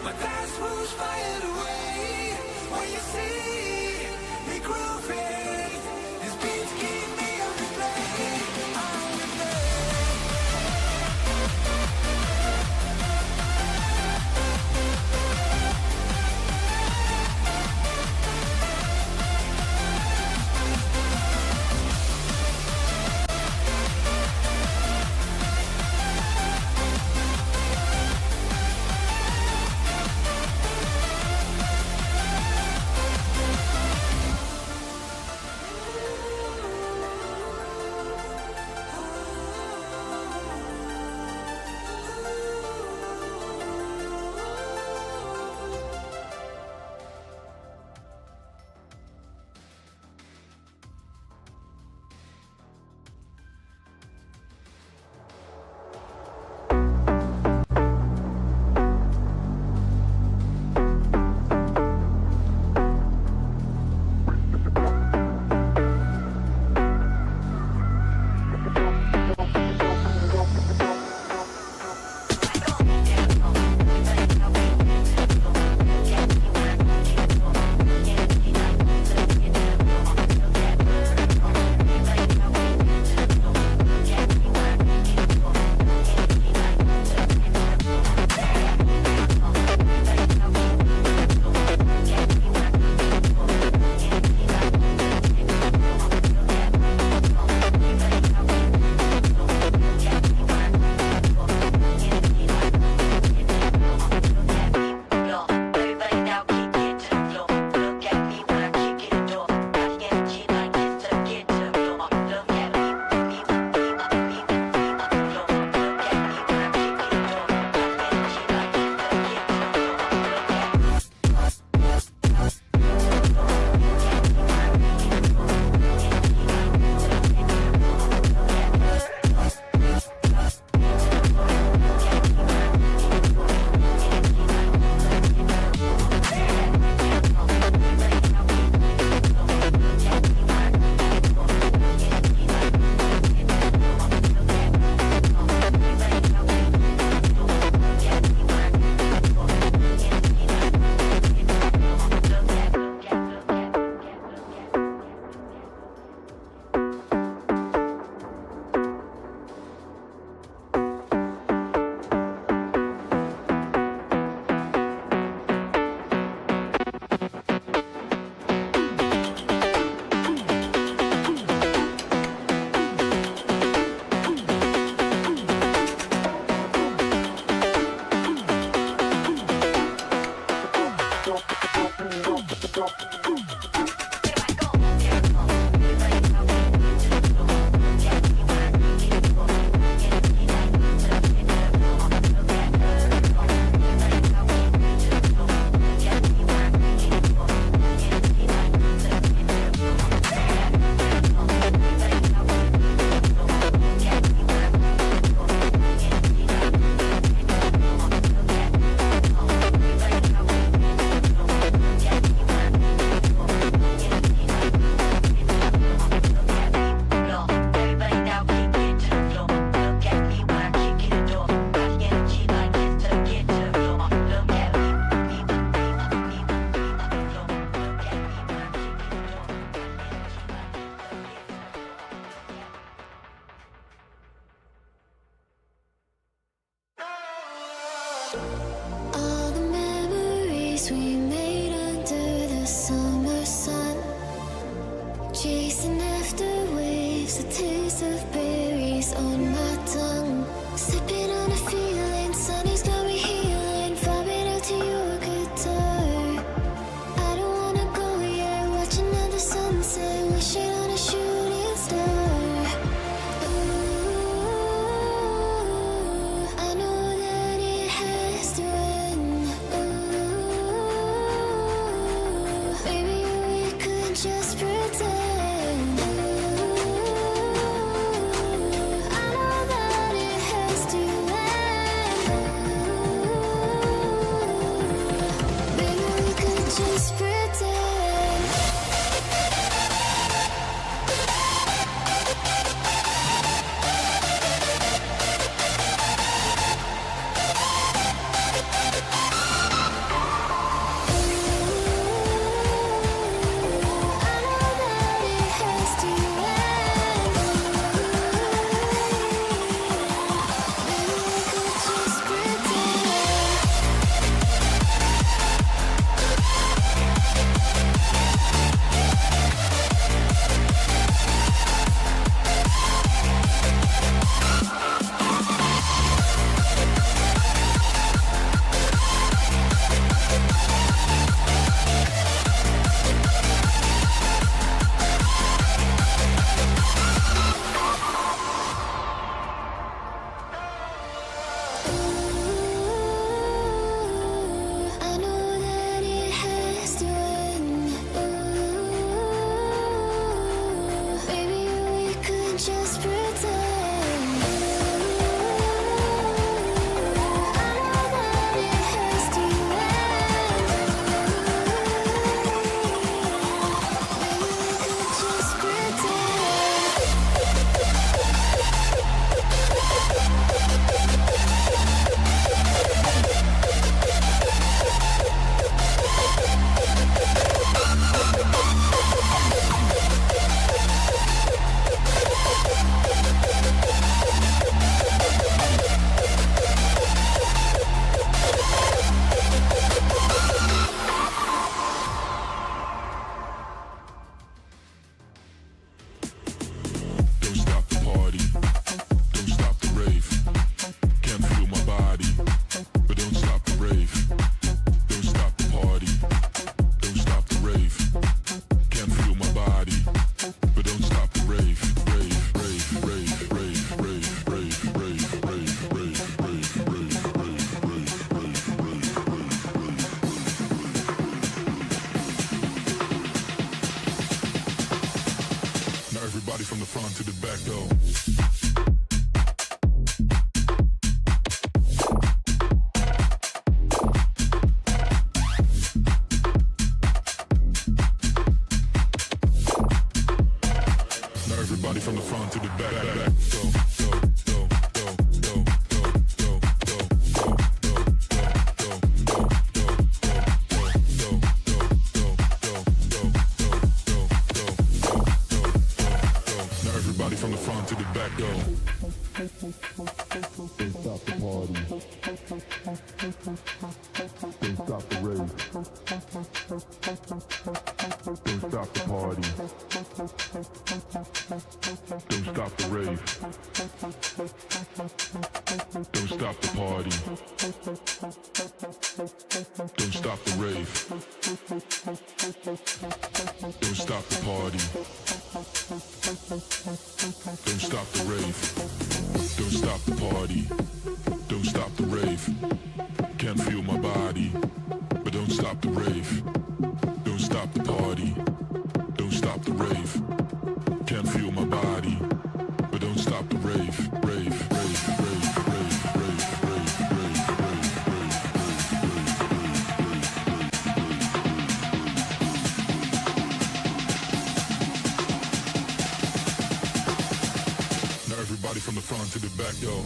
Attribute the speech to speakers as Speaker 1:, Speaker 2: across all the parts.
Speaker 1: my past wounds fired away. When you see me grooving, these beats keep me on replay, on replay.
Speaker 2: All the memories we made under the summer sun, chasing after waves, a taste of berries on my tongue, sipping on a feeling, sunny's got me healing, vibing out to your guitar. I don't wanna go yet, watching another sunset, wishing on a shooting star. Just pretend.
Speaker 3: everybody from the front to the back go. Everybody from the front to the back, go, go, go, go, go, go, go, go, go, now everybody from the front to the back, go. Don't stop the party. Don't stop the rave. Don't stop the party. Don't stop the rave. Don't stop the party. Don't stop the rave. Don't stop the party. Don't stop the rave. Don't stop the party. Don't stop the rave. Can't feel my body, but don't stop the rave. Don't stop the party. Don't stop the rave. Can't feel my body, but don't stop the rave. Rave, rave, rave, rave, rave, rave, rave, rave, rave. Now everybody from the front to the back, go.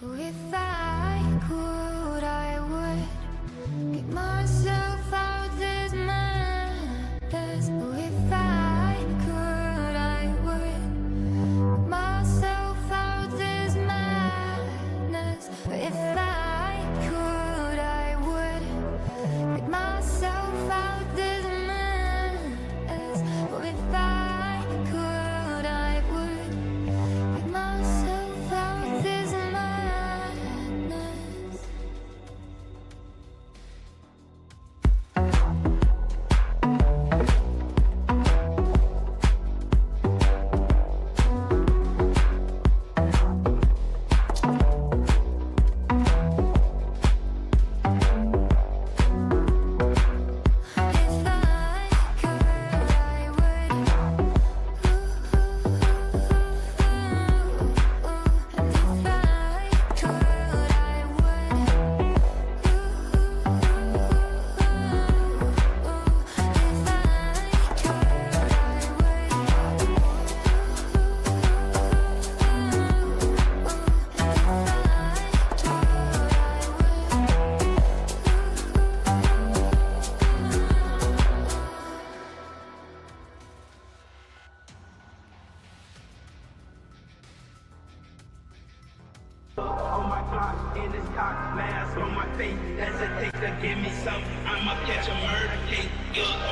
Speaker 2: If I could, I would get myself out this madness. If I could, I would get myself out this madness. If I could, I would get myself out this madness. If I could, I would get myself out this madness.
Speaker 4: On my clock, in this cock, mask on my face. Hesitate to give me some, I'ma catch a murder case.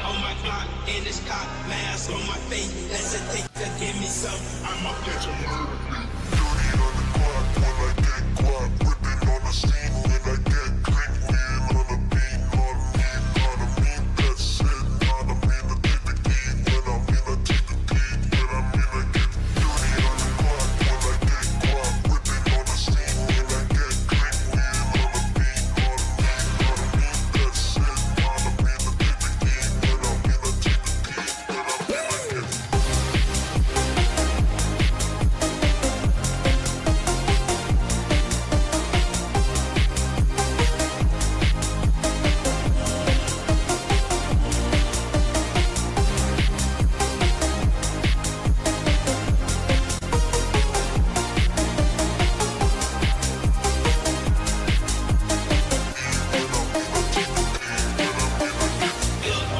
Speaker 4: On my clock, in this cock, mask on my face. Hesitate to give me some, I'ma catch a murder case.
Speaker 3: 30 on the clock when I get guap, whipping on the scene when I get click, lean on the beat, on me, that's it, on a mean to take the key, when I'm in I take the key, when I'm in I get 30 on the clock when I get guap, whipping on the scene when I get click, lean on the beat, on me, that's it, on a mean to take the key, when I'm in I take the key, when I'm in I get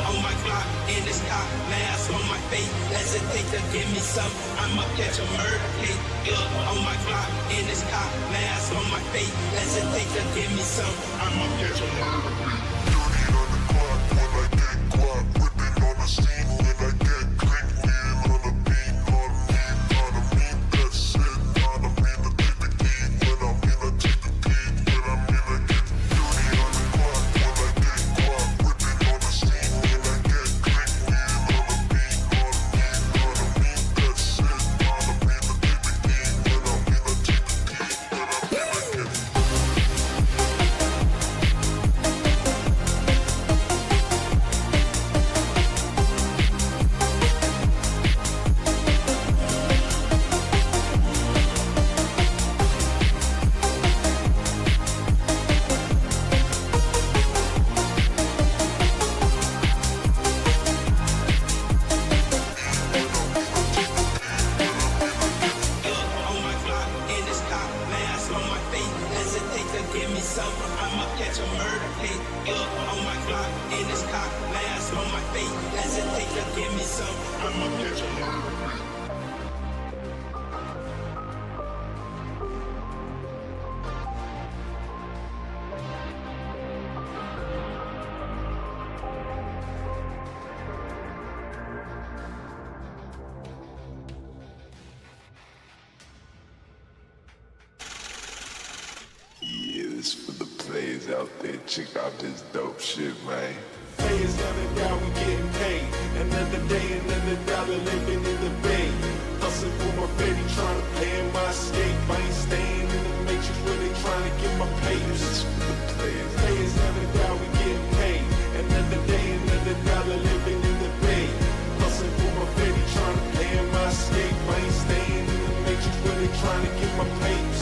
Speaker 4: On my clock, in this cock, mask on my face. Hesitate to give me some, I'ma catch a murder case. On my clock, in this cock, mask on my face. Hesitate to give me some, I'ma catch a murder case.
Speaker 3: 30 on the clock when I get guap, whipping on the scene when I get click, lean on the beat, on me, that's it, on a mean to take the key, when I'm in I take the key, when I'm in I get 30 on the clock when I get guap, whipping on the scene when I get click, lean on the beat, on me, that's it, on a mean to take the key, when I'm in I take the key, when I'm in I get
Speaker 4: On my clock, in this cock, mask on my face. Hesitate to give me some, I'ma catch a murder case. On my clock, in this cock, mask on my face. Hesitate to give me some, I'ma catch a murder case.
Speaker 5: Yeah, this for the players out there. Check out this dope shit, man.
Speaker 6: Players another dollar, we getting paid. Another day, another dollar living in the bay. Hustling for my baby, trying to play in my escape. I ain't staying in the matrix where they trying to get my papers.
Speaker 5: This for the players.
Speaker 6: Players another dollar, we getting paid. Another day, another dollar living in the bay. Hustling for my baby, trying to play in my escape. I ain't staying in the matrix where they trying to get my papers.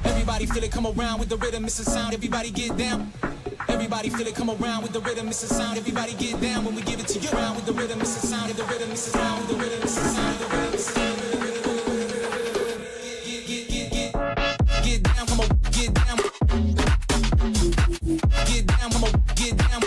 Speaker 1: Everybody feel it, come around with the rhythm, it's a sound, everybody get down. Everybody feel it, come around with the rhythm, it's a sound, everybody get down when we give it to you. Around with the rhythm, it's a sound, the rhythm, it's a sound, with the rhythm, it's a sound, the rhythm, it's a sound. Get down, come on, get down. Get down, come on, get down.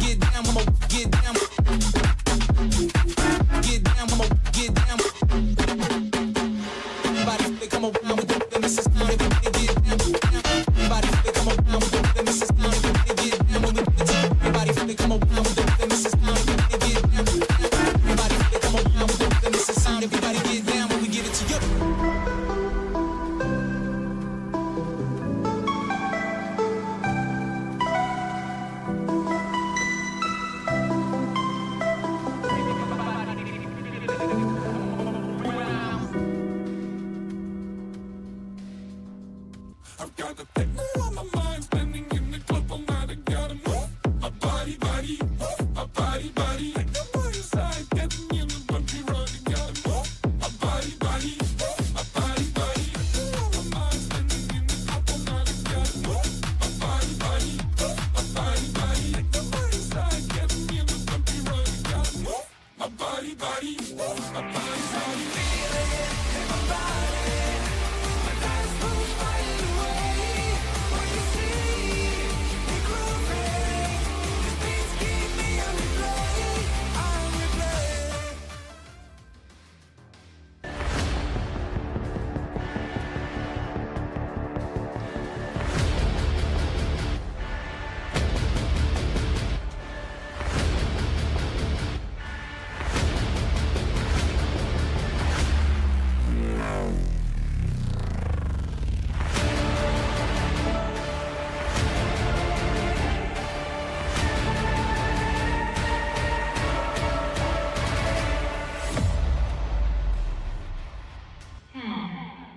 Speaker 1: Get down, come on, get down.
Speaker 7: Feel it in my body, my legs move right away. When you see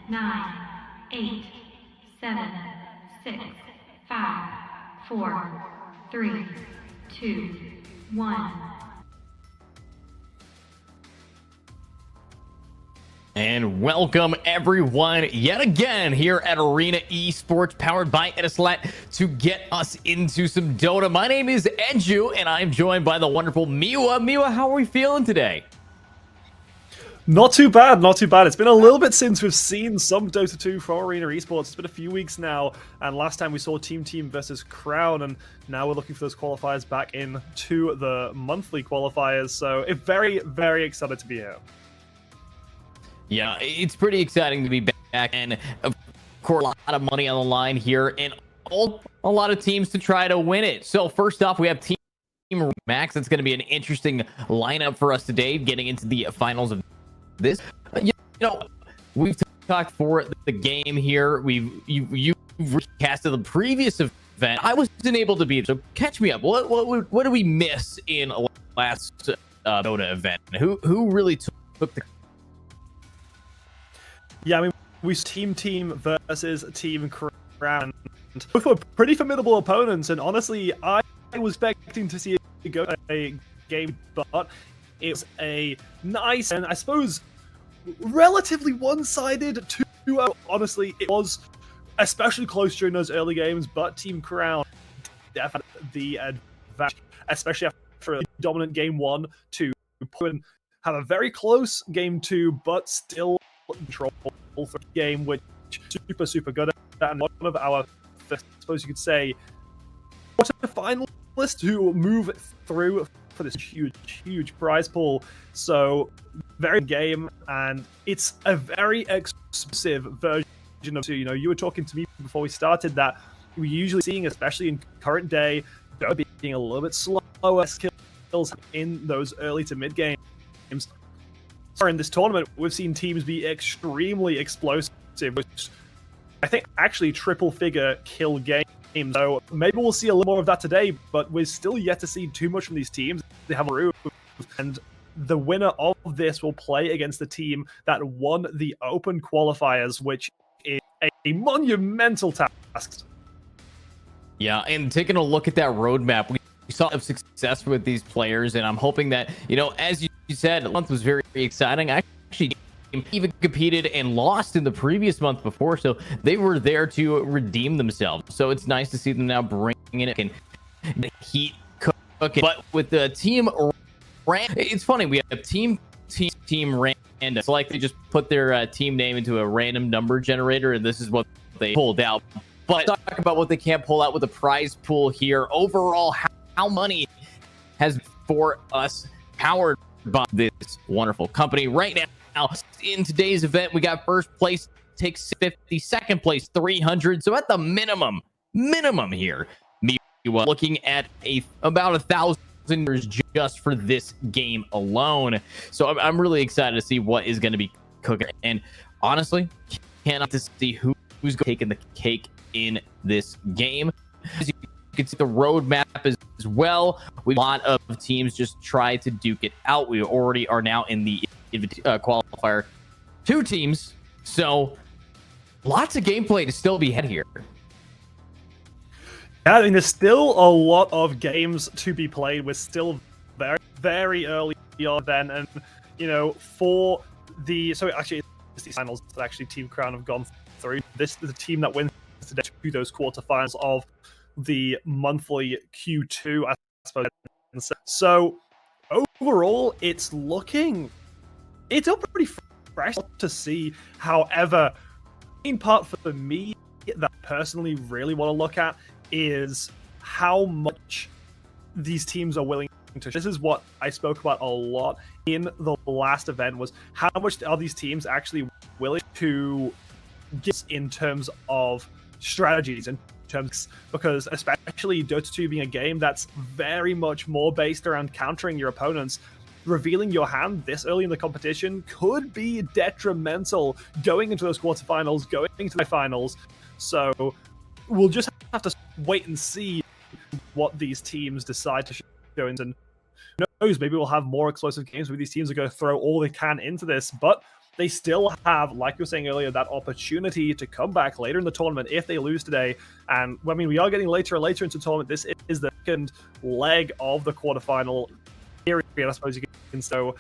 Speaker 7: 9, 8, 7, 6, 5, 4, 3, 2, 1.
Speaker 8: And welcome everyone yet again here at Arena Esports, powered by Etisalat, to get us into some Dota. My name is Edu, and I'm joined by the wonderful Miwa. Miwa, how are we feeling today?
Speaker 9: Not too bad, not too bad. It's been a little bit since we've seen some Dota 2 from Arena Esports. It's been a few weeks now, and last time we saw Team versus Crown, and now we're looking for those qualifiers back into the monthly qualifiers. So it's very, very excited to be here.
Speaker 8: Yeah, it's pretty exciting to be back, and of course, a lot of money on the line here, and a lot of teams to try to win it. So first off, we have Team Max. It's going to be an interesting lineup for us today, getting into the finals of this. You know, we've talked for the game here. You recasted the previous event. I wasn't able to be, so catch me up. What did we miss in last Dota event? Who really took the...
Speaker 9: Yeah, I mean, we team versus Team Crown. Both were pretty formidable opponents, and honestly, I was expecting to see it go a game, but it was a nice and I suppose relatively one-sided 2-0. Honestly, it was especially close during those early games, but Team Crown definitely had the advantage, especially after a dominant game 1 to have a very close game 2, but still control for the game, which super good at that. And one of our, I suppose you could say, finalists who move through for this huge prize pool. So very good game, and it's a very exclusive version of 2. You know, you were talking to me before we started that we're usually seeing, especially in current day, being a little bit slower skills in those early to mid games. In this tournament, we've seen teams be extremely explosive, which I think actually triple-figure kill games. So maybe we'll see a little more of that today, but we're still yet to see too much from these teams. They have a room, and the winner of this will play against the team that won the open qualifiers, which is a monumental task.
Speaker 8: Yeah, and taking a look at that roadmap, we saw a success with these players, and I'm hoping that, you know, as you said, the month was very exciting. I actually even competed and lost in the previous month before, so they were there to redeem themselves. So it's nice to see them now bringing it and the heat cooking. But with the team, it's funny, we have team random. It's like they just put their team name into a random number generator, and this is what they pulled out. But talk about what they can't pull out with the prize pool here. Overall, how money has for us powered by this wonderful company right now. In today's event, we got first place takes 50, second place 300. So at the minimum here, me looking at about 1,000 just for this game alone. So I'm really excited to see what is going to be cooking. And honestly, cannot to see who's taking the cake in this game. As you can see the roadmap as well. A lot of teams just try to duke it out. We already are now in the qualifier 2 teams, so lots of gameplay to still be had here.
Speaker 9: Yeah, I mean, there's still a lot of games to be played. We're still very early on then, and you know, for the actually it's these finals that actually Team Crown have gone through. This is the team that wins today to those quarterfinals of the monthly Q2, I suppose. So overall, it's still pretty fresh to see. However, the main part for me that I personally really want to look at is how much these teams are willing to. This is what I spoke about a lot in the last event, was how much are these teams actually willing to give in terms of strategies and terms, because especially Dota 2 being a game that's very much more based around countering your opponents, revealing your hand this early in the competition could be detrimental going into those quarterfinals, going into the finals. So we'll just have to wait and see what these teams decide to show. And who knows, maybe we'll have more explosive games where these teams are going to throw all they can into this. But they still have, like you were saying earlier, that opportunity to come back later in the tournament if they lose today. And I mean, we are getting later and later into the tournament. This is the second leg of the quarterfinal period, I suppose you can. So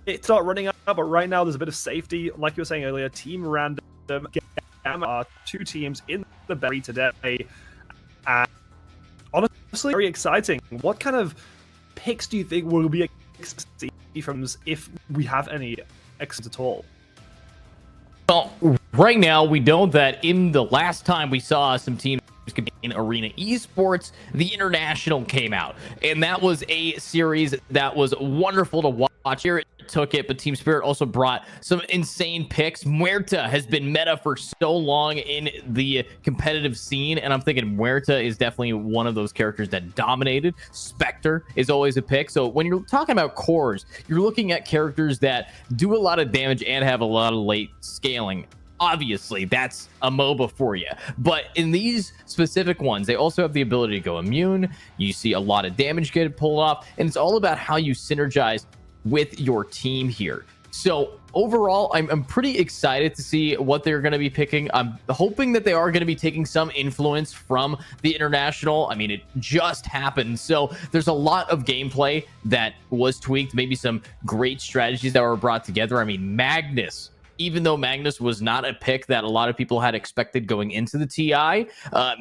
Speaker 9: it's not running out, but right now there's a bit of safety. Like you were saying earlier, Team Random are 2 teams in the berry today. And honestly, very exciting. What kind of picks do you think will be from if we have any exits at all?
Speaker 8: Well, right now we know that in the last time we saw some teams in Arena Esports, the International came out, and that was a series that was wonderful to watch. Here it took it, but Team Spirit also brought some insane picks. Muerta has been meta for so long in the competitive scene, and I'm thinking Muerta is definitely one of those characters that dominated. Spectre is always a pick. So when you're talking about cores, you're looking at characters that do a lot of damage and have a lot of late scaling. Obviously, that's a MOBA for you. But in these specific ones, they also have the ability to go immune. You see a lot of damage get pulled off, and it's all about how you synergize with your team here. So overall, I'm pretty excited to see what they're going to be picking. I'm hoping that they are going to be taking some influence from the International. I mean, it just happened. So there's a lot of gameplay that was tweaked, maybe some great strategies that were brought together. I mean, Magnus, even though Magnus was not a pick that a lot of people had expected going into the TI,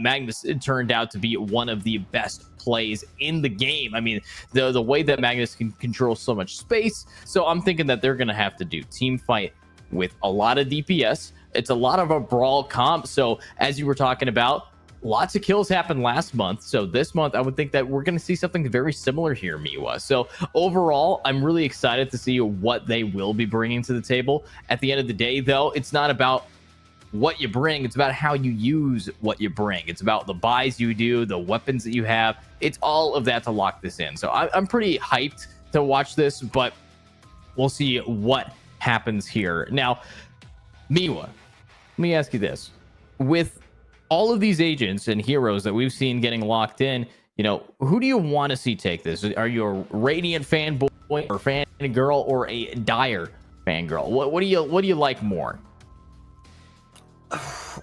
Speaker 8: Magnus, it turned out to be one of the best plays in the game. I mean, the way that Magnus can control so much space. So I'm thinking that they're going to have to do team fight with a lot of DPS. It's a lot of a brawl comp. So as you were talking about, lots of kills happened last month. So this month, I would think that we're going to see something very similar here, Miwa. So overall, I'm really excited to see what they will be bringing to the table. At the end of the day, though, it's not about what you bring. It's about how you use what you bring. It's about the buys you do, the weapons that you have. It's all of that to lock this in. So I'm pretty hyped to watch this, but we'll see what happens here. Now, Miwa, let me ask you this. With all of these agents and heroes that we've seen getting locked in, you know, who do you want to see take this? Are you a Radiant fanboy or fangirl, or a Dire fangirl? What do you like more?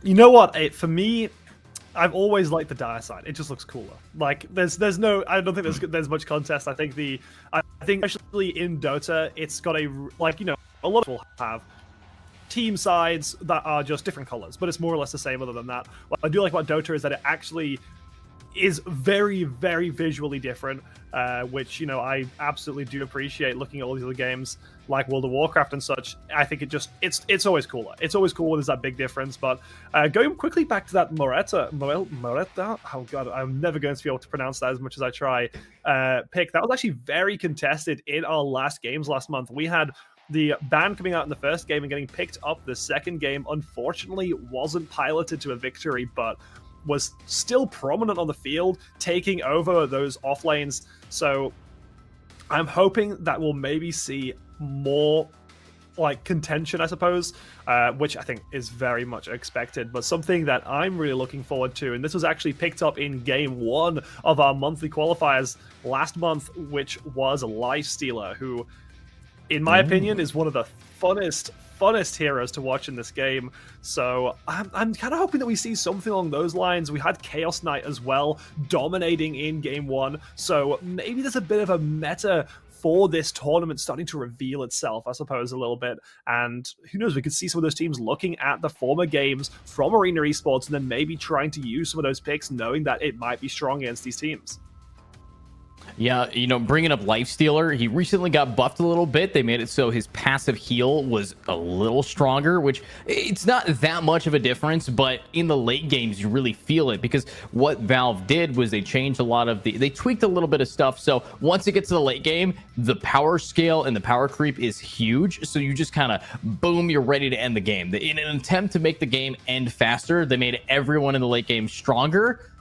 Speaker 9: You know what? For me, I've always liked the Dire side. It just looks cooler. Like there's no, I don't think there's much contest. I think especially in Dota, it's got a, like, you know, a lot of people have team sides that are just different colors, but it's more or less the same other than that. What I do like about Dota is that it actually is very, very visually different, which, you know, I absolutely do appreciate looking at all these other games like World of Warcraft and such. I think it's always cooler. It's always cool when there's that big difference. But going quickly back to that Muerta, oh god, I'm never going to be able to pronounce that as much as I try, pick. That was actually very contested in our last games last month. We had the ban coming out in the first game and getting picked up the second game. Unfortunately, wasn't piloted to a victory, but was still prominent on the field, taking over those off lanes. So I'm hoping that we'll maybe see more like contention, I suppose, which I think is very much expected, but something that I'm really looking forward to. And this was actually picked up in game 1 of our monthly qualifiers last month, which was Lifestealer, who, in my opinion, is one of the funnest heroes to watch in this game. So I'm kind of hoping that we see something along those lines. We had Chaos Knight as well, dominating in game 1. So maybe there's a bit of a meta for this tournament starting to reveal itself, I suppose, a little bit. And who knows, we could see some of those teams looking at the former games from Arena Esports and then maybe trying to use some of those picks, knowing that it might be strong against these teams.
Speaker 8: Yeah, you know, bringing up Lifestealer, he recently got buffed a little bit. They made it so his passive heal was a little stronger, which it's not that much of a difference, but in the late games, you really feel it, because what Valve did was they changed a lot of they tweaked a little bit of stuff. So once it gets to the late game, the power scale and the power creep is huge. So you just kind of, boom, you're ready to end the game. In an attempt to make the game end faster, they made everyone in the late game stronger,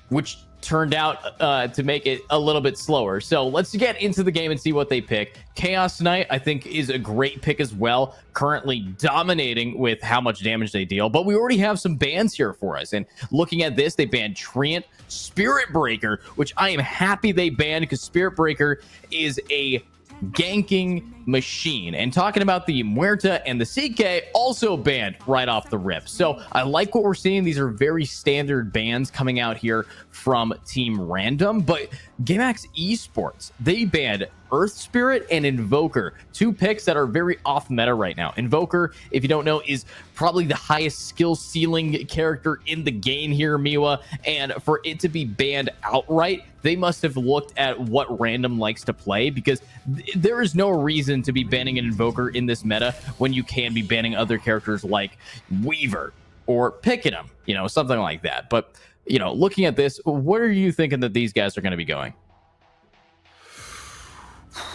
Speaker 8: which turned out to make it a little bit slower. So let's get into the game and see what they pick. Chaos Knight, I think, is a great pick as well, currently dominating with how much damage they deal. But we already have some bans here for us. And looking at this, they banned Treant, Spirit Breaker, which I am happy they banned, because Spirit Breaker is a ganking machine. And talking about the Muerta and the CK, also banned right off the rip. So I like what we're seeing. These are very standard bans coming out here from Team Random, but Gamax Esports, they banned Earth Spirit and Invoker, two picks that are very off meta right now. Invoker, if you don't know, is probably the highest skill ceiling character in the game here, Miwa, and for it to be banned outright, they must have looked at what Random likes to play, because there is no reason to be banning an Invoker in this meta when you can be banning other characters like Weaver or picking him, you know, something like that. But, you know, looking at this, what are you thinking that these guys are going to be going?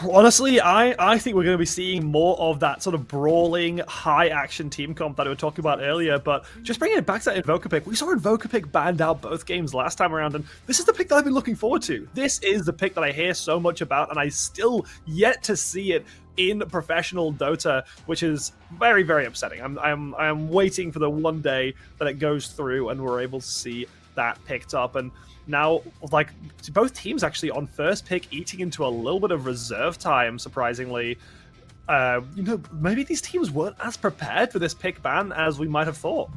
Speaker 9: Honestly, I think we're going to be seeing more of that sort of brawling, high-action team comp that we were talking about earlier, but just bringing it back to that Invoker pick, we saw Invoker pick banned out both games last time around, and this is the pick that I've been looking forward to. This is the pick that I hear so much about, and I still yet to see it in professional Dota, which is very, very upsetting. I'm waiting for the one day that it goes through and we're able to see that picked up, and now, like, both teams actually on first pick eating into a little bit of reserve time, surprisingly. You know, maybe these teams weren't as prepared for this pick ban as we might have thought.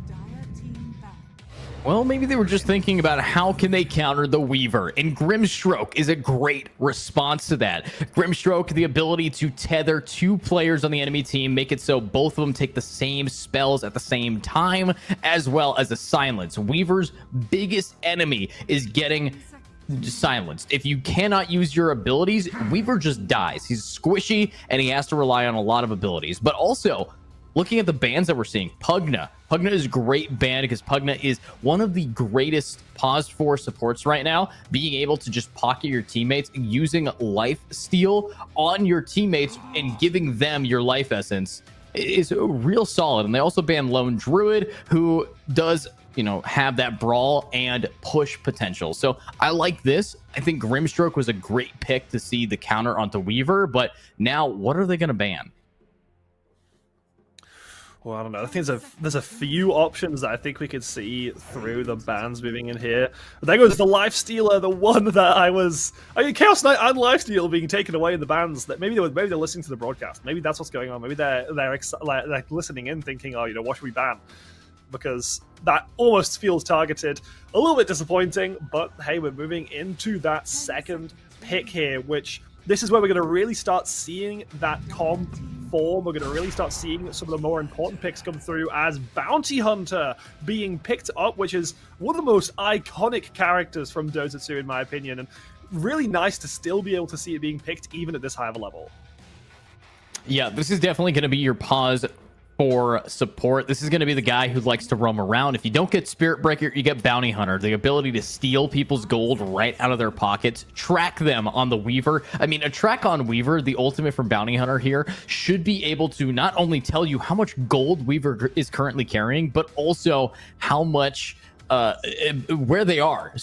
Speaker 8: Well, maybe they were just thinking about how can they counter the Weaver, and Grimstroke is a great response to that. Grimstroke, the ability to tether two players on the enemy team, make it so both of them take the same spells at the same time, as well as a silence. Weaver's biggest enemy is getting silenced. If you cannot use your abilities, Weaver just dies. He's squishy, and he has to rely on a lot of abilities. But also, looking at the bans that we're seeing, Pugna is a great ban because Pugna is one of the greatest paused for supports right now. Being able to just pocket your teammates using life steal on your teammates and giving them your life essence is real solid. And they also ban Lone Druid, who does, you know, have that brawl and push potential. So I like this. I think Grimstroke was a great pick to see the counter onto Weaver, but now what are they going to ban?
Speaker 9: Well, I don't know. I think there's a few options that I think we could see through the bans moving in here. But there goes the Lifestealer, the one that Chaos Knight and Lifesteal being taken away in the bans. That maybe they're listening to the broadcast. Maybe that's what's going on. Maybe they're listening in, thinking, oh, you know, what should we ban? Because that almost feels targeted. A little bit disappointing, but hey, we're moving into that second pick here, which this is where we're going to really start seeing that comp form. We're going to really start seeing some of the more important picks come through, as Bounty Hunter being picked up, which is one of the most iconic characters from Dota 2 in my opinion, and really nice to still be able to see it being picked even at this high of a level.
Speaker 8: Yeah, this is definitely going to be your pause for support. This is going to be the guy who likes to roam around. If you don't get Spirit Breaker, you get Bounty Hunter, the ability to steal people's gold right out of their pockets, track them on the Weaver. I mean, a track on Weaver, the ultimate from Bounty Hunter here, should be able to not only tell you how much gold Weaver is currently carrying, but also how much where they are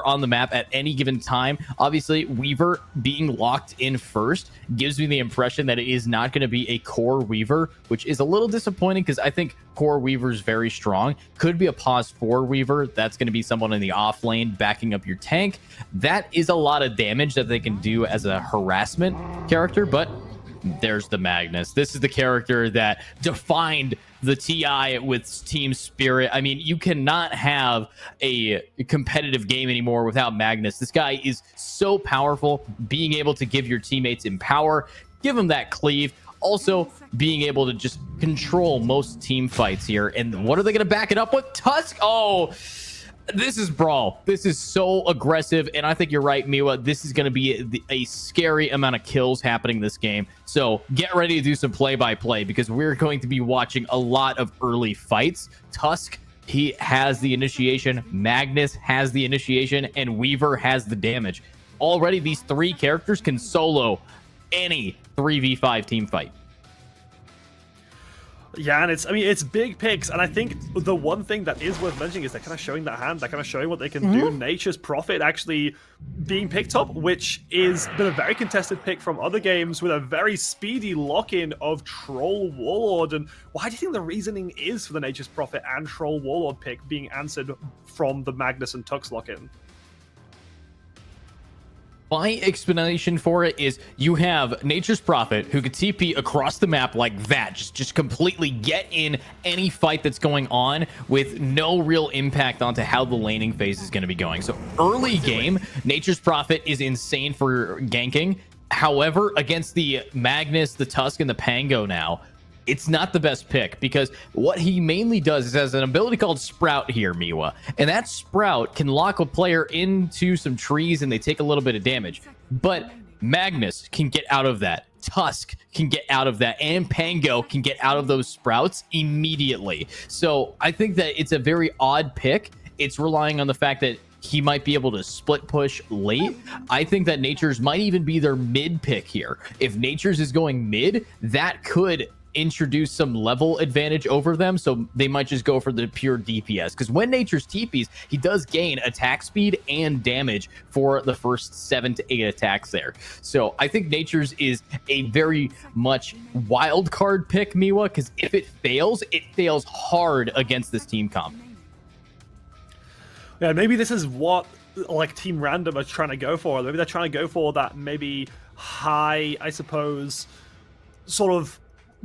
Speaker 8: on the map at any given time. Obviously, Weaver being locked in first gives me the impression that it is not going to be a core Weaver, which is a little disappointing because I think core Weaver is very strong. Could be a pause 4 Weaver. That's going to be someone in the off lane backing up your tank. That is a lot of damage that they can do as a harassment character, but there's the Magnus. This is the character that defined the TI with Team Spirit. I mean, you cannot have a competitive game anymore without Magnus. This guy is so powerful, being able to give your teammates empower, give them that cleave, also being able to just control most team fights here. And what are they going to back it up with? Tusk? Oh, this is Brawl. This is so aggressive, and I think you're right, Miwa. This is going to be a scary amount of kills happening this game. So get ready to do some play-by-play because we're going to be watching a lot of early fights. Tusk, he has the initiation. Magnus has the initiation, and Weaver has the damage. Already, these three characters can solo any 3v5 team fight.
Speaker 9: Yeah, and it's big picks, and I think the one thing that is worth mentioning is they're kind of showing that hand, they're kind of showing what they can do. Nature's Prophet actually being picked up, which is been a very contested pick from other games with a very speedy lock-in of Troll Warlord. And why do you think the reasoning is for the Nature's Prophet and Troll Warlord pick being answered from the Magnus and Tux lock-in?
Speaker 8: My explanation for it is you have Nature's Prophet who could TP across the map like that, just completely get in any fight that's going on with no real impact onto how the laning phase is going to be going. So early game, Nature's Prophet is insane for ganking. However, against the Magnus, the Tusk, and the Pango now, it's not the best pick, because what he mainly does is has an ability called Sprout here, Miwa. And that Sprout can lock a player into some trees and they take a little bit of damage. But Magnus can get out of that. Tusk can get out of that. And Pango can get out of those Sprouts immediately. So I think that it's a very odd pick. It's relying on the fact that he might be able to split push late. I think that Nature's might even be their mid pick here. If Nature's is going mid, that could introduce some level advantage over them, so they might just go for the pure DPS, because when Nature's TPs, he does gain attack speed and damage for the first 7 to 8 attacks there. So I think Nature's is a very much wild card pick, Miwa, because if it fails hard against this team comp.
Speaker 9: Yeah, maybe this is what like Team Random are trying to go for. Maybe they're trying to go for that maybe high, I suppose, sort of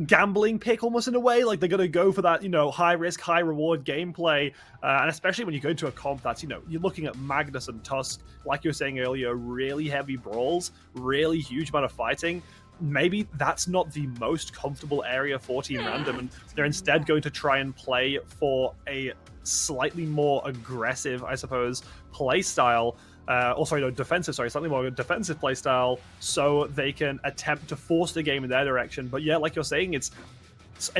Speaker 9: gambling pick almost in a way. Like they're going to go for that, you know, high risk, high reward gameplay. And especially when you go into a comp that's, you know, you're looking at Magnus and Tusk, like you were saying earlier, really heavy brawls, really huge amount of fighting. Maybe that's not the most comfortable area for Team Random, and they're instead going to try and play for a slightly more aggressive, I suppose, play style. Slightly more defensive play style, so they can attempt to force the game in their direction. But yeah, like you're saying, it's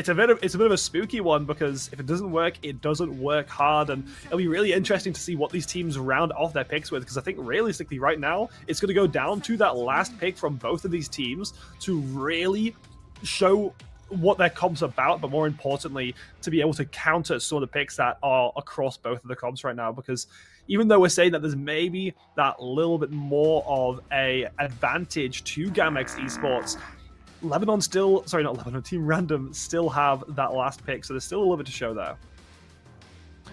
Speaker 9: a bit of a spooky one, because if it doesn't work, it doesn't work hard, and it'll be really interesting to see what these teams round off their picks with, because I think realistically right now it's going to go down to that last pick from both of these teams to really show what their comp's about, but more importantly, to be able to counter some of the picks that are across both of the comps right now. Because even though we're saying that there's maybe that little bit more of a advantage to Gamax Esports, Team Random still have that last pick, so there's still a little bit to show there.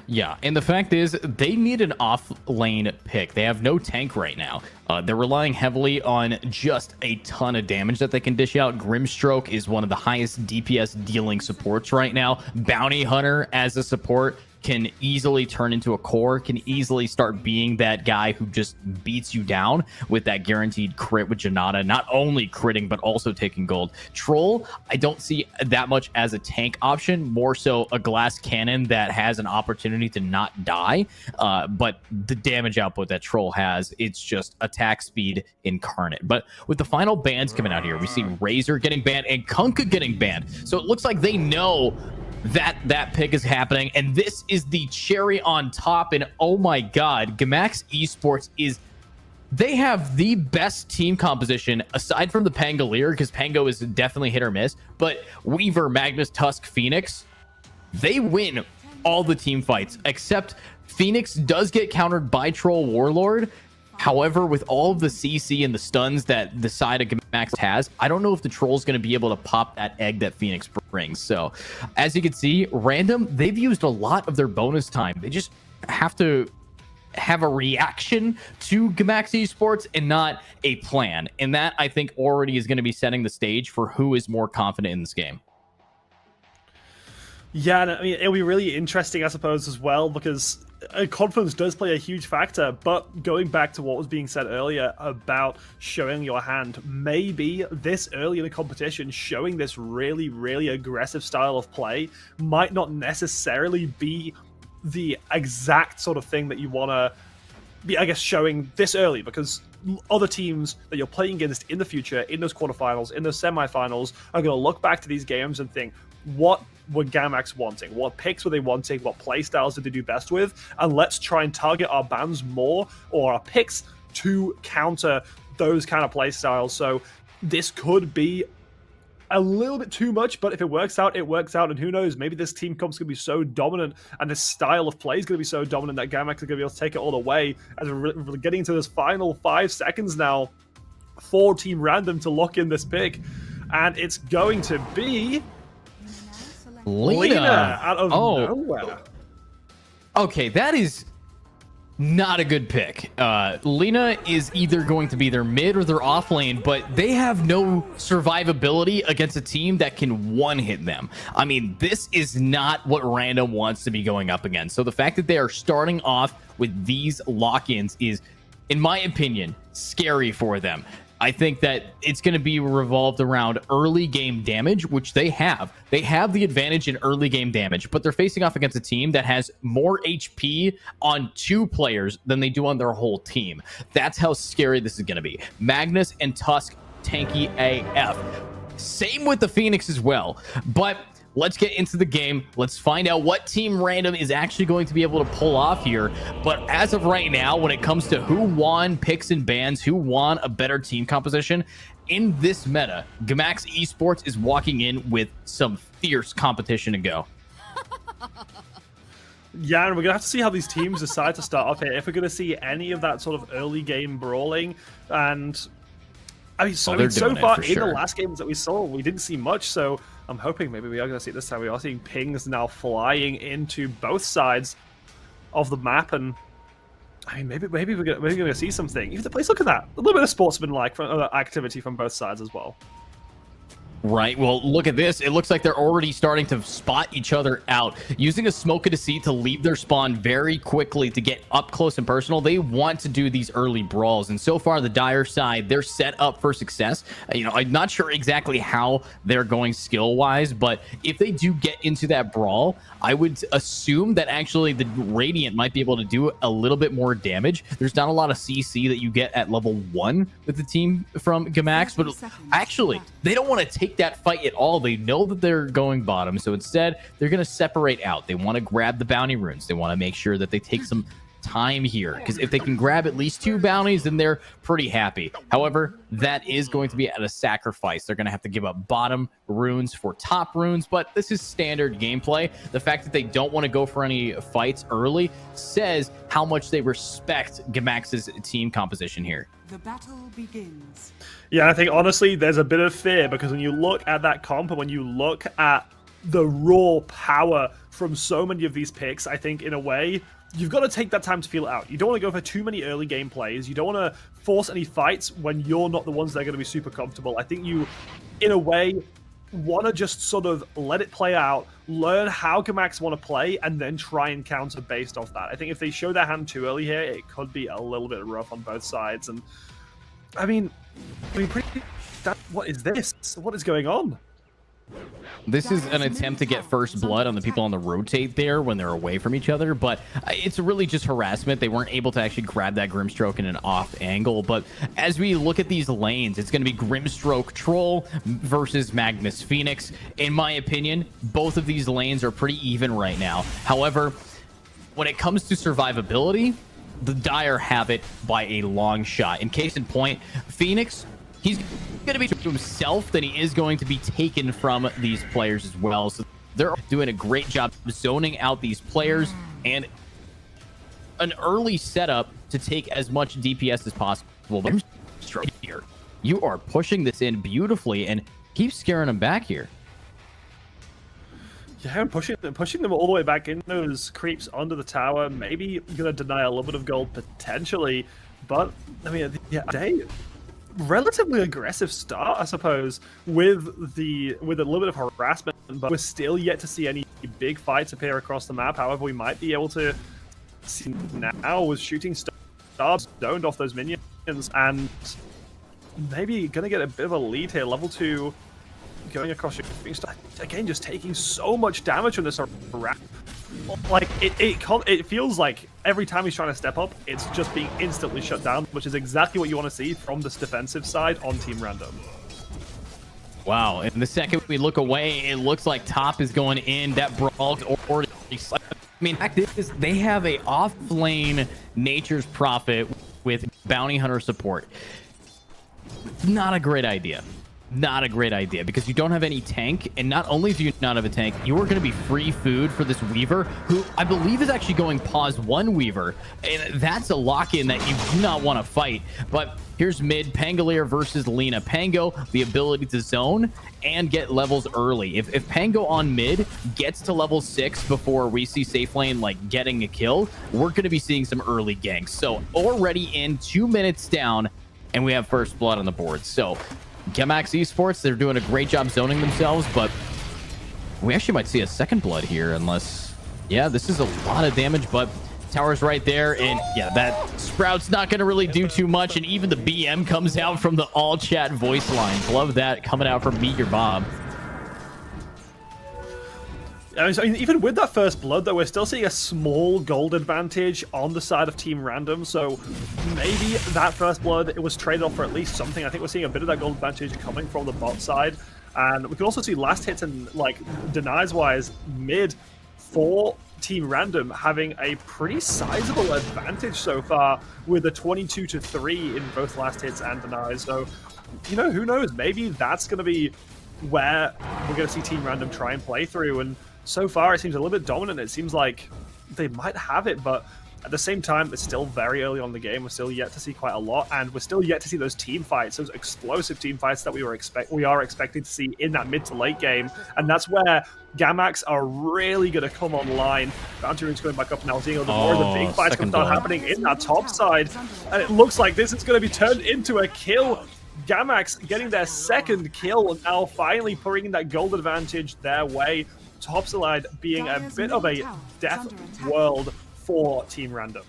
Speaker 8: Yeah, and the fact is, they need an off-lane pick. They have no tank right now. They're relying heavily on just a ton of damage that they can dish out. Grimstroke is one of the highest DPS dealing supports right now. Bounty Hunter as a support can easily turn into a core, can easily start being that guy who just beats you down with that guaranteed crit with Janata, not only critting, but also taking gold. Troll, I don't see that much as a tank option, more so a glass cannon that has an opportunity to not die. But the damage output that Troll has, it's just attack speed incarnate. But with the final bans coming out here, we see Razor getting banned and Kunkka getting banned. So it looks like they know that pick is happening, and this is the cherry on top. And oh my god, Gamax Esports they have the best team composition aside from the Pangolier, because Pango is definitely hit or miss, but Weaver, Magnus, Tusk, Phoenix, they win all the team fights, except Phoenix does get countered by Troll Warlord. However, with all of the CC and the stuns that the side of Gamax has, I don't know if the Troll's going to be able to pop that egg that Phoenix brings. So, as you can see, Random, they've used a lot of their bonus time. They just have to have a reaction to Gamax Esports and not a plan. And that, I think, already is going to be setting the stage for who is more confident in this game.
Speaker 9: Yeah, and I mean, it'll be really interesting, I suppose, as well, because confidence does play a huge factor. But going back to what was being said earlier about showing your hand, maybe this early in the competition, showing this really, really aggressive style of play might not necessarily be the exact sort of thing that you want to be, I guess, showing this early, because other teams that you're playing against in the future, in those quarterfinals, in those semifinals, are going to look back to these games and think, what were Gamax wanting? What picks were they wanting? What play styles did they do best with? And let's try and target our bans more, or our picks, to counter those kind of play styles. So this could be a little bit too much, but if it works out, it works out. And who knows, maybe this team comp's going to be so dominant, and this style of play is going to be so dominant that Gamax is going to be able to take it all the way. As we're getting into this final 5 seconds now for Team Random to lock in this pick. And it's going to be Lena out of nowhere.
Speaker 8: Okay, that is Not a good pick. Lena is either going to be their mid or their off lane, but they have no survivability against a team that can one-hit them. I mean, this is not what Random wants to be going up against. So the fact that they are starting off with these lock-ins is, in my opinion, scary for them. I think that it's going to be revolved around early game damage, which they have. They have the advantage in early game damage, but they're facing off against a team that has more HP on 2 players than they do on their whole team. That's how scary this is going to be. Magnus and Tusk, tanky AF. Same with the Phoenix as well. But let's get into the game. Let's find out what Team Random is actually going to be able to pull off here. But as of right now, when it comes to who won picks and bans, who won a better team composition, in this meta, Gamax Esports is walking in with some fierce competition to go.
Speaker 9: Yeah, and we're going to have to see how these teams decide to start off here. If we're going to see any of that sort of early game brawling. And I mean, so far in the last games that we saw, we didn't see much. So I'm hoping maybe we are going to see it this time. We are seeing pings now flying into both sides of the map, and I mean, maybe we're going to see something. Even the place, look at that, a little bit of sportsman-like activity from both sides as well.
Speaker 8: Right. Well, look at this. It looks like they're already starting to spot each other out, using a smoke of deceit to leave their spawn very quickly to get up close and personal. They want to do these early brawls, and so far the Dire side, they're set up for success. You know, I'm not sure exactly how they're going skill wise, but if they do get into that brawl, I would assume that actually the Radiant might be able to do a little bit more damage. There's not a lot of CC that you get at level 1 with the team from Gamax, but actually they don't want to take that fight at all. They know that they're going bottom, so instead they're going to separate out. They want to grab the bounty runes. They want to make sure that they take some time here, because if they can grab at least 2 bounties, then they're pretty happy. However, that is going to be at a sacrifice. They're going to have to give up bottom runes for top runes, but this is standard gameplay. The fact that they don't want to go for any fights early says how much they respect Gamax's team composition here.
Speaker 10: The battle begins.
Speaker 9: Yeah, I think honestly there's a bit of fear, because when you look at that comp and when you look at the raw power from so many of these picks, I think in a way you've got to take that time to feel it out. You don't want to go for too many early game plays. You don't want to force any fights when you're not the ones that are going to be super comfortable. I think you, in a way, want to just sort of let it play out, learn how Gamax want to play, and then try and counter based off that. I think if they show their hand too early here, it could be a little bit rough on both sides. And I mean, what is this? What is going on?
Speaker 8: This is an attempt to get first blood on the people on the rotate there when they're away from each other, but it's really just harassment. They weren't able to actually grab that Grimstroke in an off angle. But as we look at these lanes, it's going to be Grimstroke Troll versus Magnus Phoenix. In my opinion, both of these lanes are pretty even right now. However, when it comes to survivability, the Dire have it by a long shot. In case in point, Phoenix, he's going to be to himself than he is going to be taken from these players as well. So they're doing a great job zoning out these players, and an early setup to take as much DPS as possible. But here, you are pushing this in beautifully and keep scaring them back here.
Speaker 9: Yeah, pushing them all the way back in those creeps under the tower. Maybe going to deny a little bit of gold potentially, but I mean, yeah, they relatively aggressive start, I suppose, with a little bit of harassment, but we're still yet to see any big fights appear across the map. However, we might be able to see now with shooting stars zoned off those minions, and maybe gonna get a bit of a lead here. Level 2 going across shooting star again, just taking so much damage from this harassment. Like it feels like every time he's trying to step up, it's just being instantly shut down, which is exactly what you want to see from this defensive side on Team Random.
Speaker 8: Wow, and the second we look away, it looks like top is going in. That brawl's already... I mean, the fact is, they have a off-lane Nature's Prophet with Bounty Hunter support. Not a great idea. not a great idea because you don't have any tank, and not only do you not have a tank, you are going to be free food for this Weaver, who I believe is actually going pause 1 Weaver, and that's a lock-in that you do not want to fight. But here's mid, Pangolier versus Lina. Pango, the ability to zone and get levels early. If Pango on mid gets to level 6 before we see safe lane like getting a kill, we're going to be seeing some early ganks. So already in 2 minutes down, and we have first blood on the board. So Gamax Esports, they're doing a great job zoning themselves, but we actually might see a second blood here unless, yeah, this is a lot of damage, but tower's right there, and yeah, that Sprout's not going to really do too much, and even the BM comes out from the all chat voice lines. Love that coming out from Meet Your Bob.
Speaker 9: I mean, even with that first blood, though, we're still seeing a small gold advantage on the side of Team Random, so maybe that first blood, it was traded off for at least something. I think we're seeing a bit of that gold advantage coming from the bot side, and we can also see last hits and, like, denies-wise, mid for Team Random having a pretty sizable advantage so far with a 22-3 in both last hits and denies. So, you know, who knows? Maybe that's going to be where we're going to see Team Random try and play through, and so far it seems a little bit dominant. It seems like they might have it, but at the same time, it's still very early on in the game. We're still yet to see quite a lot, and we're still yet to see those team fights, those explosive team fights that we are expecting to see in that mid to late game. And that's where Gamax are really going to come online. Bounty Room's going back up now, seeing a little more of the big fights going to start happening in that top side. And it looks like this is going to be turned into a kill. Gamax getting their second kill, and now finally bringing that gold advantage their way. Topside being a bit of a death world for Team Random.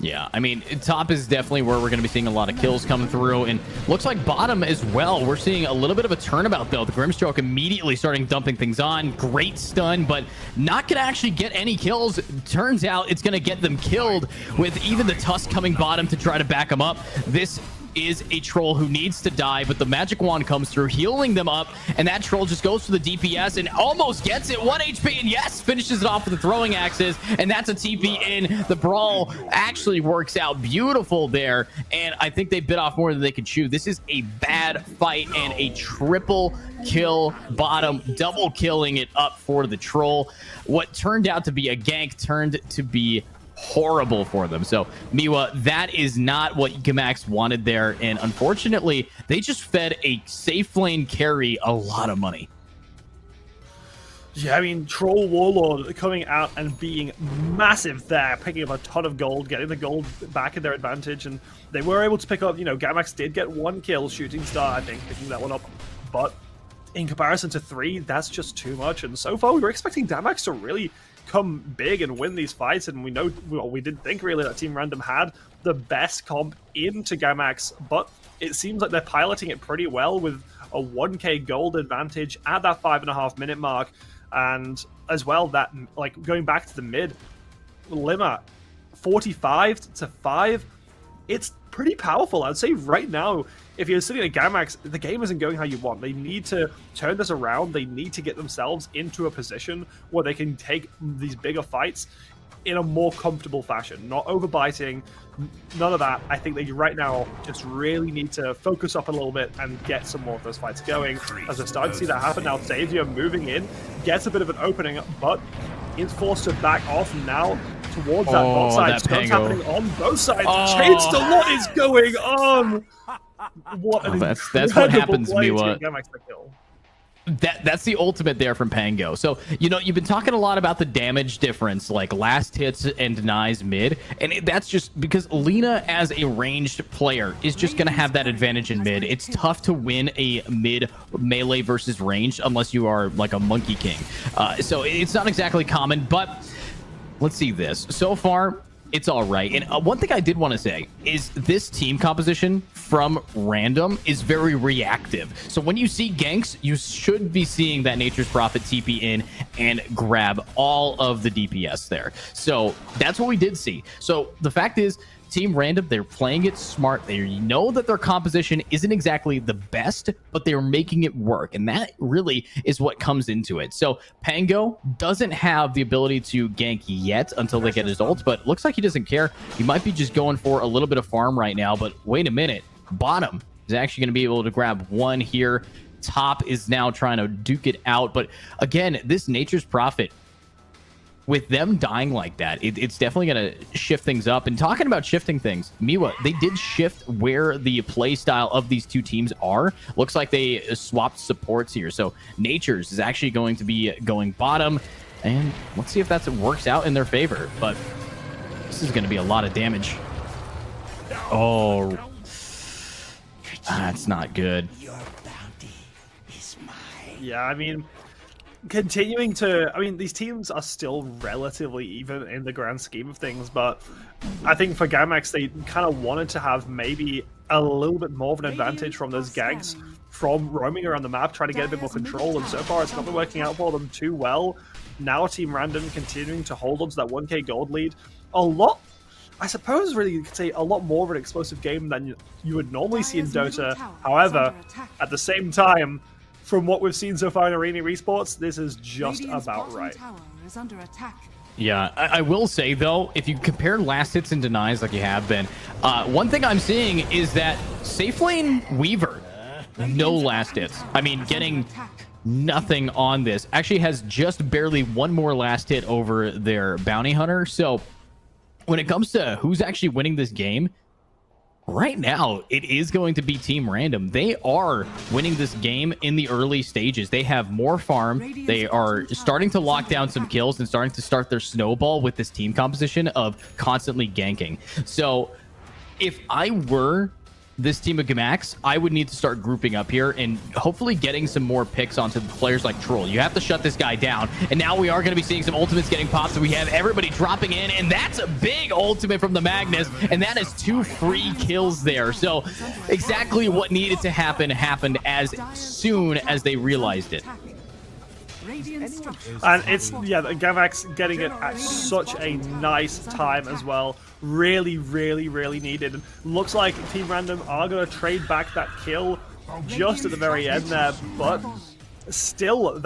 Speaker 8: Yeah, I mean, top is definitely where we're going to be seeing a lot of kills come through, and looks like bottom as well. We're seeing a little bit of a turnabout, though. The Grimstroke immediately starting dumping things on. Great stun, but not going to actually get any kills. Turns out it's going to get them killed with even the Tusk coming bottom to try to back them up. This is a troll who needs to die, but the magic wand comes through, healing them up, and that troll just goes for the DPS and almost gets it. 1 HP, and yes, finishes it off with the throwing axes, and that's a TP in. The brawl actually works out beautiful there, and I think they bit off more than they could chew. This is a bad fight, and a triple kill bottom, double killing it up for the troll. What turned out to be a gank turned to be horrible for them. So Miwa, that is not what Gamax wanted there, and unfortunately they just fed a safe lane carry a lot of money.
Speaker 9: Yeah, I mean, Troll Warlord coming out and being massive there, picking up a ton of gold, getting the gold back in their advantage, and they were able to pick up, you know, Gamax did get 1 kill, Shooting Star, I think, picking that one up, but in comparison to 3, that's just too much, and so far we were expecting Gamax to really come big and win these fights, and we know, well, we didn't think really that Team Random had the best comp into Gamax, but it seems like they're piloting it pretty well with a 1k gold advantage at that 5.5 minute mark, and as well that, like, going back to the mid, Lima 45-5, it's pretty powerful. I'd say right now, if you're sitting at Gamax, the game isn't going how you want. They need to turn this around. They need to get themselves into a position where they can take these bigger fights in a more comfortable fashion, not overbiting, none of that. I think they right now just really need to focus up a little bit and get some more of those fights going. As we're starting to see that happen now, Xavier moving in, gets a bit of an opening, but is forced to back off now towards that bot side. Stuns happening on both sides. Chase to what is going on? What an
Speaker 8: that's what happens, Miwa.
Speaker 9: Kill.
Speaker 8: That's the ultimate there from Pango. So, you know, you've been talking a lot about the damage difference, like last hits and denies mid, and that's just because Lina as a ranged player is just going to have that advantage in mid. It's tough to win a mid melee versus ranged unless you are like a Monkey King. So it's not exactly common, but let's see this. So far, it's all right. And one thing I did want to say is this team composition from Random is very reactive. So when you see ganks, you should be seeing that Nature's Prophet TP in and grab all of the DPS there. So that's what we did see. So the fact is, Team Random, they're playing it smart. They know that their composition isn't exactly the best, but they're making it work. And that really is what comes into it. So Pango doesn't have the ability to gank yet until they get his ult, but it looks like he doesn't care. He might be just going for a little bit of farm right now, but wait a minute. Bottom, is actually going to be able to grab one here. Top is now trying to duke it out. But again, this Nature's Prophet, with them dying like that, it's definitely going to shift things up. And talking about shifting things, Miwa, they did shift where the play style of these two teams are. Looks like they swapped supports here. So Nature's is actually going to be going bottom. And let's see if that works out in their favor. But this is going to be a lot of damage. Oh, that's not good.
Speaker 9: Yeah, I mean, continuing to... I mean, these teams are still relatively even in the grand scheme of things, but I think for Gamax, they kind of wanted to have maybe a little bit more of an advantage from those ganks from roaming around the map, trying to get a bit more control, and so far it's not been working out for them too well. Now Team Random continuing to hold on to that 1k gold lead. A lot... I suppose really you could say a lot more of an explosive game than you would normally see in Dota. However, at the same time, from what we've seen so far in Arena Esports, this is just about right.
Speaker 8: Yeah, I will say, though, if you compare last hits and denies like you have been, one thing I'm seeing is that safe lane Weaver, no last hits. I mean, getting nothing on this. Actually has just barely one more last hit over their Bounty Hunter. So when it comes to who's actually winning this game, right now, it is going to be Team Random. They are winning this game in the early stages. They have more farm. They are starting to lock down some kills and starting to start their snowball with this team composition of constantly ganking. So if I were this team of Gamax, I would need to start grouping up here and hopefully getting some more picks onto the players like Troll. You have to shut this guy down. And now we are going to be seeing some ultimates getting popped. So we have everybody dropping in, and that's a big ultimate from the Magnus. And that is 2 free kills there. So exactly what needed to happen happened as soon as they realized it.
Speaker 9: And it's, yeah, Gamax getting it at such a nice time as well. Really, really, really needed. Looks like Team Random are going to trade back that kill just at the very end there, but still,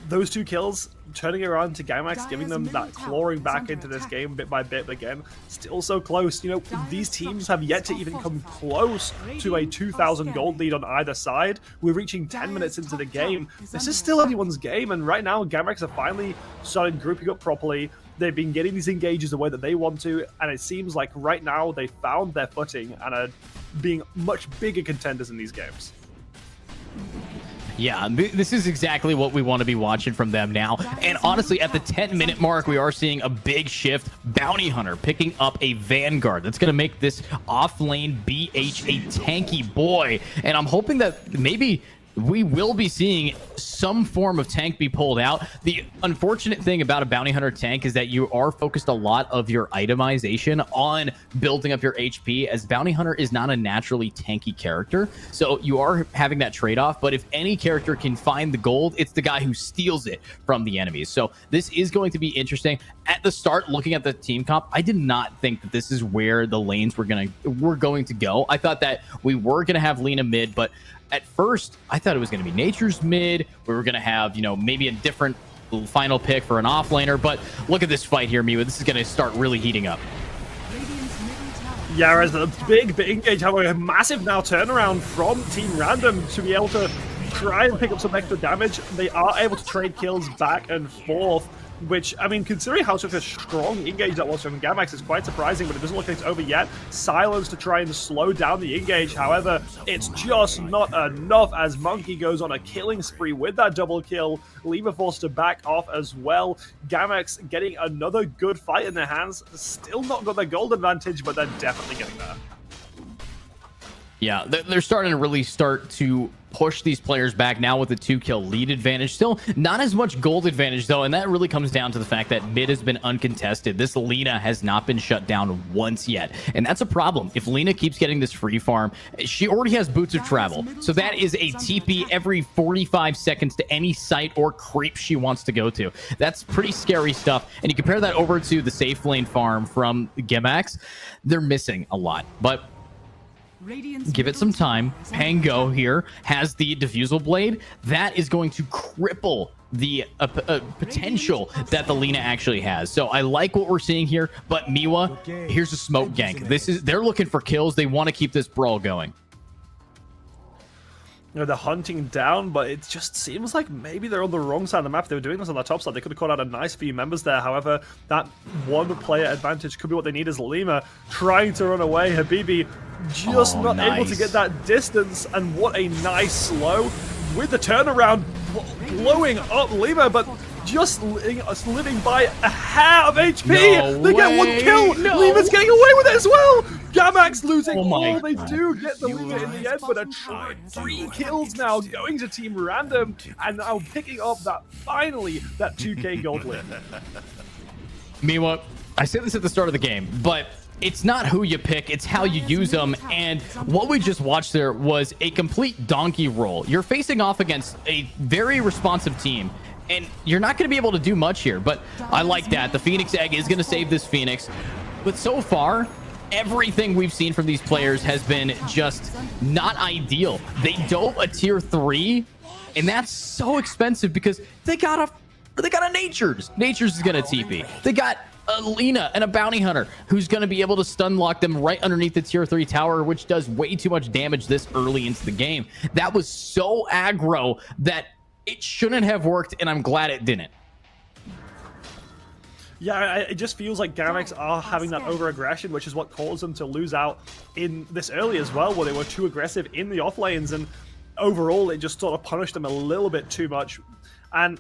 Speaker 9: those 2 kills turning around to Gamax, giving them that clawing back into this game bit by bit again. Still so close. You know, these teams have yet to even come close to a 2,000 gold lead on either side. We're reaching 10 minutes into the game. This is still anyone's game, and right now Gamax have finally started grouping up properly. They've been getting these engages the way that they want to, and it seems like right now they found their footing and are being much bigger contenders in these games.
Speaker 8: Yeah, this is exactly what we want to be watching from them now. And honestly, at the 10-minute mark, we are seeing a big shift. Bounty Hunter picking up a Vanguard. That's going to make this off-lane BH a tanky boy. And I'm hoping that maybe we will be seeing some form of tank be pulled out. The unfortunate thing about a Bounty Hunter tank is that you are focused a lot of your itemization on building up your HP, as Bounty Hunter is not a naturally tanky character. So you are having that trade-off, but if any character can find the gold, it's the guy who steals it from the enemies. So this is going to be interesting. At the start, looking at the team comp, I did not think that this is where the lanes were going to go. I thought that we were going to have Lina mid, but at first, I thought it was going to be Nature's mid. We were going to have, you know, maybe a different final pick for an offlaner. But look at this fight here, Miwa. This is going to start really heating up.
Speaker 9: Yeah, as a big engage, however, a massive now turnaround from Team Random to be able to try and pick up some extra damage. They are able to trade kills back and forth, which, I mean, considering how such a strong engage that was from Gamax, is quite surprising, but it doesn't look like it's over yet. Silence to try and slow down the engage. However, it's just not enough as Monkey goes on a killing spree with that double kill. Lever forced to back off as well. Gamax getting another good fight in their hands. Still not got the gold advantage, but they're definitely getting there.
Speaker 8: Yeah, they're starting to really push these players back now with a 2-kill lead advantage. Still not as much gold advantage though, and that really comes down to the fact that mid has been uncontested. This Lina has not been shut down once yet, and that's a problem. If Lina keeps getting this free farm, she already has boots of travel, so that is a TP every 45 seconds to any site or creep she wants to go to. That's pretty scary stuff, and you compare that over to the safe lane farm from Gamax, they're missing a lot, but give it some time. Pango here has the diffusal blade. That is going to cripple the potential that the Lina actually has. So I like what we're seeing here, but Miwa, here's a smoke gank. They're looking for kills. They want to keep this brawl going.
Speaker 9: they're hunting down, but it just seems like maybe they're on the wrong side of the map. If they were doing this on the top side, they could have caught out a nice few members there. However, that one player advantage could be what they need. Is Lima trying to run away. Habibi just not able to get that distance, and what a nice slow with the turnaround, blowing up Lima, but just living by a hair of HP. They get one kill. Lima's getting away with it as well. Gamax losing all. They do get the Lima in the end, but a 3 kills now going to Team Random, and now picking up that finally that 2K gold win.
Speaker 8: Miwa, I said this at the start of the game, but it's not who you pick, it's how you use them. And what we just watched there was a complete donkey roll. You're facing off against a very responsive team, and you're not going to be able to do much here. But I like that. The Phoenix Egg is going to save this Phoenix. But so far, everything we've seen from these players has been just not ideal. They dove a tier 3, and that's so expensive because they got a Natures. Natures is going to TP. They got a Lina and a Bounty Hunter who's going to be able to stun lock them right underneath the tier 3 tower, which does way too much damage this early into the game. That was so aggro that it shouldn't have worked, and I'm glad it didn't.
Speaker 9: Yeah, it just feels like Gamax are having that over-aggression, which is what caused them to lose out in this early as well, where they were too aggressive in the off lanes, and overall it just sort of punished them a little bit too much. And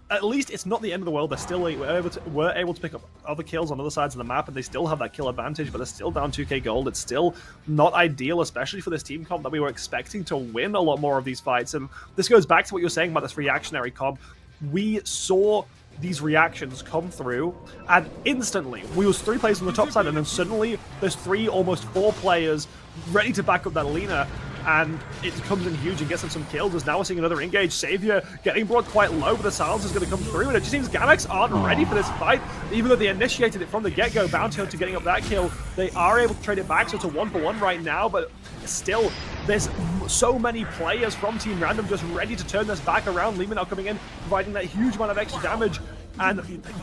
Speaker 9: at least it's not the end of the world. They're still were able to pick up other kills on other sides of the map, and they still have that kill advantage, but they're still down 2k gold. It's still not ideal, especially for this team comp that we were expecting to win a lot more of these fights. And this goes back to what you were saying about this reactionary comp. We saw these reactions come through, and instantly we was 3 players on the top side, and then suddenly there's 3, almost 4 players ready to back up that Lina, and it comes in huge and gets them some kills. As now we're seeing another engage. Savior getting brought quite low, but the silence is going to come through, and it just seems Gamax aren't ready for this fight. Even though they initiated it from the get-go, Bounty Hunter getting up that kill, they are able to trade it back, so it's a 1-for-1 right now, but still, there's so many players from Team Random just ready to turn this back around. Lima now coming in, providing that huge amount of extra damage, and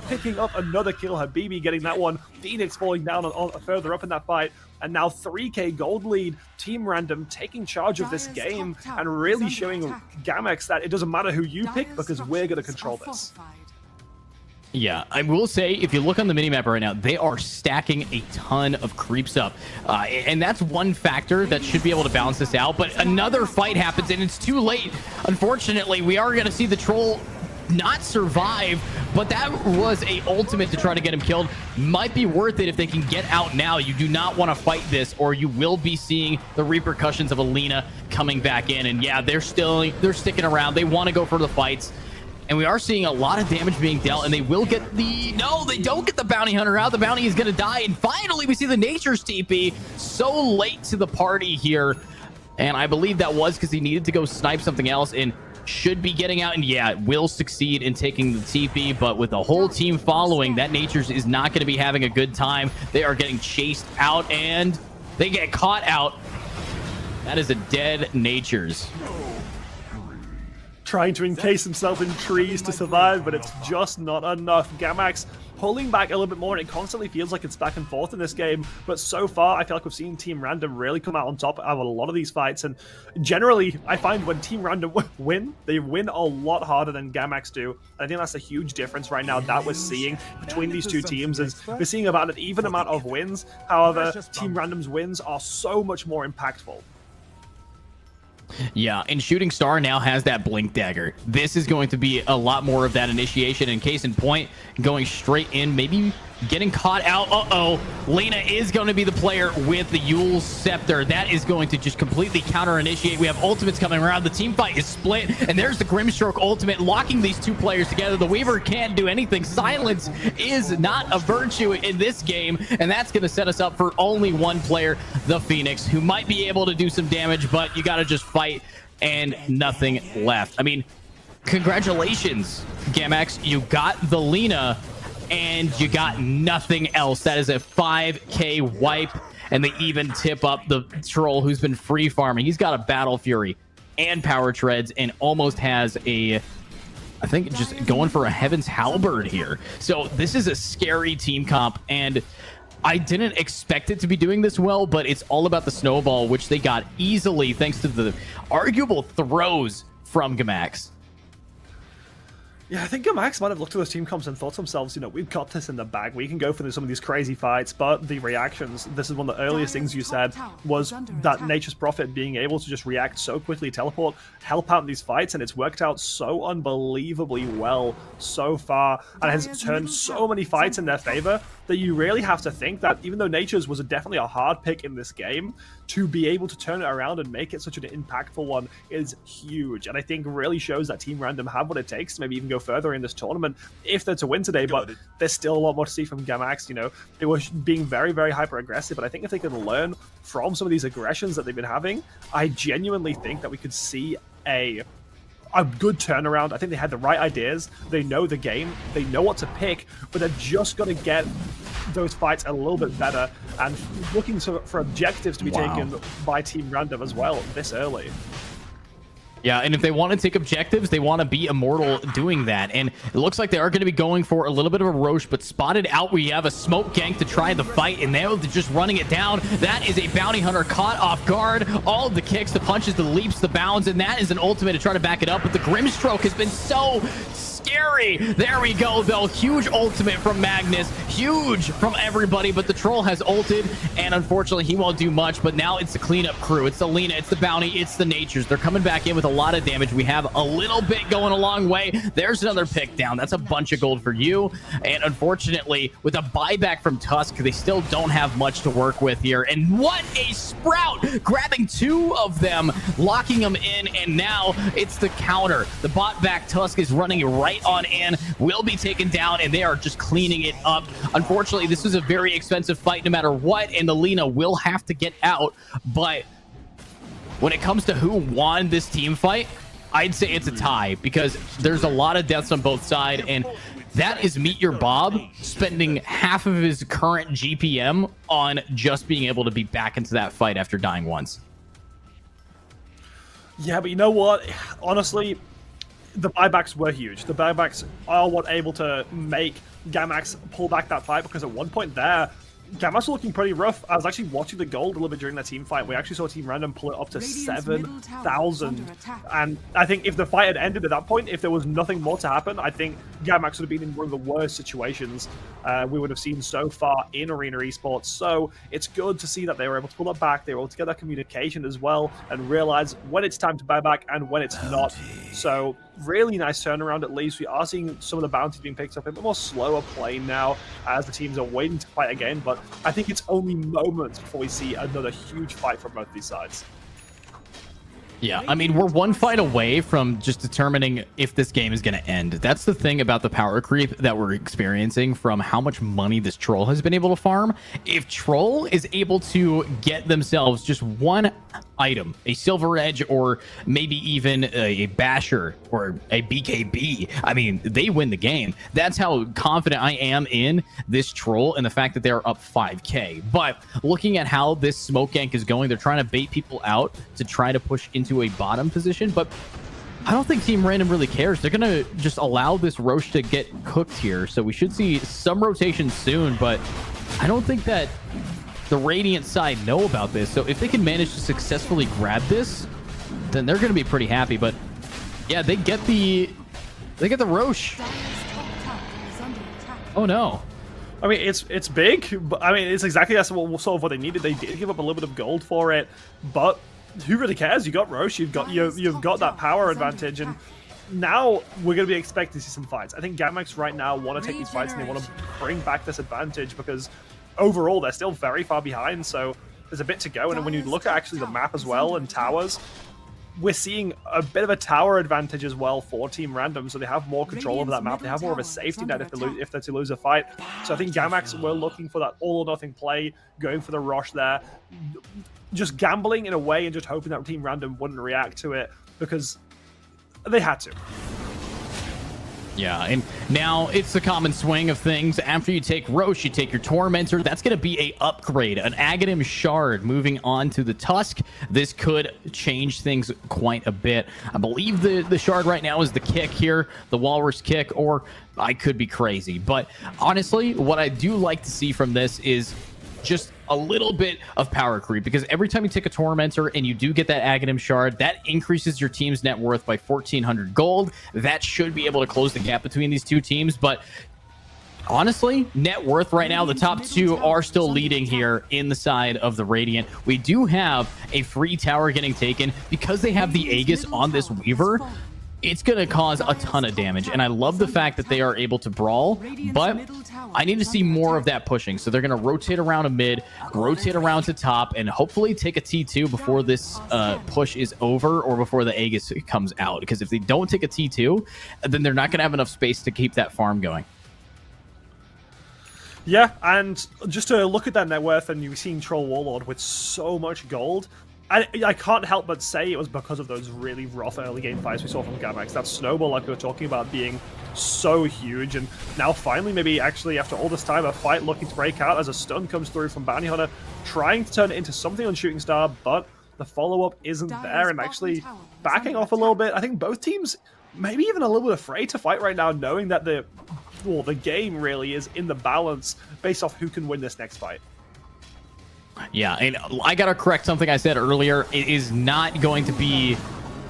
Speaker 9: picking up another kill. Habibi getting that one. Phoenix falling down on further up in that fight, and now 3k gold lead. Team Random taking charge of this game and really showing Gamax that it doesn't matter who you pick, because we're going to control this.
Speaker 8: Yeah, I will say, if you look on the minimap right now, they are stacking a ton of creeps up. And that's one factor that should be able to balance this out. But another fight happens, and it's too late. Unfortunately, we are going to see the troll not survive, but that was a ultimate to try to get him killed. Might be worth it if they can get out now. You do not want to fight this, or you will be seeing the repercussions of Alina coming back in. And yeah, they're sticking around. They want to go for the fights. And we are seeing a lot of damage being dealt, and they will get the... No, they don't get the Bounty Hunter out. The Bounty is going to die. And finally, we see the Nature's TP. So late to the party here. And I believe that was because he needed to go snipe something else, and should be getting out. And yeah, it will succeed in taking the TP, but with the whole team following, that Nature's is not going to be having a good time. They are getting chased out, and they get caught out. That is a dead Nature's.
Speaker 9: Trying to encase himself in trees to survive, but it's just not enough. Gamax pulling back a little bit more, and it constantly feels like it's back and forth in this game, but so far I feel like we've seen Team Random really come out on top of a lot of these fights. And generally I find when Team Random win, they win a lot harder than Gamax do. And I think that's a huge difference right now that we're seeing between these two teams, is we're seeing about an even amount of wins. However, Team Random's wins are so much more impactful.
Speaker 8: Yeah, and Shooting Star now has that Blink Dagger. This is going to be a lot more of that initiation, and case in point, going straight in, maybe getting caught out. Uh-oh, Lena is going to be the player with the Yule's Scepter. That is going to just completely counter-initiate. We have ultimates coming around. The team fight is split, and there's the Grimstroke ultimate locking these two players together. The Weaver can't do anything. Silence is not a virtue in this game, and that's going to set us up for only one player, the Phoenix, who might be able to do some damage, but you got to just fight and nothing left. I mean, congratulations, Gamax. You got the Lena, and you got nothing else. That is a 5k wipe, and they even tip up the troll who's been free farming. He's got a Battle Fury and Power Treads, and almost has a, I think, just going for a Heaven's Halberd here. So this is a scary team comp, and I didn't expect it to be doing this well, but it's all about the snowball, which they got easily thanks to the arguable throws from Gamax.
Speaker 9: Yeah, I think Gamax might have looked at those team comps and thought to themselves, you know, we've got this in the bag. We can go for some of these crazy fights, but the reactions, this is one of the earliest things you said, was that Nature's Prophet being able to just react so quickly, teleport, help out in these fights, and it's worked out so unbelievably well so far, and has turned so many fights in their favor that you really have to think that even though Nature's was definitely a hard pick in this game, to be able to turn it around and make it such an impactful one is huge, and I think really shows that Team Random have what it takes to maybe even go further in this tournament if they're to win today. But there's still a lot more to see from Gamax. You know, they were being very, very hyper aggressive, but I think if they can learn from some of these aggressions that they've been having, I genuinely think that we could see a good turnaround. I think they had the right ideas, they know the game, they know what to pick, but they've just got to get those fights a little bit better and looking for objectives to be taken by Team Random as well this early.
Speaker 8: Yeah, and if they want to take objectives, they want to be immortal doing that. And it looks like they are going to be going for a little bit of a Roche, but spotted out, we have a smoke gank to try the fight, and they're just running it down. That is a bounty hunter caught off guard. All of the kicks, the punches, the leaps, the bounds, and that is an ultimate to try to back it up. But the Grimstroke has been so scary. There we go, though. Huge ultimate from Magnus. Huge from everybody, but the troll has ulted, and unfortunately, he won't do much. But now it's the cleanup crew. It's the Lena, it's the bounty, it's the Natures. They're coming back in with a lot of damage. We have a little bit going a long way. There's another pick down. That's a bunch of gold for you. And unfortunately, with a buyback from Tusk, they still don't have much to work with here. And what a sprout! Grabbing two of them, locking them in, and now it's the counter. The bot back Tusk is running right on in, will be taken down, and they are just cleaning it up. Unfortunately, this is a very expensive fight no matter what, and the Lena will have to get out. But when it comes to who won this team fight, I'd say it's a tie, because there's a lot of deaths on both sides, and that is Meet Your Bob spending half of his current GPM on just being able to be back into that fight after dying once.
Speaker 9: Yeah, but you know what? Honestly, the buybacks were huge. The buybacks are what able to make Gamax pull back that fight, because at one point there, Gamax was looking pretty rough. I was actually watching the gold a little bit during that team fight. We actually saw Team Random pull it up to 7,000. And I think if the fight had ended at that point, if there was nothing more to happen, I think Gamax would have been in one of the worst situations we would have seen so far in Arena Esports. So it's good to see that they were able to pull that back. They were able to get that communication as well and realize when it's time to buy back and when it's not. So really nice turnaround. At least we are seeing some of the bounties being picked up a bit more slower play now as the teams are waiting to fight again. But I think it's only moments before we see another huge fight from both these sides.
Speaker 8: Yeah, I mean, we're one fight away from just determining if this game is going to end. That's the thing about the power creep that we're experiencing from how much money this Troll has been able to farm. If Troll is able to get themselves just one item, a Silver Edge, or maybe even a Basher or a BKB, I mean, they win the game. That's how confident I am in this Troll and the fact that they're up 5k. But looking at how this smoke gank is going, they're trying to bait people out to try to push into a bottom position, but I don't think Team Random really cares. They're gonna just allow this Roche to get cooked here, so we should see some rotation soon, but I don't think that the Radiant side know about this. So if they can manage to successfully grab this, then they're gonna be pretty happy. But yeah, they get the Roche. Oh no.
Speaker 9: I mean, it's big, but I mean, it's exactly that's sort of what they needed. They did give up a little bit of gold for it, but who really cares? You got Roche, you've got that power advantage, and now we're going to be expecting to see some fights. I think Gamax right now want to take these fights and they want to bring back this advantage, because overall they're still very far behind, so there's a bit to go. And when you look at actually the map as well and towers, we're seeing a bit of a tower advantage as well for Team Random, so they have more control over that map. They have more of a safety net if they're to lose a fight. So I think Gamax were looking for that all or nothing play, going for the Roche there, just gambling in a way and just hoping that Team Random wouldn't react to it, because they had to.
Speaker 8: Yeah, and now it's the common swing of things. After you take Roche, you take your Tormentor. That's going to be a upgrade, an Aghanim Shard. Moving on to the Tusk, this could change things quite a bit. I believe the Shard right now is the kick here, the Walrus kick, or I could be crazy. But honestly, what I do like to see from this is just a little bit of power creep, because every time you take a Tormentor and you do get that Aghanim Shard, that increases your team's net worth by 1,400 gold. That should be able to close the gap between these two teams, but honestly, net worth right now, the top two are still leading here in the side of the Radiant. We do have a free tower getting taken because they have the Aegis on this Weaver. It's going to cause a ton of damage, and I love the fact that they are able to brawl, but I need to see more of that pushing. So they're going to rotate around a mid, rotate around to top, and hopefully take a T2 before this push is over, or before the Aegis comes out, because if they don't take a T2, then they're not going to have enough space to keep that farm going.
Speaker 9: Yeah, and just to look at that net worth, and you've seen Troll Warlord with so much gold, I can't help but say it was because of those really rough early game fights we saw from Gamax. That snowball, like we were talking about, being so huge, and now finally, maybe actually after all this time, a fight looking to break out as a stun comes through from Bounty Hunter, trying to turn it into something on Shooting Star, but the follow-up isn't there, and actually backing off a little bit. I think both teams maybe even a little bit afraid to fight right now, knowing that the game really is in the balance based off who can win this next fight.
Speaker 8: Yeah, and I gotta correct something I said earlier. It is not going to be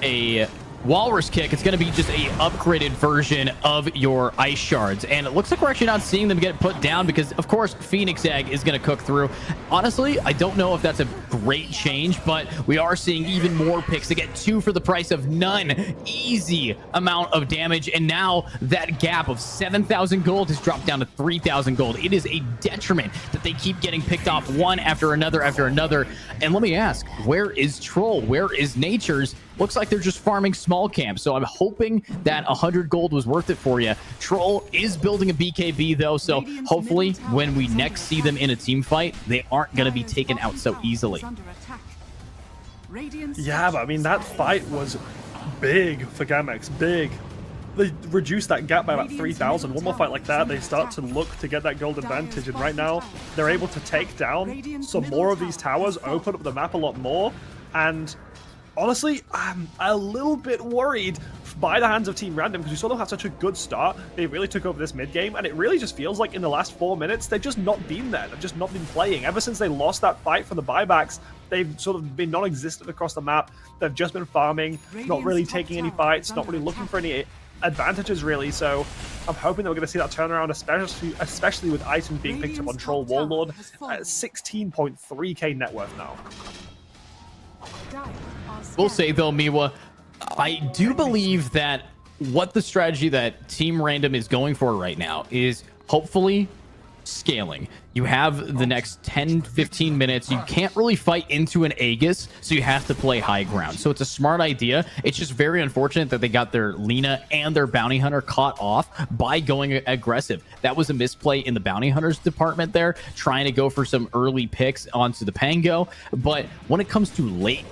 Speaker 8: a Walrus Kick. It's going to be just a upgraded version of your Ice Shards, and it looks like we're actually not seeing them get put down because, of course, Phoenix Egg is going to cook through. Honestly, I don't know if that's a great change, but we are seeing even more picks to get 2 for the price of none. Easy amount of damage, and now that gap of 7,000 gold has dropped down to 3,000 gold. It is a detriment that they keep getting picked off one after another after another. And let me ask, where is Troll? Where is Nature's? Looks like they're just farming small camps, so I'm hoping that 100 gold was worth it for you. Troll is building a BKB, though, so hopefully when we next see them in a team fight, they aren't going to be taken out so easily.
Speaker 9: Yeah, but I mean, that fight was big for Gamax, big. They reduced that gap by about 3,000. One more fight like that, they start to look to get that gold advantage, and right now, they're able to take down some more of these towers, open up the map a lot more, and honestly, I'm a little bit worried by the hands of Team Random, because we saw them have such a good start. They really took over this mid game, and it really just feels like in the last 4 minutes, they've just not been there. They've just not been playing. Ever since they lost that fight for the buybacks, they've sort of been non-existent across the map. They've just been farming, not really taking any fights, not really looking for any advantages, really. So I'm hoping that we're going to see that turnaround, especially with items being picked up on Troll Warlord at 16.3k net worth now.
Speaker 8: We'll say, though, Miwa, I do believe that what the strategy that Team Random is going for right now is hopefully scaling. You have the next 10-15 minutes. You can't really fight into an Aegis, so you have to play high ground. So it's a smart idea. It's just very unfortunate that they got their Lina and their Bounty Hunter caught off by going aggressive. That was a misplay in the Bounty Hunters department there, trying to go for some early picks onto the Pango. But when it comes to late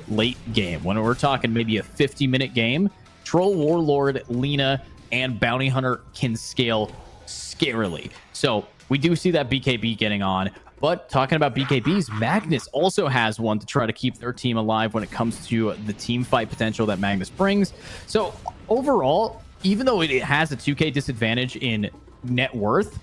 Speaker 8: game, when we're talking maybe a 50-minute game, Troll Warlord, Lina, and Bounty Hunter can scale scarily. So we do see that BKB getting on, but talking about BKBs, Magnus also has one to try to keep their team alive when it comes to the team fight potential that Magnus brings. So overall, even though it has a 2k disadvantage in net worth,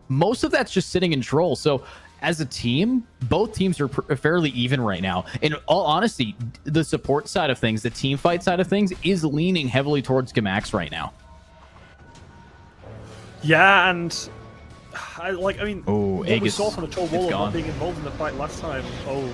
Speaker 8: most of that's just sitting in Troll. So as a team, both teams are fairly even right now. In all honesty, the support side of things, the team fight side of things, is leaning heavily towards Gamax right now.
Speaker 9: Yeah, and I mean,
Speaker 8: oh,
Speaker 9: what we saw from the Troll Warlord not being involved in the fight last time. Oh,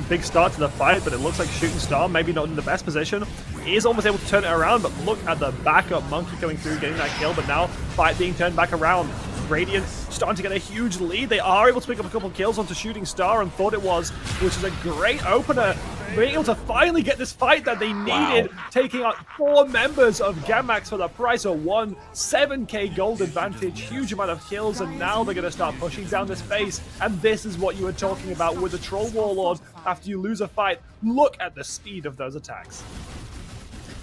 Speaker 9: big start to the fight, but it looks like Shooting Star, maybe not in the best position. He is almost able to turn it around, but look at the backup Monkey coming through, getting that kill, but now fight being turned back around. Radiant starting to get a huge lead. They are able to pick up a couple kills onto Shooting Star and Thought It Was, which is a great opener. Being able to finally get this fight that they needed, taking out 4 members of Gamax for the price of 1. 7k gold advantage, huge amount of kills, and now they're going to start pushing down this base. And this is what you were talking about with the Troll Warlord. After you lose a fight, look at the speed of those attacks.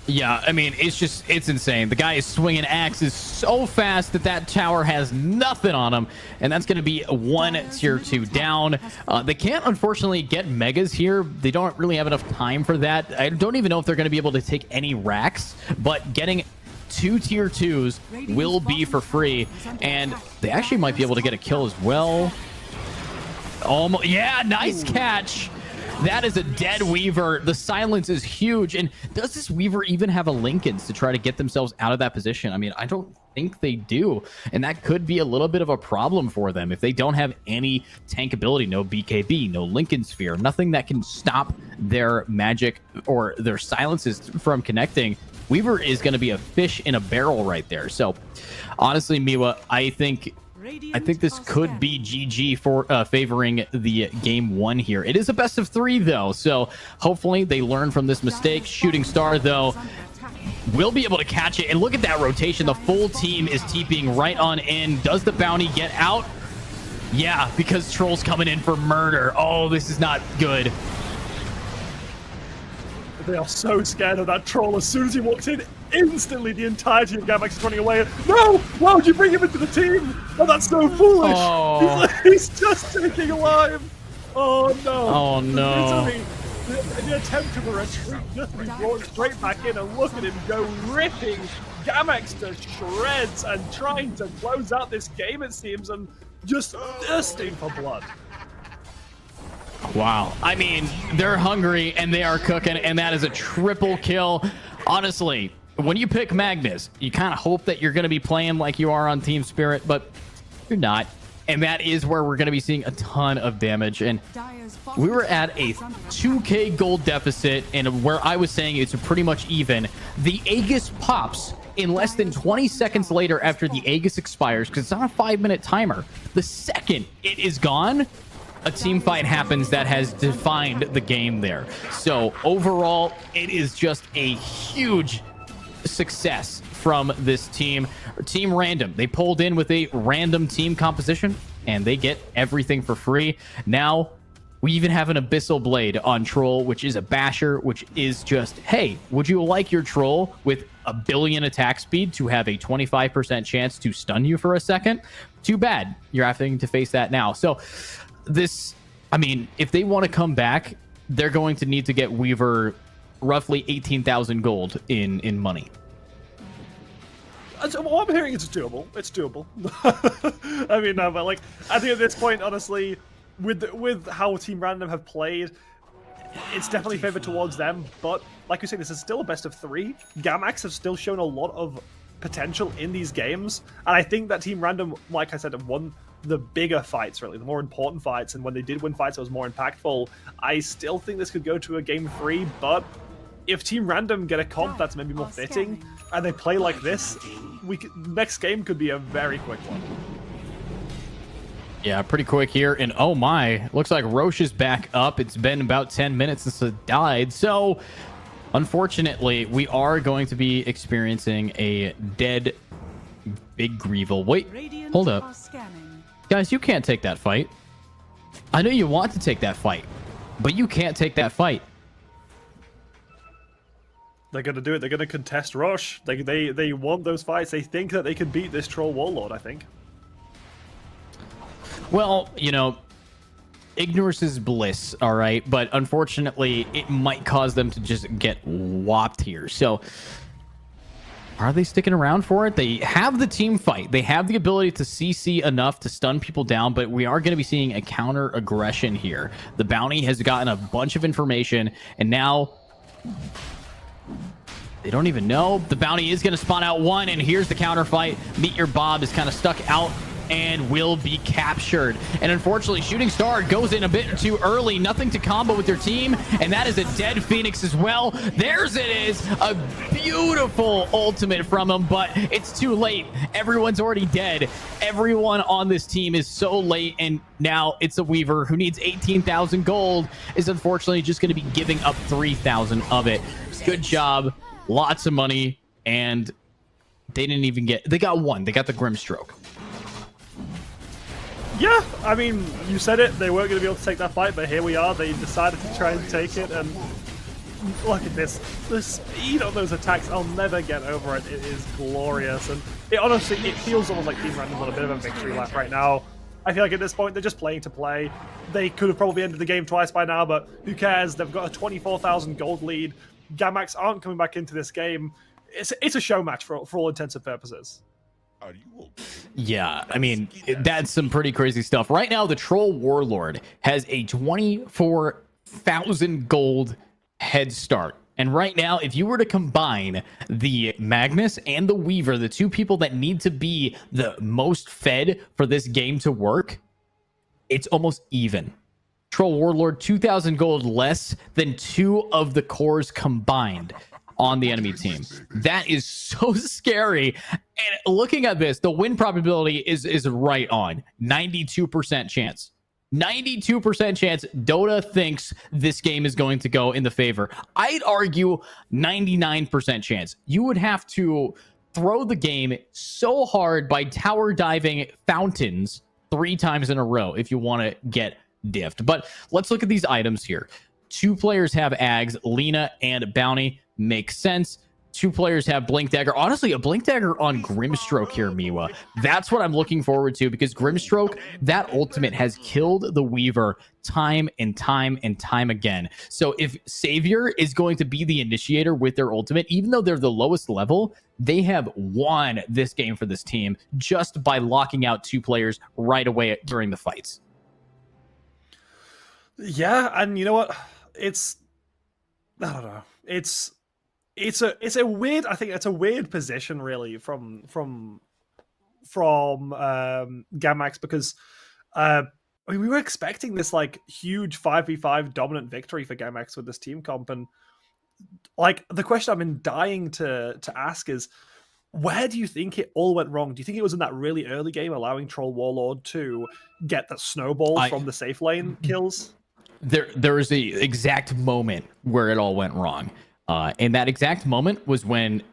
Speaker 8: Yeah, I mean, it's insane. The guy is swinging axes so fast that tower has nothing on him, and that's going to be 1 tier 2 down. They can't, unfortunately, get megas here. They don't really have enough time for that. I don't even know if they're going to be able to take any racks, but getting 2 tier 2s will be for free, and they actually might be able to get a kill as well. Almost, yeah, nice catch. That is a dead Weaver. The silence is huge. And does this Weaver even have a Lincolns to try to get themselves out of that position? I mean, I don't think they do. And that could be a little bit of a problem for them if they don't have any tank ability. No BKB, no Lincoln Sphere, nothing that can stop their magic or their silences from connecting. Weaver is going to be a fish in a barrel right there. So honestly, Miwa, I think this could be GG for favoring the game 1 here. It is a best of 3 though, so hopefully they learn from this mistake. Shooting Star though will be able to catch it, and look at that rotation. The full team is TPing right on in. Does the bounty get out? Yeah, because Troll's coming in for murder. Oh, this is not good.
Speaker 9: They are so scared of that Troll. As soon as he walked in, instantly the entirety of Gamax is running away. No! Why would you bring him into the team? Oh, that's so foolish!
Speaker 8: Oh.
Speaker 9: He's just taking alive! Oh no!
Speaker 8: Oh no!
Speaker 9: The attempt of a retreat just to be brought straight back in, and look at him go ripping Gamax to shreds and trying to close out this game, it seems, and just thirsting for blood.
Speaker 8: Wow. I mean, they're hungry and they are cooking, and that is a triple kill. Honestly, when you pick Magnus, you kind of hope that you're going to be playing like you are on Team Spirit, but you're not. And that is where we're going to be seeing a ton of damage. And we were at a 2k gold deficit, and where I was saying it's pretty much even. The Aegis pops in less than 20 seconds later after the Aegis expires, because it's on a 5-minute timer. The second it is gone, a team fight happens that has defined the game there. So overall, it is just a huge success from this team. Team Random, they pulled in with a random team composition and they get everything for free. Now we even have an Abyssal Blade on Troll, which is a basher, which is just, hey, would you like your Troll with a billion attack speed to have a 25% chance to stun you for a second? Too bad you're having to face that now. So this, I mean, if they want to come back, they're going to need to get Weaver roughly 18,000 gold in money.
Speaker 9: What I'm hearing is it's doable. It's doable. I mean, no, but like, I think at this point, honestly, with how Team Random have played, it's definitely favored towards them. But like you say, this is still a best of 3. Gamax have still shown a lot of potential in these games, and I think that Team Random, like I said, have won the bigger fights, really, the more important fights, and when they did win fights that was more impactful. I still think this could go to a game 3, but if Team Random get a comp that's maybe more fitting, and they play like this, next game could be a very quick one.
Speaker 8: Yeah, pretty quick here, and oh my, looks like Roche is back up. It's been about 10 minutes since it died, so unfortunately, we are going to be experiencing a dead Big Greevil. Wait, hold up. Guys, you can't take that fight. I know you want to take that fight, but you can't take that fight.
Speaker 9: They're going to do it. They're going to contest Roche. They want those fights. They think that they can beat this Troll Warlord, I think.
Speaker 8: Well, you know, ignorance is bliss, all right? But unfortunately, it might cause them to just get whopped here. So are they sticking around for it? They have the team fight. They have the ability to CC enough to stun people down, but we are going to be seeing a counter aggression here. The bounty has gotten a bunch of information, and now they don't even know. The bounty is going to spawn out one, and here's the counter fight. Meet Your Bob is kind of stuck out and will be captured. And unfortunately, Shooting Star goes in a bit too early. Nothing to combo with their team, and that is a dead Phoenix as well. There's it is. A beautiful ultimate from him, but it's too late. Everyone's already dead. Everyone on this team is so late, and now it's a Weaver who needs 18,000 gold, is unfortunately just going to be giving up 3,000 of it. Good job. Lots of money, and they didn't even get... They got one. They got the Grimstroke.
Speaker 9: Yeah, I mean, you said it. They weren't going to be able to take that fight, but here we are. They decided to try and take it, and look at this. The speed on those attacks, I'll never get over it. It is glorious, and it honestly, it feels almost like Team Random's on a bit of a victory lap right now. I feel like at this point, they're just playing to play. They could have probably ended the game twice by now, but who cares? They've got a 24,000 gold lead. Gamax aren't coming back into this game. It's a show match for all intents and purposes.
Speaker 8: Yeah, I mean, that's some pretty crazy stuff. Right now, the Troll Warlord has a 24,000 gold head start. And right now, if you were to combine the Magnus and the Weaver, the two people that need to be the most fed for this game to work, it's almost even. Troll Warlord, 2,000 gold less than two of the cores combined on the enemy team. That is so scary. And looking at this, the win probability is right on. 92% chance. 92% chance Dota thinks this game is going to go in the favor. I'd argue 99% chance. You would have to throw the game so hard by tower diving fountains 3 times in a row if you want to get diffed. But let's look at these items here. 2 players have Ags, Lena and Bounty. Makes sense. 2 players have Blink Dagger. Honestly, a Blink Dagger on Grimstroke here, Miwa. That's what I'm looking forward to, because Grimstroke, that ultimate has killed the Weaver time and time and time again. So if Savior is going to be the initiator with their ultimate, even though they're the lowest level, they have won this game for this team just by locking out 2 players right away during the fights.
Speaker 9: Yeah, and you know what? I don't know. It's a weird. I think it's a weird position, really, from Gamax, because I mean, we were expecting this like huge 5v5 dominant victory for Gamax with this team comp, and like the question I've been dying to ask is, where do you think it all went wrong? Do you think it was in that really early game, allowing Troll Warlord to get the snowball from the safe lane kills?
Speaker 8: There is the exact moment where it all went wrong. And that exact moment was when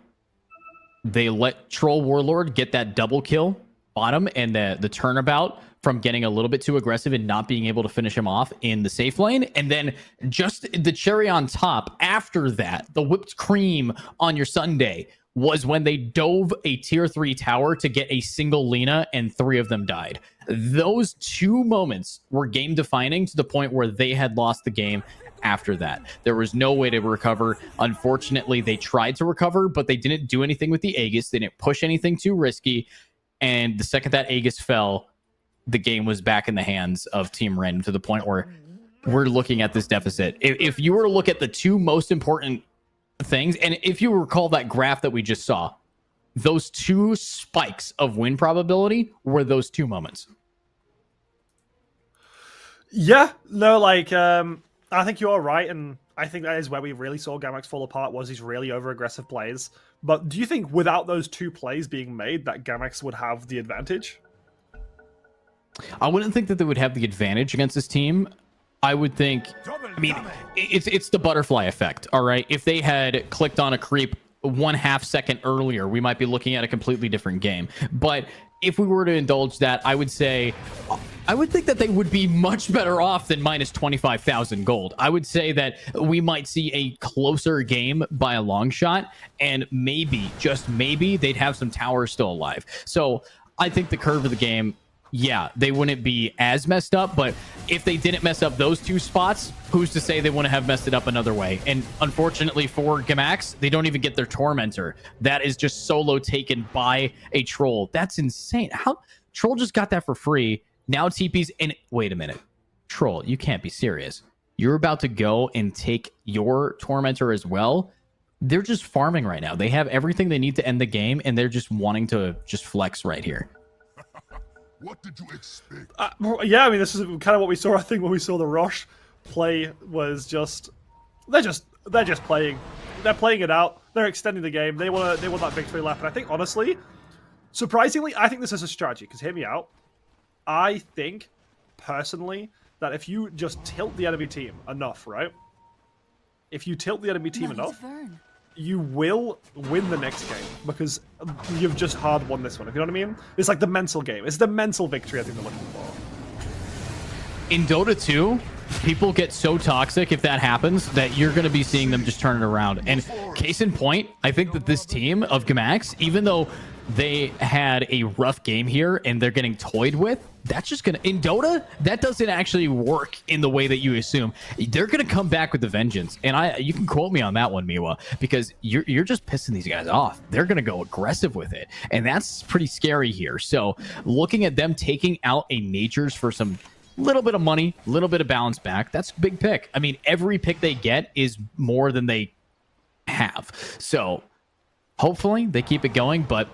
Speaker 8: they let Troll Warlord get that double kill bottom, and the turnabout from getting a little bit too aggressive and not being able to finish him off in the safe lane. And then just the cherry on top after that, the whipped cream on your sundae, was when they dove a tier 3 tower to get a single Lena, and 3 of them died. Those 2 moments were game defining to the point where they had lost the game. After that, there was no way to recover. Unfortunately, they tried to recover, but they didn't do anything with the Aegis. They didn't push anything too risky. And the second that Aegis fell, the game was back in the hands of Team Ren, to the point where we're looking at this deficit. If you were to look at the 2 most important things, and if you recall that graph that we just saw, those 2 spikes of win probability were those 2 moments.
Speaker 9: Yeah, no, like, I think you are right, and I think that is where we really saw Gamax fall apart, was these really over-aggressive plays. But do you think without those 2 plays being made that Gamax would have the advantage?
Speaker 8: I wouldn't think that they would have the advantage against this team. I would think, I mean, it's the butterfly effect, all right? If they had clicked on a creep 1/2 second earlier, we might be looking at a completely different game. But if we were to indulge that, I would say, I would think that they would be much better off than minus 25,000 gold. I would say that we might see a closer game by a long shot, and maybe, just maybe, they'd have some towers still alive. So I think the curve of the game, yeah, they wouldn't be as messed up, but if they didn't mess up those 2 spots, who's to say they wouldn't have messed it up another way? And unfortunately for Gamax, they don't even get their Tormentor. That is just solo taken by a Troll. That's insane. How Troll just got that for free. Now TP's in. Wait a minute. Troll, you can't be serious. You're about to go and take your Tormentor as well? They're just farming right now. They have everything they need to end the game, and they're just wanting to just flex right here.
Speaker 3: What did you expect?
Speaker 9: Yeah, I mean, this is kind of what we saw. I think when we saw the Roche play was just they're just playing. They're playing it out. They're extending the game. They want that victory lap. And I think, honestly, surprisingly, I think this is a strategy. Because hear me out. I think personally that if you just tilt the enemy team enough, right? If you tilt the enemy team enough, you will win the next game, because you've just hard won this one, if you know what I mean? It's like the mental game. It's the mental victory I think they're looking for.
Speaker 8: In Dota 2, people get so toxic if that happens that you're going to be seeing them just turn it around. And case in point, I think that this team of Gamax, even though they had a rough game here and they're getting toyed with, that's just gonna, in Dota, that doesn't actually work in the way that you assume. They're gonna come back with the vengeance, and you can quote me on that one, Miwa, because you're just pissing these guys off. They're gonna go aggressive with it, and that's pretty scary here. So looking at them taking out a Natures for some little bit of money, little bit of balance back, that's a big pick. I mean, every pick they get is more than they have, so hopefully they keep it going. But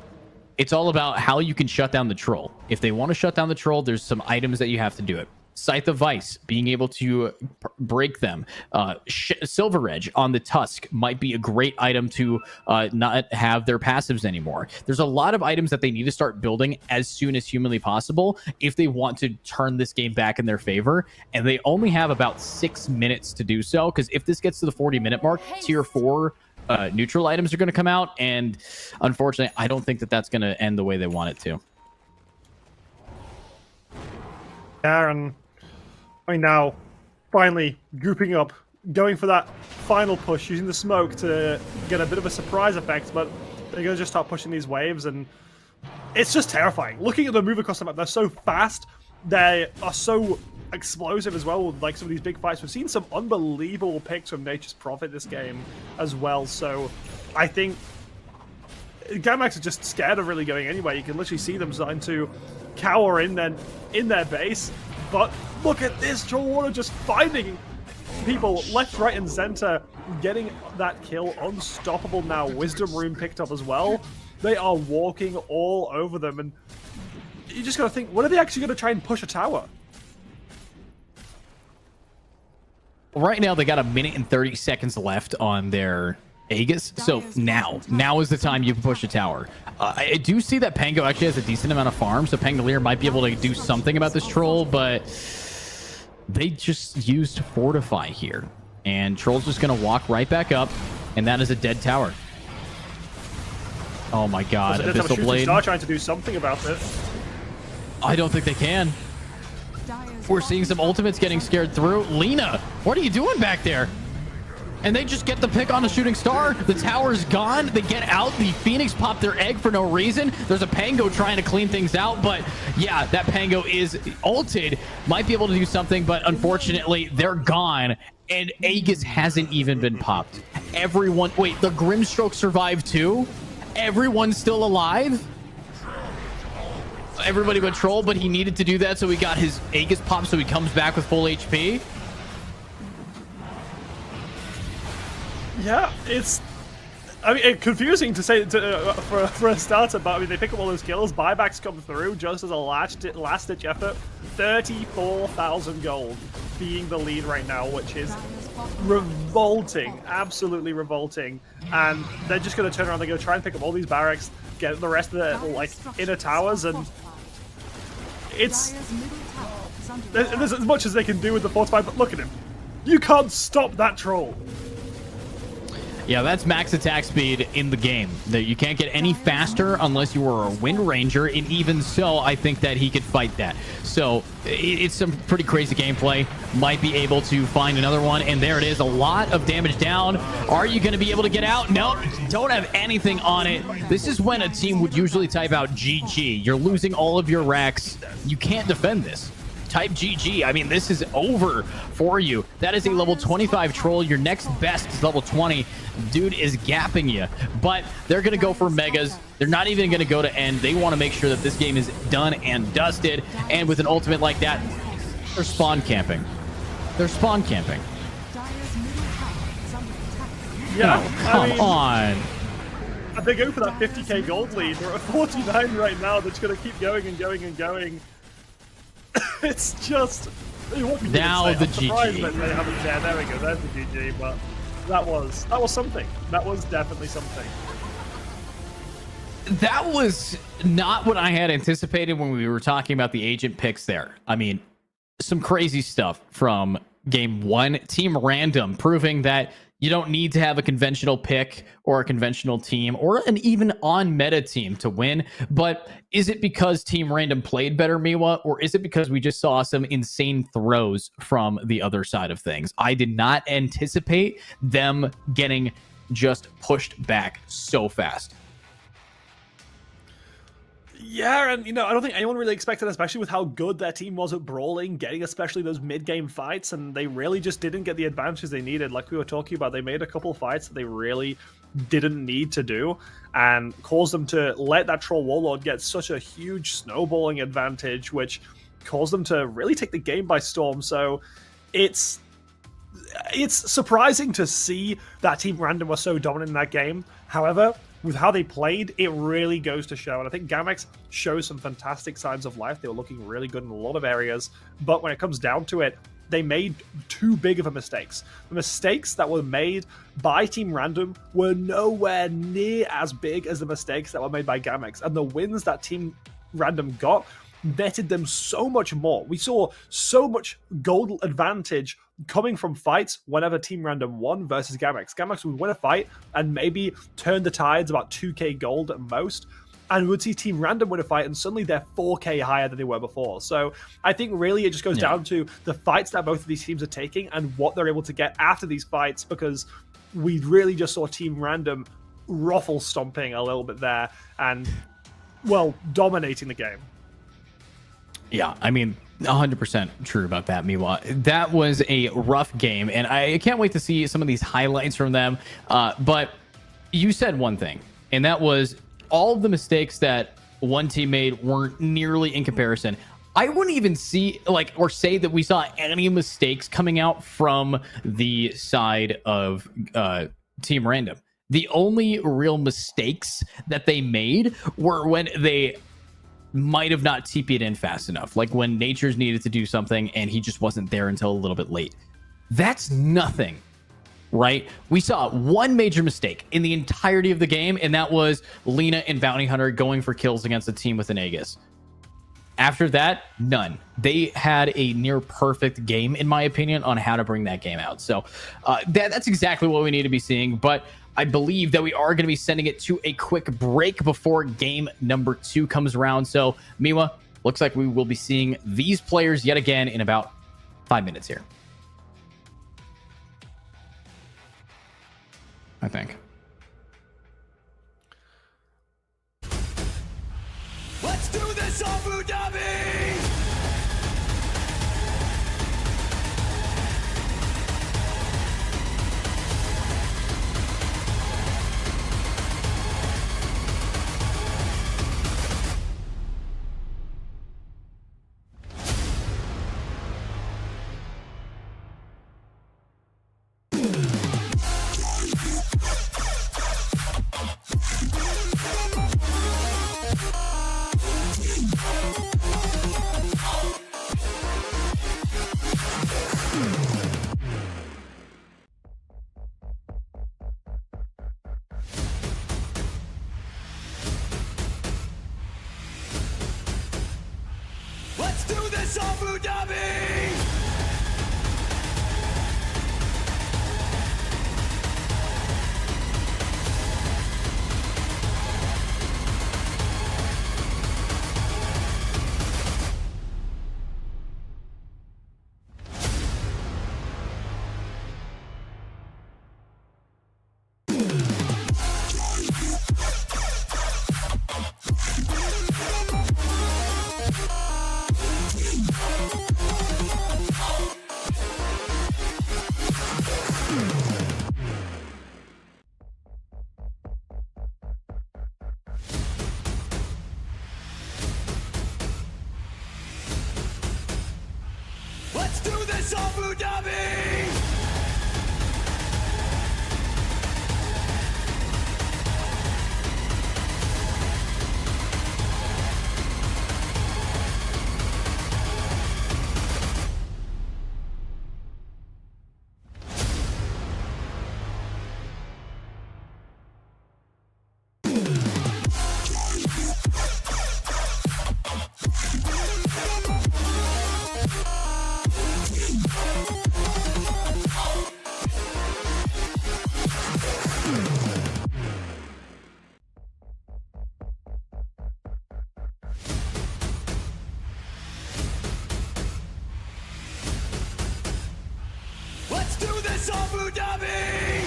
Speaker 8: it's all about how you can shut down the troll. If they want to shut down the troll, there's some items that you have to do it. Scythe of Vice, being able to break them. Silver Edge on the Tusk might be a great item to not have their passives anymore. There's a lot of items that they need to start building as soon as humanly possible if they want to turn this game back in their favor. And they only have about 6 minutes to do so, because if this gets to the 40-minute mark, tier 4 neutral items are going to come out, and unfortunately I don't think that that's going to end the way they want it to.
Speaker 9: And I mean, now finally grouping up, going for that final push, using the smoke to get a bit of a surprise effect, but they're going to just start pushing these waves, and it's just terrifying. Looking at the move across the map, they're so fast, they are so explosive as well with like some of these big fights. We've seen some unbelievable picks from Nature's Prophet this game as well, so I think Gamax are just scared of really going anywhere. You can literally see them starting to cower in their base, but look at this, Trollwater just finding people left, right, and center, getting that kill. Unstoppable now. Wisdom Rune picked up as well. They are walking all over them, and you just gotta think, when are they actually gonna try and push a tower?
Speaker 8: Right now, they got 1 minute and 30 seconds left on their Aegis, so now is the time you can push a tower. I do see that Pango actually has a decent amount of farm, so Pangolier might be able to do something about this troll, but they just used Fortify here, and Troll's just going to walk right back up, and that is a dead tower. Oh my god, Abyssal Blade.
Speaker 9: Star trying to do something about this.
Speaker 8: I don't think they can. We're seeing some ultimates getting scared through. Lina, what are you doing back there? And they just get the pick on a shooting star. The tower's gone. They get out. The Phoenix popped their egg for no reason. There's a Pango trying to clean things out, but yeah, that Pango is ulted. Might be able to do something, but unfortunately, they're gone. And Aegis hasn't even been popped. Everyone, wait, the Grimstroke survived too? Everyone's still alive? Everybody but Troll, but he needed to do that, so he got his Aegis pop, so he comes back with full HP.
Speaker 9: Yeah, it's, I mean, confusing to say for a starter, but I mean, they pick up all those kills, buybacks come through just as a last-ditch effort. 34,000 gold being the lead right now, which is revolting, absolutely revolting. And they're just going to turn around, they're going to try and pick up all these barracks, get the rest of the like inner towers, and it's, there's as much as they can do with the fortify, but look at him. You can't stop that troll.
Speaker 8: Yeah, that's max attack speed in the game. You can't get any faster unless you were a Wind Ranger, and even so, I think that he could fight that. So it's some pretty crazy gameplay. Might be able to find another one, and there it is. A lot of damage down. Are you going to be able to get out? No, don't have anything on it. This is when a team would usually type out GG. You're losing all of your racks. You can't defend this. Type GG. I mean, this is over for you. That is a level 25 troll. Your next best is level 20. Dude is gapping you, but they're going to go for megas. They're not even going to go to end. They want to make sure that this game is done and dusted, and with an ultimate like that, they're spawn camping. They're spawn camping.
Speaker 9: Yeah,
Speaker 8: oh, come on.
Speaker 9: They go for that 50k gold lead. We're at 49 right now. They're just going to keep going and going and going. It's just
Speaker 8: now the GG.
Speaker 9: That they haven't, yeah, there we go. There's the GG, but that was something. That was definitely something.
Speaker 8: That was not what I had anticipated when we were talking about the agent picks there. I mean, some crazy stuff from game one. Team Random proving that you don't need to have a conventional pick or a conventional team or an even on meta team to win. But is it because Team Random played better, Miwa, or is it because we just saw some insane throws from the other side of things? I did not anticipate them getting just pushed back so fast.
Speaker 9: Yeah, and I don't think anyone really expected, especially with how good their team was at brawling, getting especially those mid-game fights, and they really just didn't get the advantages they needed. Like we were talking about, they made a couple fights that they really didn't need to do, and caused them to let that Troll Warlord get such a huge snowballing advantage, which caused them to really take the game by storm. So it's surprising to see that Team Random was so dominant in that game. However, with how they played, it really goes to show. And I think Gamax shows some fantastic signs of life. They were looking really good in a lot of areas. But when it comes down to it, they made too big of a mistakes. The mistakes that were made by Team Random were nowhere near as big as the mistakes that were made by Gamax. And the wins that Team Random got netted them so much more. We saw so much gold advantage coming from fights whenever Team Random won versus Gamax. Gamax would win a fight and maybe turn the tides about 2k gold at most, and we would see Team Random win a fight and suddenly they're 4k higher than they were before. So I think really it just goes down to the fights that both of these teams are taking and what they're able to get after these fights, because we really just saw Team Random ruffle stomping a little bit there and, well, dominating the game.
Speaker 8: Yeah, I mean, 100% true about that, Miwa. That was a rough game, and I can't wait to see some of these highlights from them. But you said one thing, and that was all of the mistakes that one team made weren't nearly in comparison. I wouldn't even see, like, or say that we saw any mistakes coming out from the side of Team Random. The only real mistakes that they made were when they might have not TP'd in fast enough, like when Natures needed to do something and he just wasn't there until a little bit late. That's nothing, right? We saw one major mistake in the entirety of the game, and that was Lena and Bounty Hunter going for kills against a team with an Aegis. After that, none. They had a near perfect game, in my opinion, on how to bring that game out. So that's exactly what we need to be seeing. But I believe that we are going to be sending it to a quick break before game number 2 comes around. So, Miwa, looks like we will be seeing these players yet again in about 5 minutes here, I think.
Speaker 1: Let's do this, Abu Dhabi! Let's do this, Abu Dhabi! Let's do this, Abu Dhabi! Let's do this, Abu Dhabi!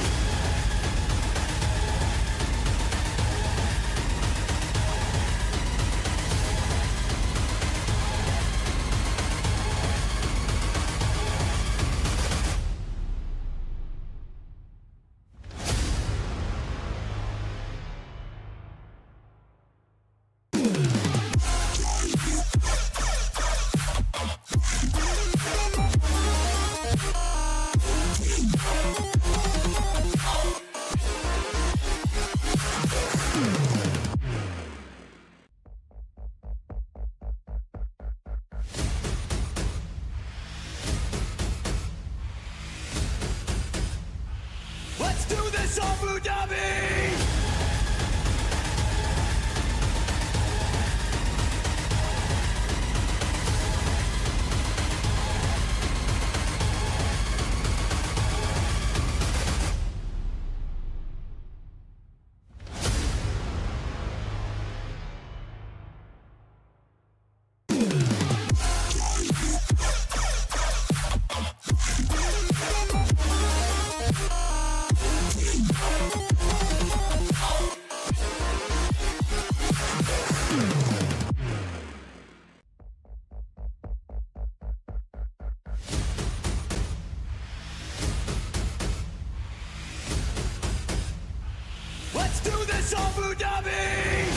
Speaker 1: do this Abu Dhabi! Let's do this Abu Dhabi!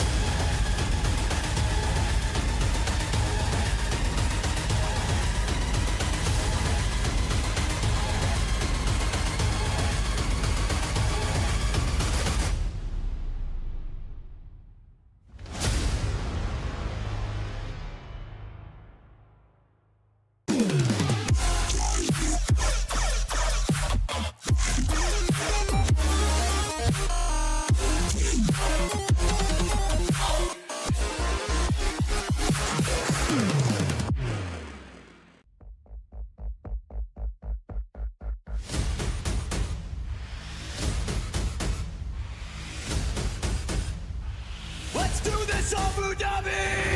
Speaker 1: Let's do this Abu Dhabi!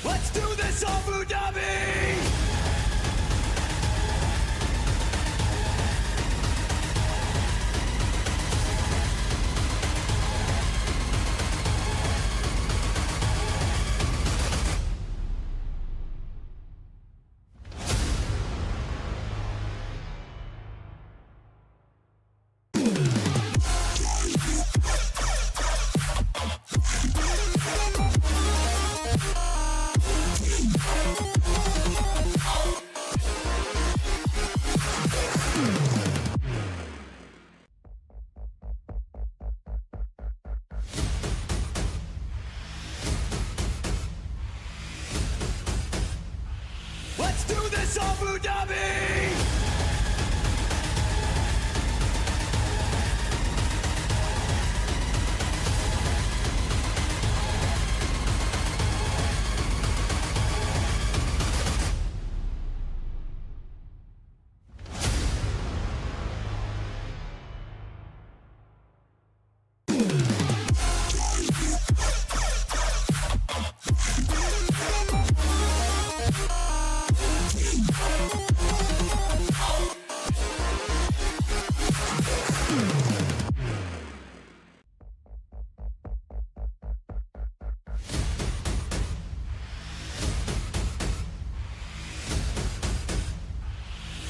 Speaker 1: Let's do this Abu Dhabi! Let's do this Abu Dhabi!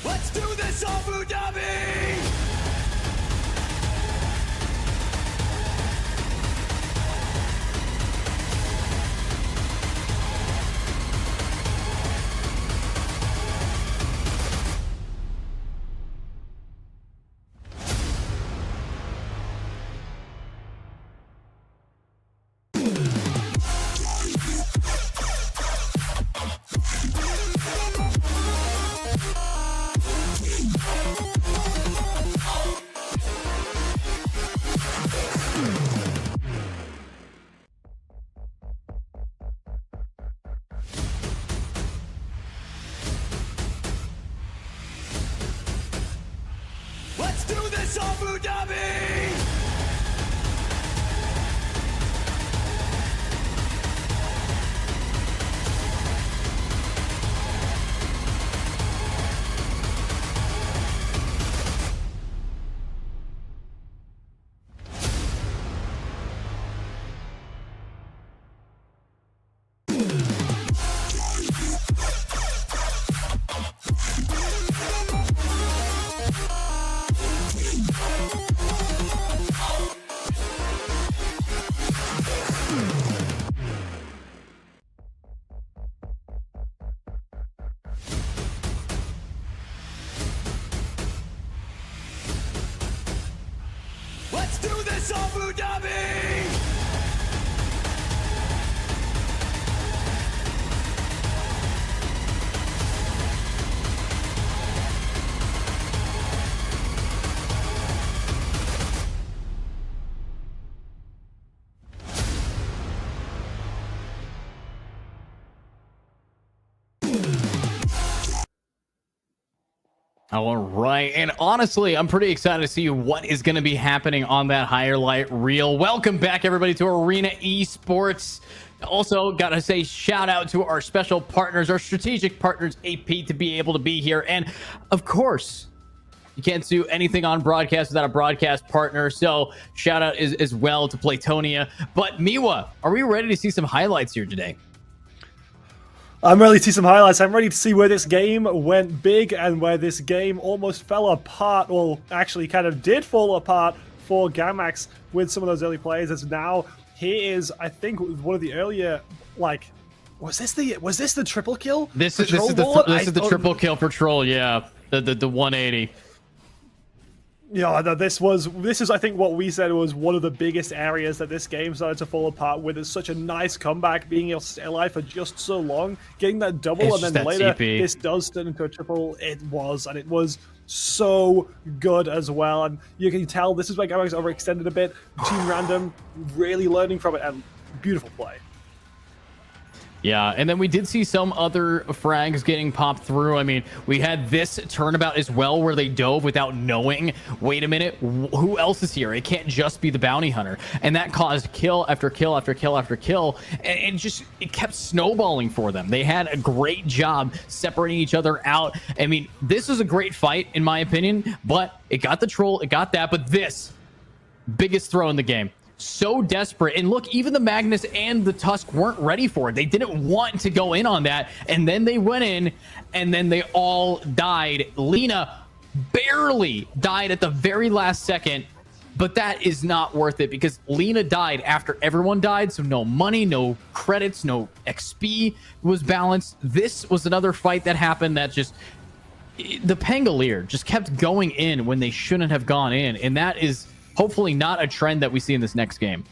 Speaker 1: Let's do this Abu Dhabi! Let's do this Abu Dhabi! Let's do this, Abu Dhabi!
Speaker 8: All right, and honestly, I'm pretty excited to see what is going to be happening on that highlight reel. Welcome back, everybody, to Arena Esports. Also, gotta say shout out to our special partners, our strategic partners, AP, to be able to be here. And of course, you can't do anything on broadcast without a broadcast partner. So shout out as well to Playtonia. But Miwa, are we ready to see some highlights here today?
Speaker 9: I'm ready to see some highlights. I'm ready to see where this game went big and where this game almost fell apart. Well, actually kind of did fall apart for Gamax with some of those early plays. As now, here is, I think, one of the earlier, like, was this the triple kill?
Speaker 8: This is the triple kill for Troll, yeah. The 180.
Speaker 9: Yeah, no, this is I think what we said was one of the biggest areas that this game started to fall apart with. It's such a nice comeback, being able to stay alive for just so long, getting that double, and then later
Speaker 8: TP.
Speaker 9: This does turn into a triple. It was so good as well, and you can tell this is where Gamax overextended a bit. Team Random really learning from it, and beautiful play.
Speaker 8: Yeah, and then we did see some other frags getting popped through. I mean, we had this turnabout as well where they dove without knowing, wait a minute, who else is here? It can't just be the bounty hunter. And that caused kill after kill after kill after kill. And it kept snowballing for them. They had a great job separating each other out. I mean, this was a great fight, in my opinion, but it got the troll, it got that, but this, biggest throw in the game. So desperate, and look, even the Magnus and the Tusk weren't ready for it. They didn't want to go in on that, and then they went in, and then they all died. Lena barely died at the very last second, but that is not worth it because Lena died after everyone died, so no money, no credits, no XP was balanced. This was another fight that happened that just, the Pangolier just kept going in when they shouldn't have gone in, and that is hopefully not a trend that we see in this next game.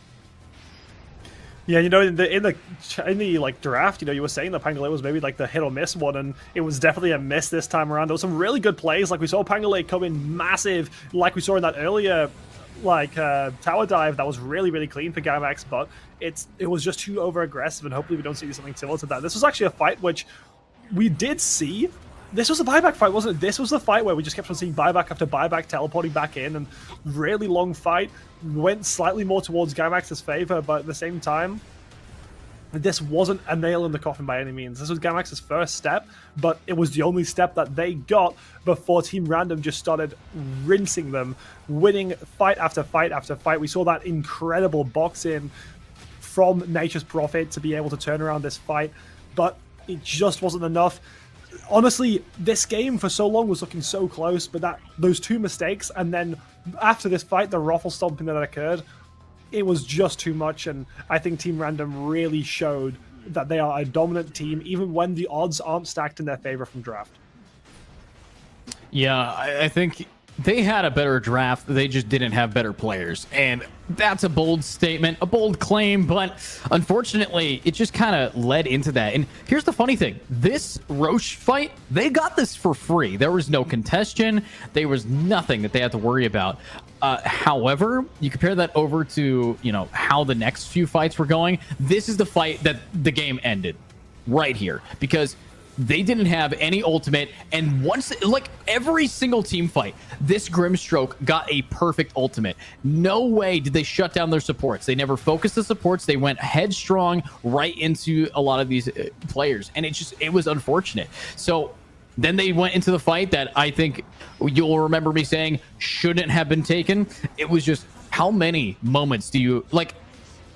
Speaker 9: Yeah, you know, in the like draft, you know, you were saying that Pangolier was maybe like the hit or miss one, and it was definitely a miss this time around. There was some really good plays, like we saw Pangolier come in massive, like we saw in that earlier like tower dive that was really, really clean for Gamax, but it was just too over aggressive, and hopefully we don't see something similar to that. This was actually a fight which we did see. This was a buyback fight, wasn't it? This was the fight where we just kept on seeing buyback after buyback, teleporting back in, and really long fight. Went slightly more towards Gamax's favor, but at the same time, this wasn't a nail in the coffin by any means. This was Gamax's first step, but it was the only step that they got before Team Random just started rinsing them, winning fight after fight after fight. We saw that incredible box-in from Nature's Prophet to be able to turn around this fight, but it just wasn't enough. Honestly, this game for so long was looking so close, but those two mistakes, and then after this fight, the ruffle stomping that occurred, it was just too much, and I think Team Random really showed that they are a dominant team, even when the odds aren't stacked in their favor from draft.
Speaker 8: Yeah, I think they had a better draft. They just didn't have better players. And that's a bold statement, a bold claim, but unfortunately, it just kind of led into that. And here's the funny thing. This Roche fight, they got this for free. There was no contestation. There was nothing that they had to worry about. However, you compare that over to, you know, how the next few fights were going. This is the fight that the game ended right here, because they didn't have any ultimate, and once, like every single team fight, this Grimstroke got a perfect ultimate. No way did they shut down their supports. They never focused the supports. They went headstrong right into a lot of these players, and it was unfortunate. So then they went into the fight that I think you'll remember me saying shouldn't have been taken. It was just, how many moments do you, like,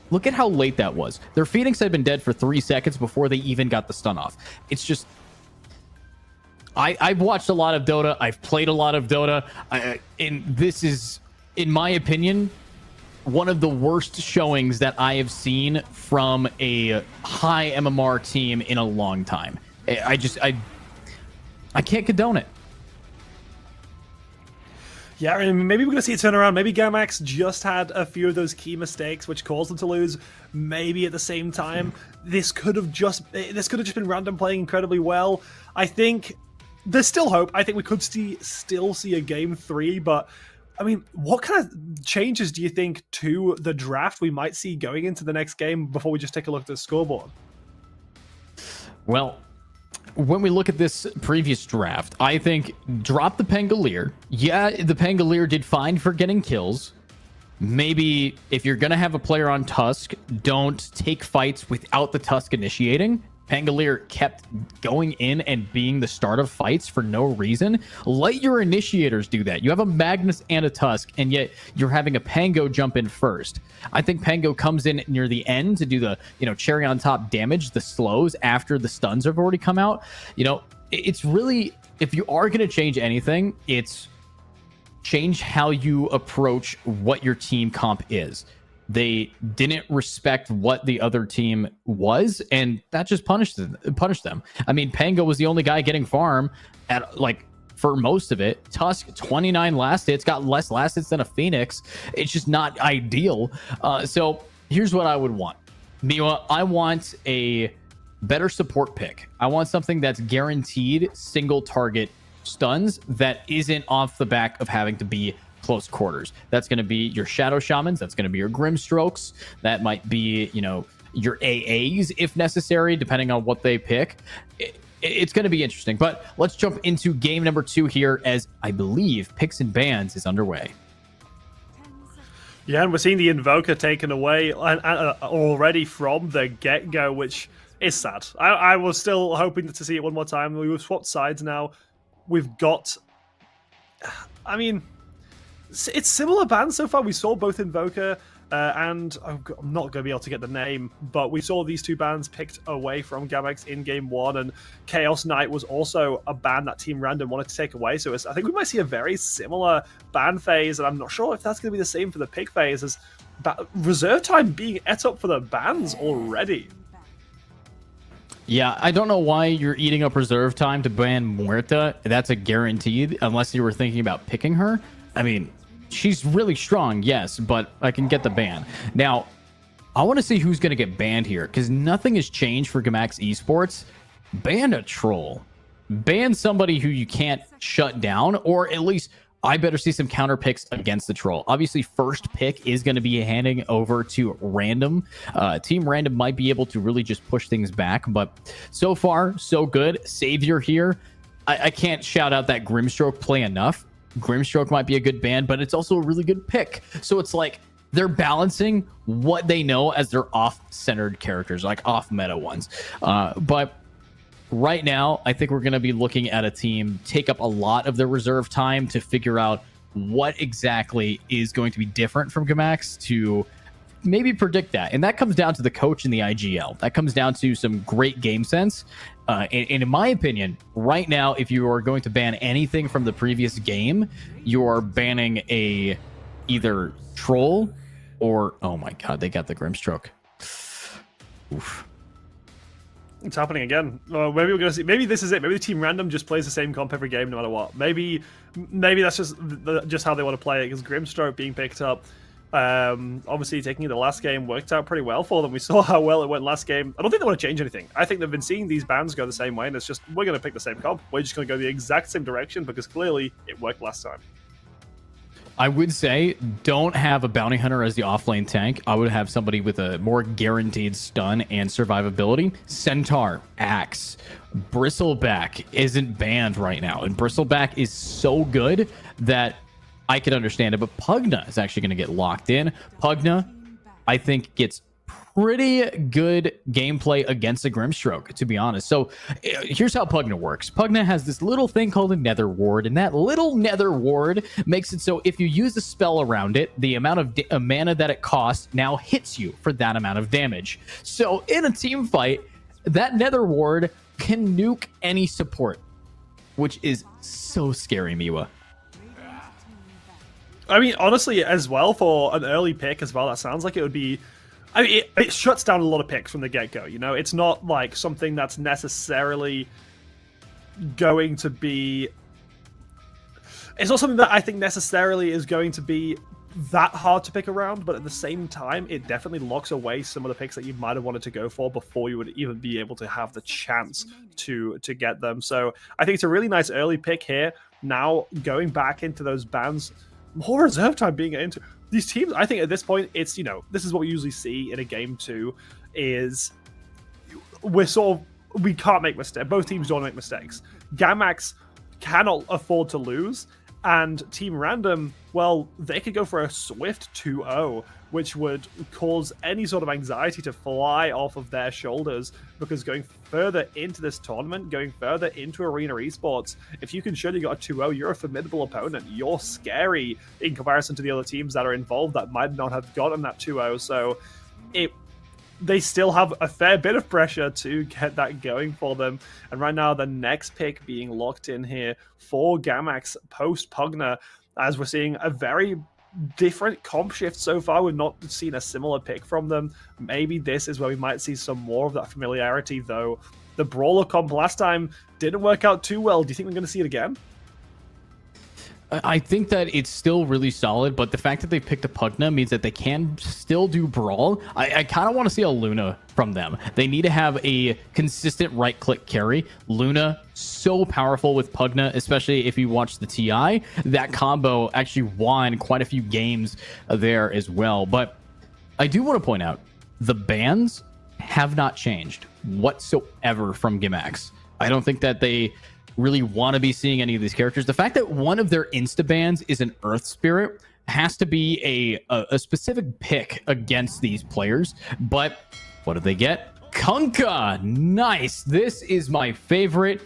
Speaker 8: look at how late that was. Their Phoenix had been dead for 3 seconds before they even got the stun off. It's just, I've watched a lot of Dota. I've played a lot of Dota. And this is, in my opinion, one of the worst showings that I have seen from a high MMR team in a long time. I can't condone it.
Speaker 9: Yeah, I mean, maybe we're going to see a turnaround. Maybe Gamax just had a few of those key mistakes which caused them to lose. Maybe at the same time, this could have just been random playing incredibly well. I think there's still hope. I think we could still see a game 3, but I mean, what kind of changes do you think to the draft we might see going into the next game before we just take a look at the scoreboard?
Speaker 8: Well, when we look at this previous draft, I think drop the Pangolier. Yeah, the Pangolier did fine for getting kills. Maybe if you're going to have a player on Tusk, don't take fights without the Tusk initiating. Pangolier kept going in and being the start of fights for no reason. Let your initiators do that. You have a Magnus and a Tusk, and yet you're having a Pango jump in first. I think Pango comes in near the end to do the, cherry on top damage, the slows after the stuns have already come out. It's really, if you are going to change anything, it's change how you approach what your team comp is. They didn't respect what the other team was, and that just punished them. I mean, Pango was the only guy getting farm at for most of it. Tusk 29 last hits, got less last hits than a Phoenix. It's just not ideal. So here's what I would want. Miwa, I want a better support pick. I want something that's guaranteed single target stuns that isn't off the back of having to be close quarters. That's going to be your Shadow Shamans. That's going to be your Grimstrokes. That might be, your AAs if necessary, depending on what they pick. It's going to be interesting. But let's jump into game number 2 here, as I believe Picks and Bans is underway.
Speaker 9: Yeah, and we're seeing the Invoker taken away already from the get-go, which is sad. I was still hoping to see it one more time. We've swapped sides now. We've got... I mean... It's similar bans so far. We saw both Invoker and I'm not going to be able to get the name, but we saw these two bans picked away from Gamax in game 1, and Chaos Knight was also a ban that Team Random wanted to take away. So I think we might see a very similar ban phase, and I'm not sure if that's going to be the same for the pick phase, as reserve time being ate up for the bans already.
Speaker 8: Yeah, I don't know why you're eating up reserve time to ban Muerta. That's a guaranteed, unless you were thinking about picking her. I mean, she's really strong, yes, but I can get the ban. Now, I want to see who's going to get banned here, because nothing has changed for Gamax Esports. Ban a troll. Ban somebody who you can't shut down, or at least I better see some counter picks against the troll. Obviously, first pick is going to be handing over to Random. Team Random might be able to really just push things back, but so far, so good. Savior here. I can't shout out that Grimstroke play enough. Grimstroke might be a good ban, but it's also a really good pick. So it's like they're balancing what they know as their off-centered characters, like off-meta ones. But right now, I think we're going to be looking at a team take up a lot of their reserve time to figure out what exactly is going to be different from Gamax to maybe predict that. And that comes down to the coach and the IGL. That comes down to some great game sense. And in my opinion, right now, if you are going to ban anything from the previous game, you are banning a either troll or, oh my god, they got the Grimstroke. Oof.
Speaker 9: It's happening again. Maybe we're gonna see. Maybe this is it. Maybe the Team Random just plays the same comp every game, no matter what. Maybe that's just how they want to play it. Because Grimstroke being picked up, obviously taking the last game worked out pretty well for them. We saw how well it went last game. I don't think they want to change anything. I think they've been seeing these bans go the same way, and it's just we're going to pick the same comp. We're just going to go the exact same direction because clearly it worked last time.
Speaker 8: I would say don't have a bounty hunter as the offlane tank. I would have somebody with a more guaranteed stun and survivability. Centaur, Axe, Bristleback isn't banned right now, and Bristleback is so good that I can understand it, but Pugna is actually going to get locked in. Pugna, I think, gets pretty good gameplay against a Grimstroke, to be honest. So here's how Pugna works. Pugna has this little thing called a Nether Ward, and that little Nether Ward makes it so if you use a spell around it, the amount of mana that it costs now hits you for that amount of damage. So in a team fight, that Nether Ward can nuke any support, which is so scary, Miwa.
Speaker 9: I mean, honestly, as well, for an early pick as well, that sounds like it would be... I mean, it shuts down a lot of picks from the get-go, you know? It's not like something that's necessarily going to be... it's not something that I think necessarily is going to be that hard to pick around, but at the same time, it definitely locks away some of the picks that you might have wanted to go for before you would even be able to have the chance to get them. So I think it's a really nice early pick here. Now going back into those bans, more reserve time being into these teams. I think at this point, it's, you know, this is what we usually see in a game too, is we can't make mistakes. Both teams don't make mistakes. Gamax cannot afford to lose. And Team Random, well, they could go for a swift 2-0, which would cause any sort of anxiety to fly off of their shoulders, because going further into this tournament, going further into Arena Esports, if you can show you got a 2-0, you're a formidable opponent. You're scary in comparison to the other teams that are involved that might not have gotten that 2-0. So they still have a fair bit of pressure to get that going for them. And right now, the next pick being locked in here for Gamax post Pugna, as we're seeing a very different comp shift so far. We've not seen a similar pick from them. Maybe this is where we might see some more of that familiarity, though. The Brawler comp last time didn't work out too well. Do you think we're going to see it again?
Speaker 8: I think that it's still really solid, but the fact that they picked a Pugna means that they can still do Brawl. I kind of want to see a Luna from them. They need to have a consistent right-click carry. Luna, so powerful with Pugna, especially if you watch the TI. That combo actually won quite a few games there as well. But I do want to point out, the bans have not changed whatsoever from Gamax. I don't think that they really want to be seeing any of these characters. The fact that one of their insta bans is an Earth Spirit has to be a specific pick against these players. But what do they get? Kunkka. Nice. This is my favorite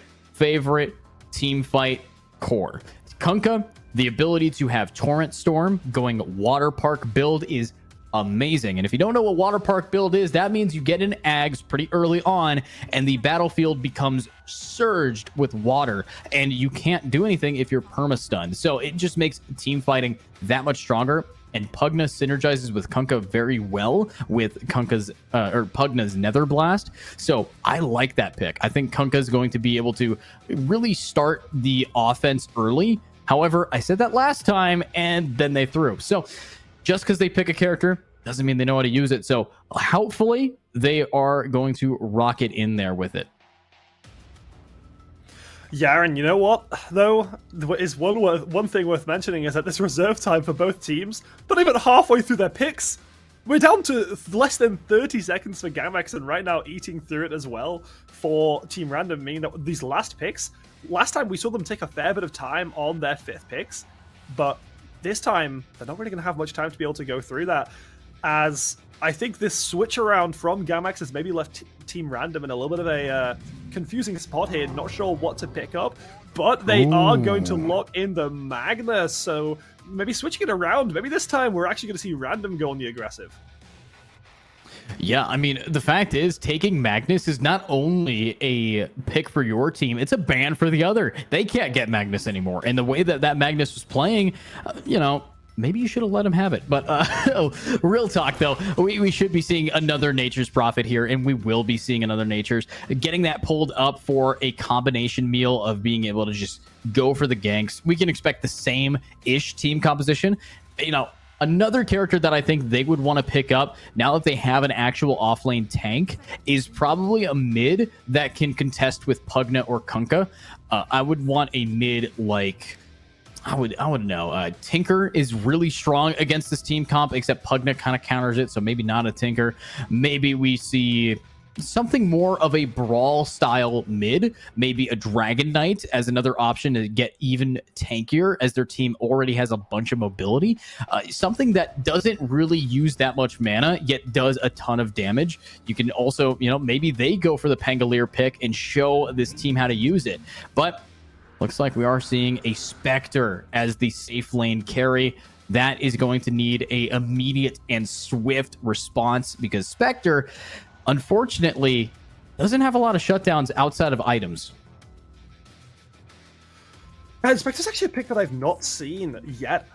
Speaker 8: team fight core. Kunkka, the ability to have Torrent Storm going Water Park build is amazing. And if you don't know what Water Park build is, that means you get in Ags pretty early on and the battlefield becomes surged with water and you can't do anything if you're perma-stunned. So it just makes team fighting that much stronger. And Pugna synergizes with Kunkka very well with Kunkka's or Pugna's Nether Blast. So I like that pick. I think Kunkka is going to be able to really start the offense early. However, I said that last time and then they threw. So just because they pick a character doesn't mean they know how to use it. So hopefully they are going to rock it in there with it.
Speaker 9: Yeah, and you know what, though, is one thing worth mentioning is that this reserve time for both teams, not even halfway through their picks. We're down to less than 30 seconds for Gamax, and right now eating through it as well for Team Random, meaning that these last picks, last time we saw them take a fair bit of time on their 5th picks, but this time, they're not really going to have much time to be able to go through that, as I think this switch around from Gamax has maybe left Team Random in a little bit of a confusing spot here, not sure what to pick up, but they are going to lock in the Magnus, so maybe switching it around, maybe this time we're actually going to see Random go on the aggressive.
Speaker 8: Yeah, I mean, the fact is, taking Magnus is not only a pick for your team, it's a ban for the other. They can't get Magnus anymore. And the way that Magnus was playing, you know, maybe you should have let him have it. But real talk, though, we should be seeing another Nature's Prophet here, and we will be seeing another Nature's. Getting that pulled up for a combination meal of being able to just go for the ganks. We can expect the same-ish team composition. You know, another character that I think they would want to pick up now that they have an actual offlane tank is probably a mid that can contest with Pugna or Kunkka. I would want a mid like, I would know. Tinker is really strong against this team comp, except Pugna kind of counters it, so maybe not a Tinker. Maybe we see something more of a brawl style mid, maybe a Dragon Knight as another option to get even tankier, as their team already has a bunch of mobility. Something that doesn't really use that much mana, yet does a ton of damage. You can also, you know, maybe they go for the Pangolier pick and show this team how to use it. But looks like we are seeing a Spectre as the safe lane carry. That is going to need a immediate and swift response, because Spectre, unfortunately, doesn't have a lot of shutdowns outside of items.
Speaker 9: Spectre's actually a pick that I've not seen yet.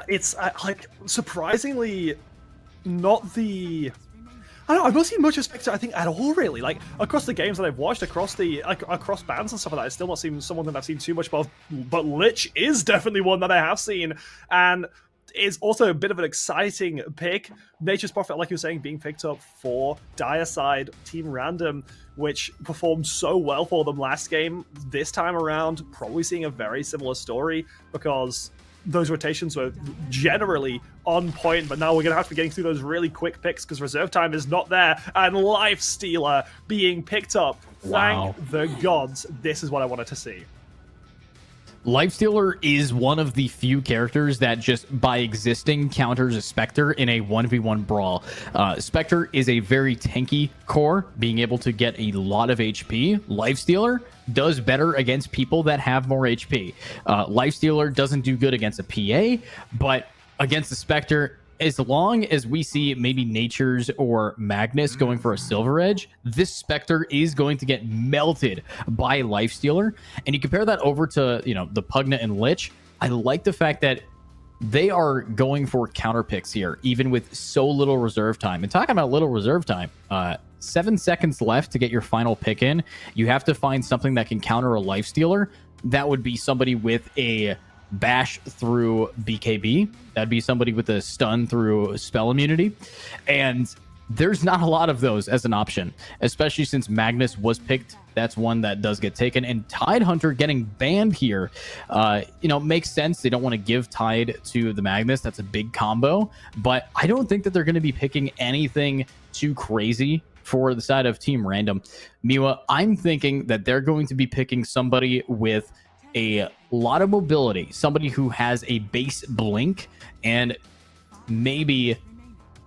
Speaker 9: It's like surprisingly not the... I don't know, I've not seen much of Spectre, I think, at all, really. Like, across the games that I've watched, across bands and stuff like that, it's still not seen someone that I've seen too much of. But Lich is definitely one that I have seen, and is also a bit of an exciting pick. Nature's Prophet, like you were saying, being picked up for Dire Side Team Random, which performed so well for them last game. This time around, probably seeing a very similar story, because those rotations were generally on point, but now we're going to have to be getting through those really quick picks because reserve time is not there, and Lifestealer being picked up.
Speaker 8: Wow.
Speaker 9: Thank the gods, this is what I wanted to see.
Speaker 8: Lifestealer is one of the few characters that just by existing counters a Spectre in a 1v1 brawl. Spectre is a very tanky core, being able to get a lot of HP. Lifestealer does better against people that have more HP. Lifestealer doesn't do good against a PA, but against the Spectre, as long as we see maybe Nature's or Magnus going for a Silver Edge, this Spectre is going to get melted by Lifestealer. And you compare that over to, you know, the Pugna and Lich. I like the fact that they are going for counter picks here, even with so little reserve time. And talking about little reserve time, 7 seconds left to get your final pick in. You have to find something that can counter a Lifestealer. That would be somebody with a bash through BKB. That'd be somebody with a stun through spell immunity. And there's not a lot of those as an option, especially since Magnus was picked. That's one that does get taken. And Tidehunter getting banned here, you know, makes sense. They don't want to give Tide to the Magnus. That's a big combo. But I don't think that they're going to be picking anything too crazy for the side of Team Random. Miwa, I'm thinking that they're going to be picking somebody with a lot of mobility, somebody who has a base blink, and maybe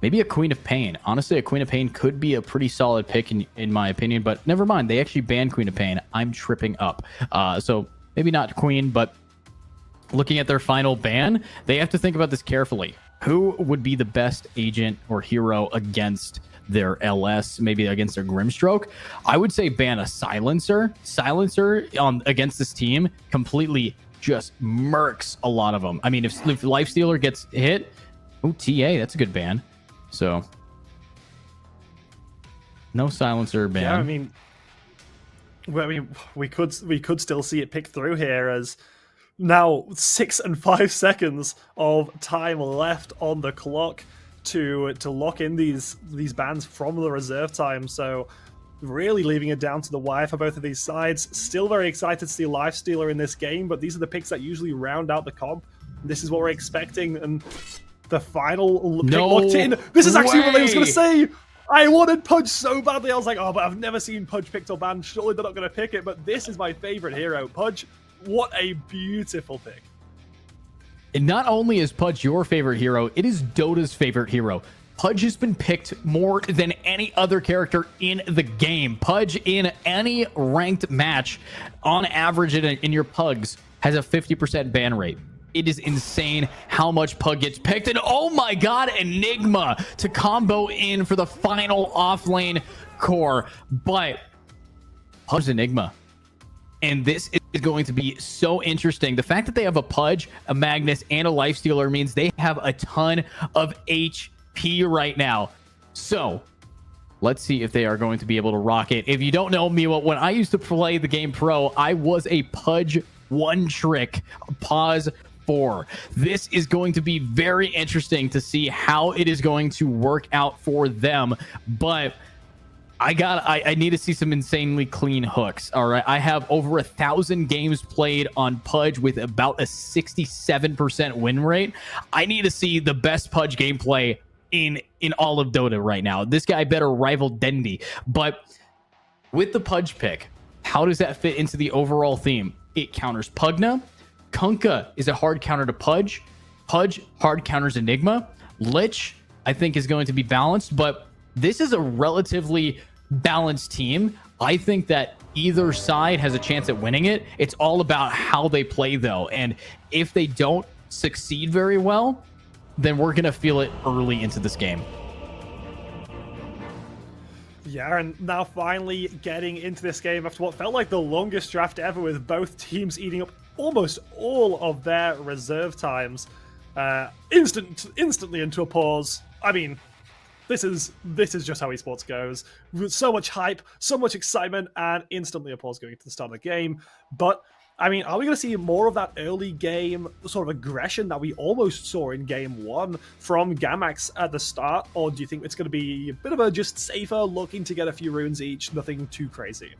Speaker 8: a Queen of Pain. Honestly, a Queen of Pain could be a pretty solid pick in my opinion, but never mind. They actually banned Queen of Pain. I'm tripping up. So maybe not Queen, but looking at their final ban, they have to think about this carefully. Who would be the best agent or hero against their LS, maybe against their Grimstroke? I would say ban a Silencer. Silencer against this team completely just murks a lot of them. I mean, if Lifestealer gets hit, oh, TA, that's a good ban. So no Silencer ban.
Speaker 9: Yeah, I mean, we could still see it pick through here, as now 6 and 5 seconds of time left on the clock to lock in these bans from the reserve time. So really leaving it down to the wire for both of these sides. Still very excited to see Lifestealer in this game, but these are the picks that usually round out the comp. This is what we're expecting, and the final pick locked in. This is actually what I was going to say. I wanted Pudge so badly. I was like, oh, but I've never seen Pudge picked or banned. Surely they're not going to pick it, but this is my favorite hero. Pudge, what a beautiful pick.
Speaker 8: And not only is Pudge your favorite hero, it is Dota's favorite hero. Pudge has been picked more than any other character in the game. Pudge in any ranked match, on average in your Pugs, has a 50% ban rate. It is insane how much Pug gets picked. And oh my god, Enigma to combo in for the final offlane core. But Pudge's Enigma. And this is going to be so interesting. The fact that they have a Pudge, a Magnus, and a Lifestealer means they have a ton of HP right now. So let's see if they are going to be able to rock it. If you don't know me, when I used to play the game pro, I was a Pudge one trick pause 4. This is going to be very interesting to see how it is going to work out for them. But I need to see some insanely clean hooks. All right, I have over 1,000 games played on Pudge with about a 67% win rate. I need to see the best Pudge gameplay in all of Dota right now. This guy better rival Dendi. But with the Pudge pick, how does that fit into the overall theme? It counters Pugna. Kunkka is a hard counter to Pudge. Pudge hard counters Enigma. Lich, I think, is going to be balanced, but this is a relatively balanced team. I think that either side has a chance at winning it. It's all about how they play, though. And if they don't succeed very well, then we're going to feel it early into this game.
Speaker 9: Yeah, and now finally getting into this game after what felt like the longest draft ever, with both teams eating up almost all of their reserve times. Instantly into a pause. I mean, this is just how esports goes. With so much hype, so much excitement, and instantly applause going to the start of the game. But I mean, are we going to see more of that early game sort of aggression that we almost saw in game 1 from Gamax at the start? Or do you think it's going to be a bit of a just safer, looking to get a few runes each, nothing too crazy?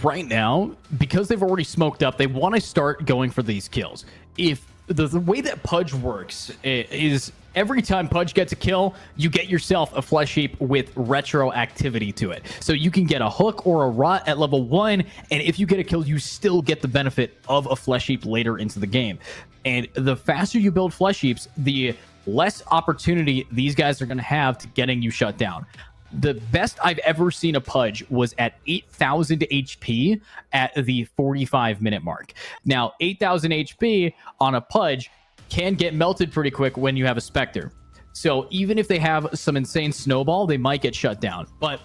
Speaker 8: Right now, because they've already smoked up, they want to start going for these kills. If the way that Pudge works is every time Pudge gets a kill, you get yourself a flesh heap with retroactivity to it. So you can get a hook or a rot at level 1, and if you get a kill, you still get the benefit of a flesh heap later into the game. And the faster you build flesh heaps, the less opportunity these guys are going to have to getting you shut down. The best I've ever seen a Pudge was at 8,000 HP at the 45-minute mark. Now, 8,000 HP on a Pudge can get melted pretty quick when you have a Spectre. So even if they have some insane snowball, they might get shut down. But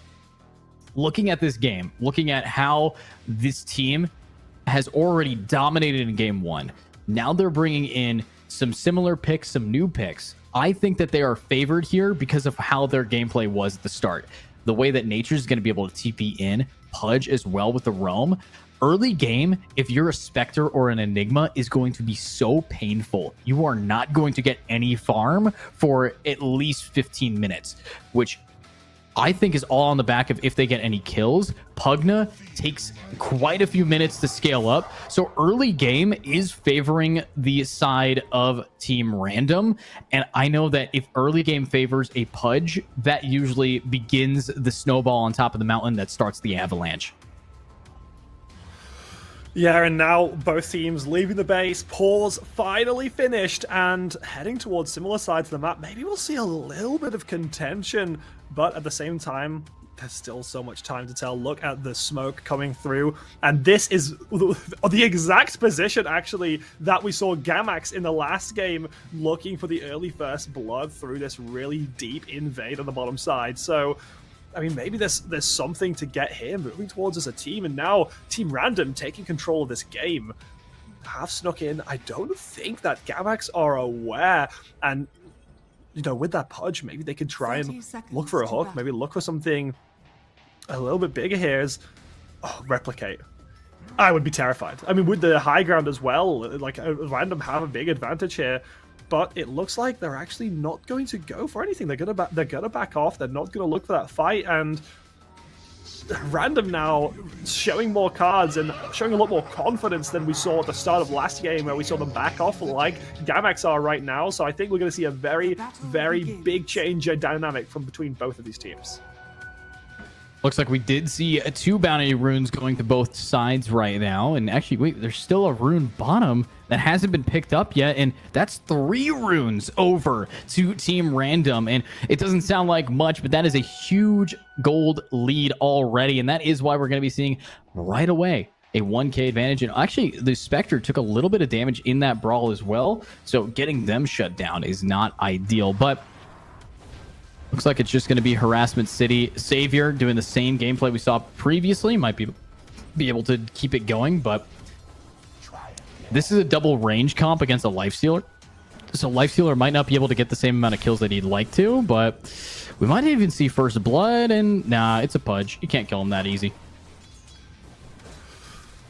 Speaker 8: looking at this game, looking at how this team has already dominated in game 1, now they're bringing in some similar picks, some new picks. I think that they are favored here because of how their gameplay was at the start. The way that Nature's is going to be able to TP in, Pudge as well with the roam. Early game, if you're a Spectre or an Enigma, is going to be so painful. You are not going to get any farm for at least 15 minutes, which I think is all on the back of if they get any kills. Pugna takes quite a few minutes to scale up. So early game is favoring the side of Team Random. And I know that if early game favors a Pudge, that usually begins the snowball on top of the mountain that starts the avalanche.
Speaker 9: Yeah, and now both teams leaving the base, pause finally finished, and heading towards similar sides of the map. Maybe we'll see a little bit of contention, but at the same time, there's still so much time to tell. Look at the smoke coming through, and this is the exact position, actually, that we saw Gamax in the last game, looking for the early first blood through this really deep invade on the bottom side. So I mean, maybe there's something to get here moving towards as a team, and now Team Random taking control of this game have snuck in. I don't think that Gamax are aware, and you know, with that Pudge, maybe they could try and look for a hook, maybe look for something a little bit bigger here. Is replicate. I would be terrified. I mean, with the high ground as well, like Random have a big advantage here. But it looks like they're actually not going to go for anything. They're gonna back off. They're not gonna look for that fight. And Random now showing more cards and showing a lot more confidence than we saw at the start of last game, where we saw them back off like Gamax are right now. So I think we're going to see a very, very big change in dynamic from between both of these teams.
Speaker 8: Looks like we did see 2 bounty runes going to both sides right now. And actually, wait, there's still a rune bottom that hasn't been picked up yet. And that's 3 runes over to Team Random. And it doesn't sound like much, but that is a huge gold lead already. And that is why we're going to be seeing right away a 1k advantage. And actually, the Spectre took a little bit of damage in that brawl as well. So getting them shut down is not ideal. But looks like it's just going to be Harassment City Savior doing the same gameplay we saw previously. Might be able to keep it going, but this is a double range comp against a Lifestealer. So Lifestealer might not be able to get the same amount of kills that he'd like to, but we might even see first blood. And nah, it's a Pudge. You can't kill him that easy.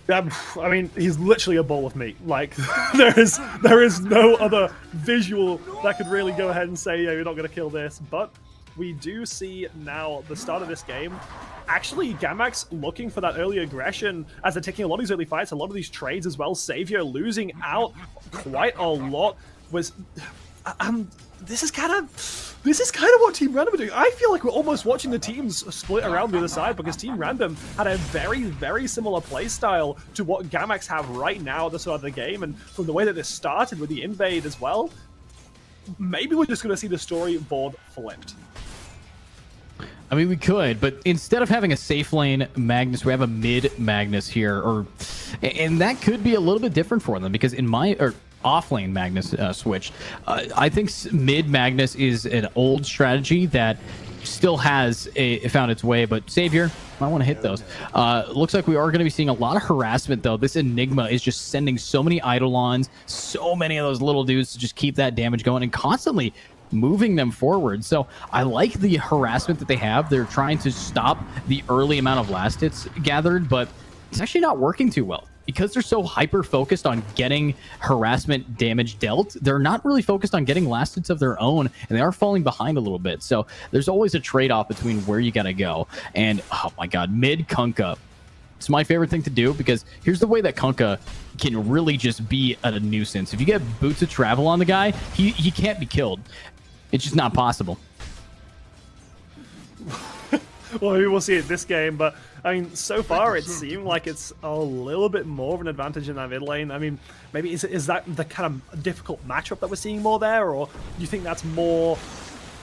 Speaker 9: Yeah, I mean, he's literally a bowl of meat. Like, there is no other visual that could really go ahead and say, yeah, you're not going to kill this. But we do see now the start of this game. Actually, Gamax looking for that early aggression as they're taking a lot of these early fights, a lot of these trades as well. Savior losing out quite a lot. Was this is kind of what Team Random are doing. I feel like we're almost watching the teams split around the other side, because Team Random had a very, very similar playstyle to what Gamax have right now at the start of the game, and from the way that this started with the invade as well, maybe we're just going to see the storyboard flipped.
Speaker 8: I mean, we could, but instead of having a safe lane Magnus, we have a mid Magnus here, and that could be a little bit different for them, because in off lane Magnus switched. I think mid Magnus is an old strategy that still has found its way, but Savior, I want to hit those. Looks like we are going to be seeing a lot of harassment, though. This Enigma is just sending so many Eidolons, so many of those little dudes to just keep that damage going, and constantly moving them forward. So I like the harassment that they have. They're trying to stop the early amount of last hits gathered, but it's actually not working too well. Because they're so hyper focused on getting harassment damage dealt, they're not really focused on getting last hits of their own, and they are falling behind a little bit. So there's always a trade-off between where you gotta go. And oh my god, mid Kunkka. It's my favorite thing to do, because here's the way that Kunkka can really just be a nuisance. If you get Boots of Travel on the guy, he can't be killed. It's just not possible.
Speaker 9: Well, maybe we'll see it this game, but I mean, so far it seemed like it's a little bit more of an advantage in that mid lane. I mean, maybe is that the kind of difficult matchup that we're seeing more there, or do you think that's more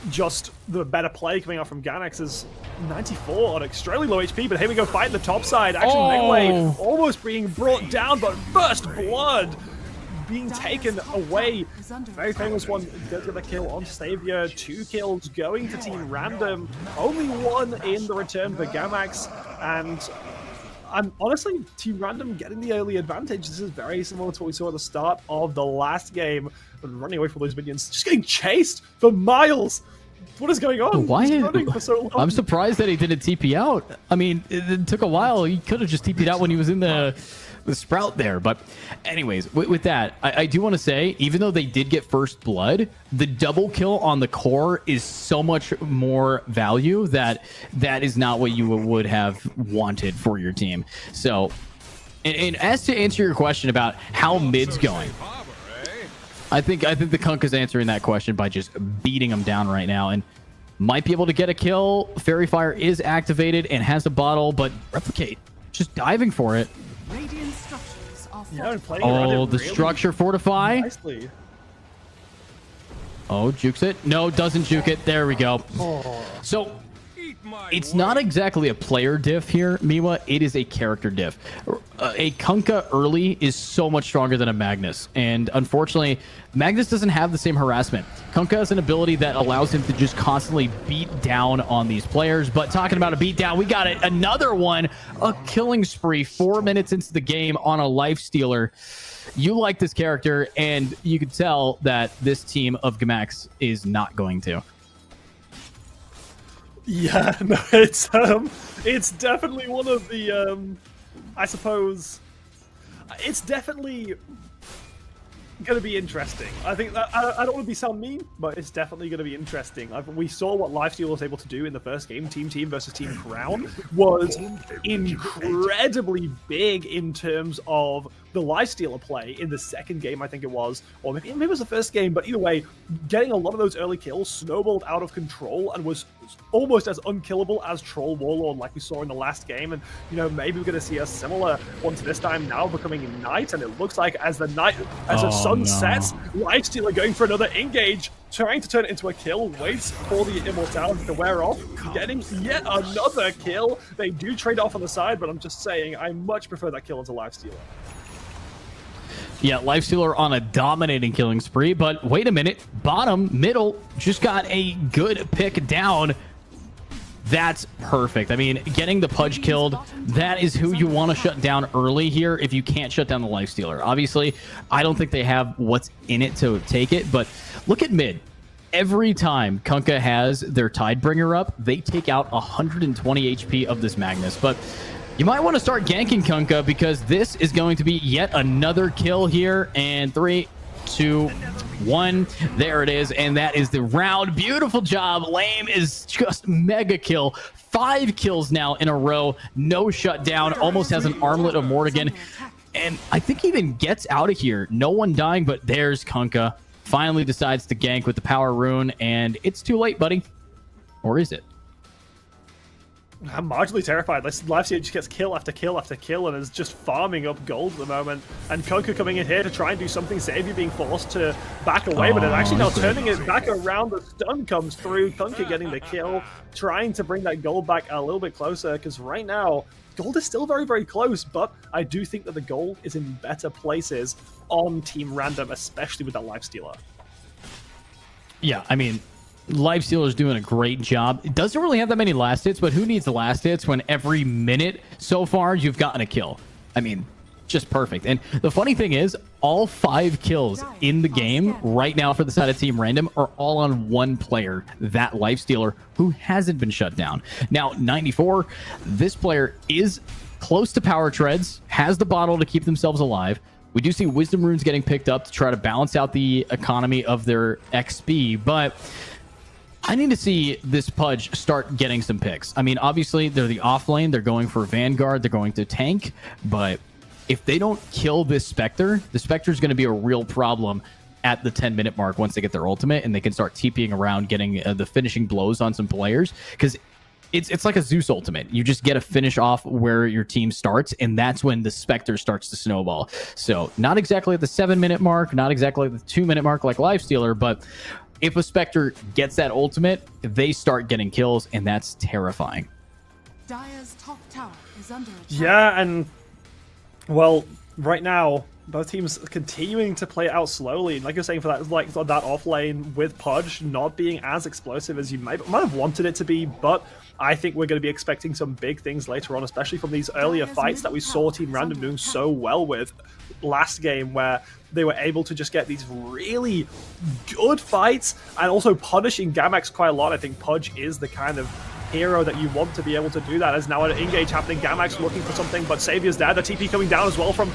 Speaker 9: just the better play coming out from Gamax? Is 94 on extremely low HP, but here we go, fighting the top side. Actually, Melee almost being brought down, but first blood being taken away. Very famous one does get a kill on Savior. 2 kills going to Team Random. Only 1 in the return for Gamax. And I'm honestly, Team Random getting the early advantage. This is very similar to what we saw at the start of the last game. But running away from those minions, just getting chased for miles. What is going on?
Speaker 8: Why?
Speaker 9: He's running for so long.
Speaker 8: I'm surprised that he didn't TP out. I mean, it took a while. He could have just TP'd out when he was in the Sprout there. But anyways, with that, I do want to say, even though they did get first blood, the double kill on the core is so much more value that is not what you would have wanted for your team. So, and as to answer your question about how mid's going, I think the Kunkka's answering that question by just beating him down right now, and might be able to get a kill. Fairy Fire is activated and has a bottle, but Replicate just diving for it.
Speaker 10: Radiant structures are
Speaker 8: Oh, the structure fortify.
Speaker 9: Nicely.
Speaker 8: Oh, jukes it. No, doesn't juke it. There we go. So it's not exactly a player diff here, Miwa. It is a character diff. A Kunkka early is so much stronger than a Magnus, and unfortunately, Magnus doesn't have the same harassment. Kunkka has an ability that allows him to just constantly beat down on these players. But talking about a beat down, we got it. Another one, a killing spree 4 minutes into the game on a life stealer. You like this character, and you could tell that this team of Gamax is not going to.
Speaker 9: Yeah, no, it's definitely one of the I suppose it's definitely going to be interesting. I think that, I don't want to be sound mean, but it's definitely going to be interesting. We saw what Lifesteal was able to do in the first game. Team versus Team Crown was incredibly big in terms of the Lifestealer play in the second game, I think it was, or maybe it was the first game, but either way, getting a lot of those early kills snowballed out of control and was almost as unkillable as Troll Warlord like we saw in the last game. And, you know, maybe we're going to see a similar one to this time now becoming Night, and it looks like as the sun sets, Lifestealer going for another engage, trying to turn it into a kill, waits for the immortality to wear off, getting yet another kill. They do trade off on the side, but I'm just saying, I much prefer that kill as a Lifestealer.
Speaker 8: Yeah, Lifestealer on a dominating killing spree, but wait a minute. Bottom, middle, just got a good pick down. That's perfect. I mean, getting the Pudge killed, that is who you want to shut down early here if you can't shut down the Lifestealer. Obviously, I don't think they have what's in it to take it, but look at mid. Every time Kunkka has their Tidebringer up, they take out 120 HP of this Magnus, but you might want to start ganking Kunkka because this is going to be yet another kill here. And 3, 2, 1. There it is. And that is the round. Beautiful job. Lame is just mega kill. 5 kills now in a row. No shutdown. Almost has an armlet of Morrigan. And I think he even gets out of here. No one dying, but there's Kunkka. Finally decides to gank with the power rune. And it's too late, buddy. Or is it?
Speaker 9: I'm marginally terrified. Lifestealer just gets kill after kill after kill and is just farming up gold at the moment. And Kunkka coming in here to try and do something. Savior being forced to back away, but it's actually now turning it back around. The stun comes through. Kunkka getting the kill, trying to bring that gold back a little bit closer, because right now, gold is still very, very close, but I do think that the gold is in better places on Team Random, especially with that Lifestealer.
Speaker 8: Yeah, I mean, Lifestealer is doing a great job. It doesn't really have that many last hits, but who needs the last hits when every minute so far you've gotten a kill? I mean, just perfect. And the funny thing is, all 5 kills in the game right now for the side of Team Random are all on one player, that Lifestealer, who hasn't been shut down. Now, 94, this player is close to power treads, has the bottle to keep themselves alive. We do see Wisdom Runes getting picked up to try to balance out the economy of their XP, but I need to see this Pudge start getting some picks. I mean, obviously, they're the off lane. They're going for Vanguard. They're going to tank, but if they don't kill this Spectre, the Spectre is going to be a real problem at the 10-minute mark once they get their ultimate and they can start TPing around, getting the finishing blows on some players. Because it's like a Zeus ultimate. You just get to finish off where your team starts, and that's when the Spectre starts to snowball. So not exactly at the 7-minute mark, not exactly at the 2-minute mark like Lifestealer, but if a Spectre gets that ultimate, they start getting kills, and that's terrifying.
Speaker 10: Dire's top tower is under attack.
Speaker 9: Yeah, and well, right now both teams are continuing to play it out slowly. Like you're saying, for that, like that off lane with Pudge not being as explosive as you might have wanted it to be, but I think we're going to be expecting some big things later on, especially from these earlier fights that we saw Team Random doing so well with last game, where they were able to just get these really good fights and also punishing Gamax quite a lot. I think Pudge is the kind of hero that you want to be able to do that. As now an engage happening, Gamax looking for something, but Savior's there. The TP coming down as well from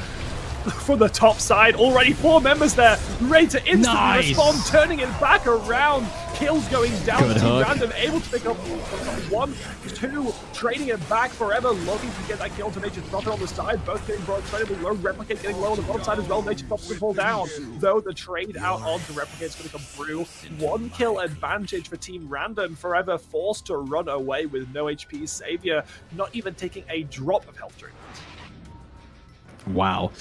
Speaker 9: the top side. Already 4 members there, ready to instantly respond, turning it back around. Kills going down.
Speaker 8: Good
Speaker 9: Team
Speaker 8: hook.
Speaker 9: Random able to pick up 1, 2, trading it back forever, looking to get that kill to Nature's Prophet on the side. Both getting brought incredibly low. Replicate getting low on the bottom side as well. Nature's Prophet can fall down, though the trade out onto Replicate's going to come through. 1 kill advantage for Team Random, forever forced to run away with no HP. Savior not even taking a drop of health during that.
Speaker 8: Wow.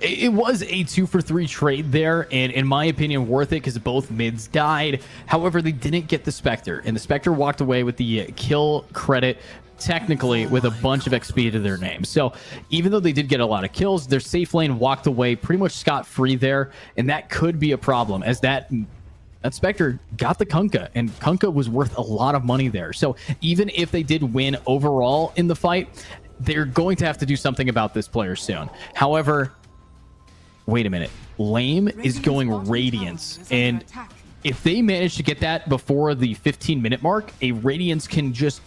Speaker 8: It was a 2-for-3 trade there, and in my opinion, worth it because both mids died. However, they didn't get the Spectre, and the Spectre walked away with the kill credit, technically with a bunch of XP to their name. So even though they did get a lot of kills, their safe lane walked away pretty much scot-free there, and that could be a problem, as that Spectre got the Kunkka, and Kunkka was worth a lot of money there. So even if they did win overall in the fight, they're going to have to do something about this player soon. However, wait a minute. Lame is going Radiance, and if they manage to get that before the 15-minute mark, a Radiance can just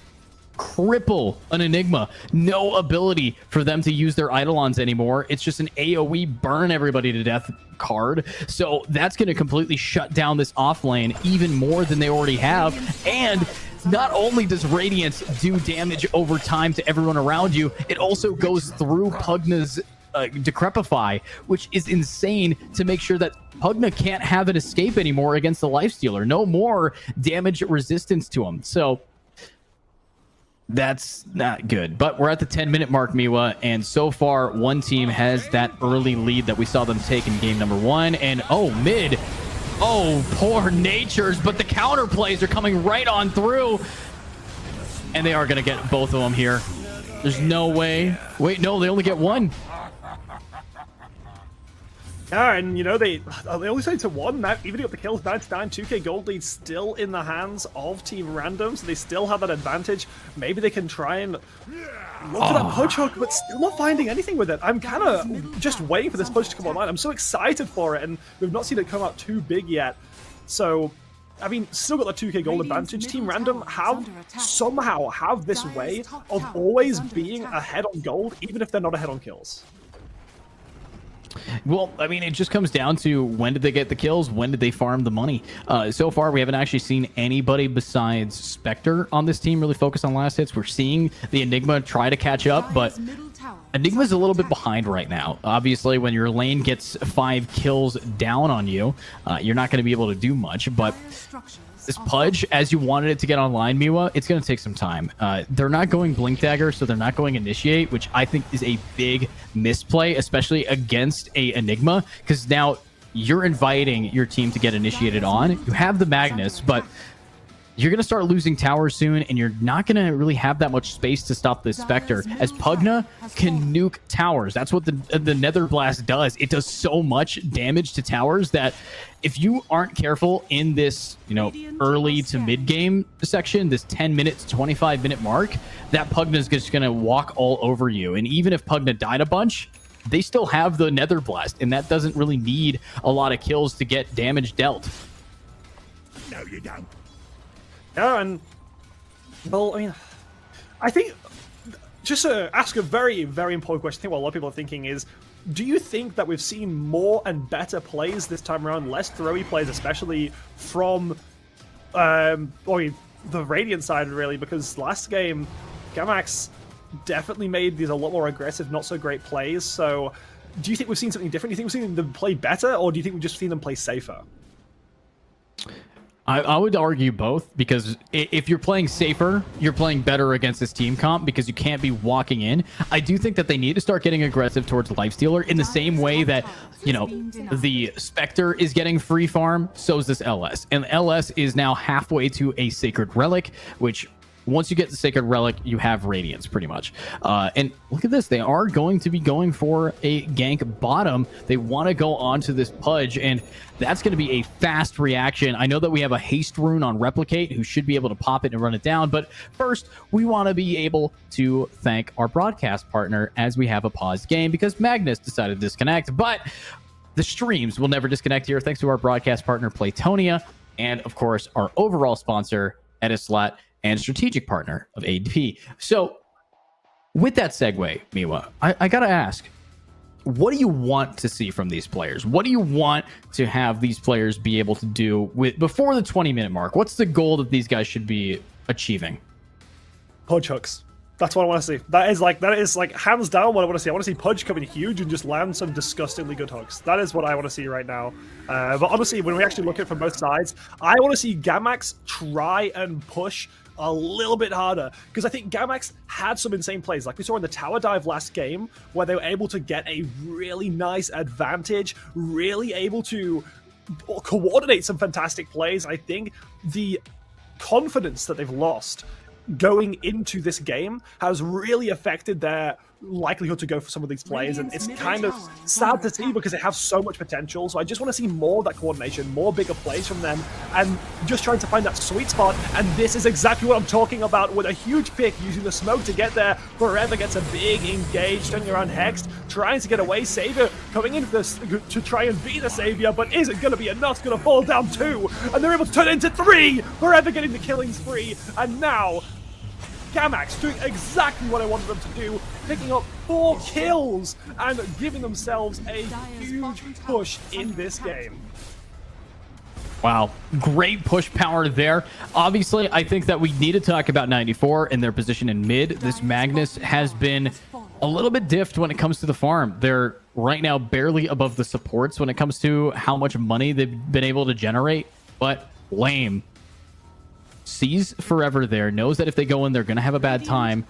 Speaker 8: cripple an Enigma. No ability for them to use their Eidolons anymore. It's just an AoE burn everybody to death card. So that's going to completely shut down this off lane even more than they already have. And not only does Radiance do damage over time to everyone around you, it also goes through Pugna's Decrepify, which is insane to make sure that Pugna can't have an escape anymore against the Lifestealer. No more damage resistance to him. So that's not good. But we're at the 10-minute mark, Miwa, and so far one team has that early lead that we saw them take in game number 1. And mid. Oh, poor Natures, but the counter plays are coming right on through. And they are going to get both of them here. There's no way. Wait, no, they only get 1.
Speaker 9: Yeah, and you know, they only say to 1. Now, even if the kills 99, 2k gold lead still in the hands of Team Random, so they still have that advantage. Maybe they can try and look for that Pudge hook, but still not finding anything with it. I'm kind of just waiting for this Pudge to come online. I'm so excited for it, and we've not seen it come out too big yet. So, I mean, still got the 2k gold advantage. Team Random somehow have this way of always being ahead on gold, even if they're not ahead on kills.
Speaker 8: Well, I mean, it just comes down to when did they get the kills? When did they farm the money? So far, we haven't actually seen anybody besides Spectre on this team really focus on last hits. We're seeing the Enigma try to catch up, but Enigma's a little bit behind right now. Obviously, when your lane gets 5 kills down on you, you're not going to be able to do much, but this Pudge, as you wanted it to get online, Miwa, it's going to take some time. They're not going Blink Dagger, so they're not going Initiate, which I think is a big misplay, especially against a Enigma, because now you're inviting your team to get initiated on. You have the Magnus, but you're going to start losing towers soon, and you're not going to really have that much space to stop this Spectre, as Pugna can nuke towers. That's what the Nether Blast does. It does so much damage to towers that if you aren't careful in this, early to mid game section, this 10 minutes, 25-minute mark, that Pugna is just going to walk all over you. And even if Pugna died a bunch, they still have the Nether Blast, and that doesn't really need a lot of kills to get damage dealt.
Speaker 6: No, you don't.
Speaker 9: Yeah, and well, I mean, I think just to ask a very, very important question, I think what a lot of people are thinking is, do you think that we've seen more and better plays this time around, less throwy plays, especially from the Radiant side, really? Because last game, Gamax definitely made these a lot more aggressive, not so great plays. So, do you think we've seen something different? Do you think we've seen them play better, or do you think we've just seen them play safer?
Speaker 8: I would argue both, because if you're playing safer, you're playing better against this team comp because you can't be walking in. I do think that they need to start getting aggressive towards Lifestealer in the same way that, you know, the Spectre is getting free farm, so is this LS. And LS is now halfway to a Sacred Relic, which once you get the Sacred Relic, you have Radiance pretty much. And look at this. They are going to be going for a gank bottom. They want to go onto this Pudge, and that's going to be a fast reaction. I know that we have a haste rune on Replicate who should be able to pop it and run it down. But first, we want to be able to thank our broadcast partner as we have a paused game because Magnus decided to disconnect. But the streams will never disconnect here thanks to our broadcast partner, Playtonia, and of course, our overall sponsor, Etisalat, and strategic partner of ADP. So with that segue, Miwa, I gotta ask, what do you want to see from these players? What do you want to have these players be able to do before the 20-minute mark? What's the goal that these guys should be achieving?
Speaker 9: Pudge hooks. That's what I want to see. That is like hands down what I want to see. I want to see Pudge come in huge and just land some disgustingly good hooks. That is what I want to see right now. But honestly, when we actually look at it from both sides, I want to see Gamax try and push a little bit harder, because I think Gamax had some insane plays, like we saw in the tower dive last game, where they were able to get a really nice advantage, really able to coordinate some fantastic plays. I think the confidence that they've lost going into this game has really affected their likelihood to go for some of these plays, and it's kind of sad to see because they have so much potential. So I just want to see more of that coordination, more bigger plays from them, and just trying to find that sweet spot. And this is exactly what I'm talking about, with a huge pick using the smoke to get there. Forever gets a big engage, turning around Hexed, trying to get away. Savior coming in to try and be the savior, but is it going to be enough? It's going to fall down 2, and they're able to turn it into 3. Forever getting the killing spree, and now Gamax doing exactly what I wanted them to do, picking up 4 kills and giving themselves a huge push in this game.
Speaker 8: Wow, great push power there. Obviously, I think that we need to talk about 94 and their position in mid. This Magnus has been a little bit diffed when it comes to the farm. They're right now barely above the supports when it comes to how much money they've been able to generate, but lame. Sees Forever there, knows that if they go in, they're going to have a bad time.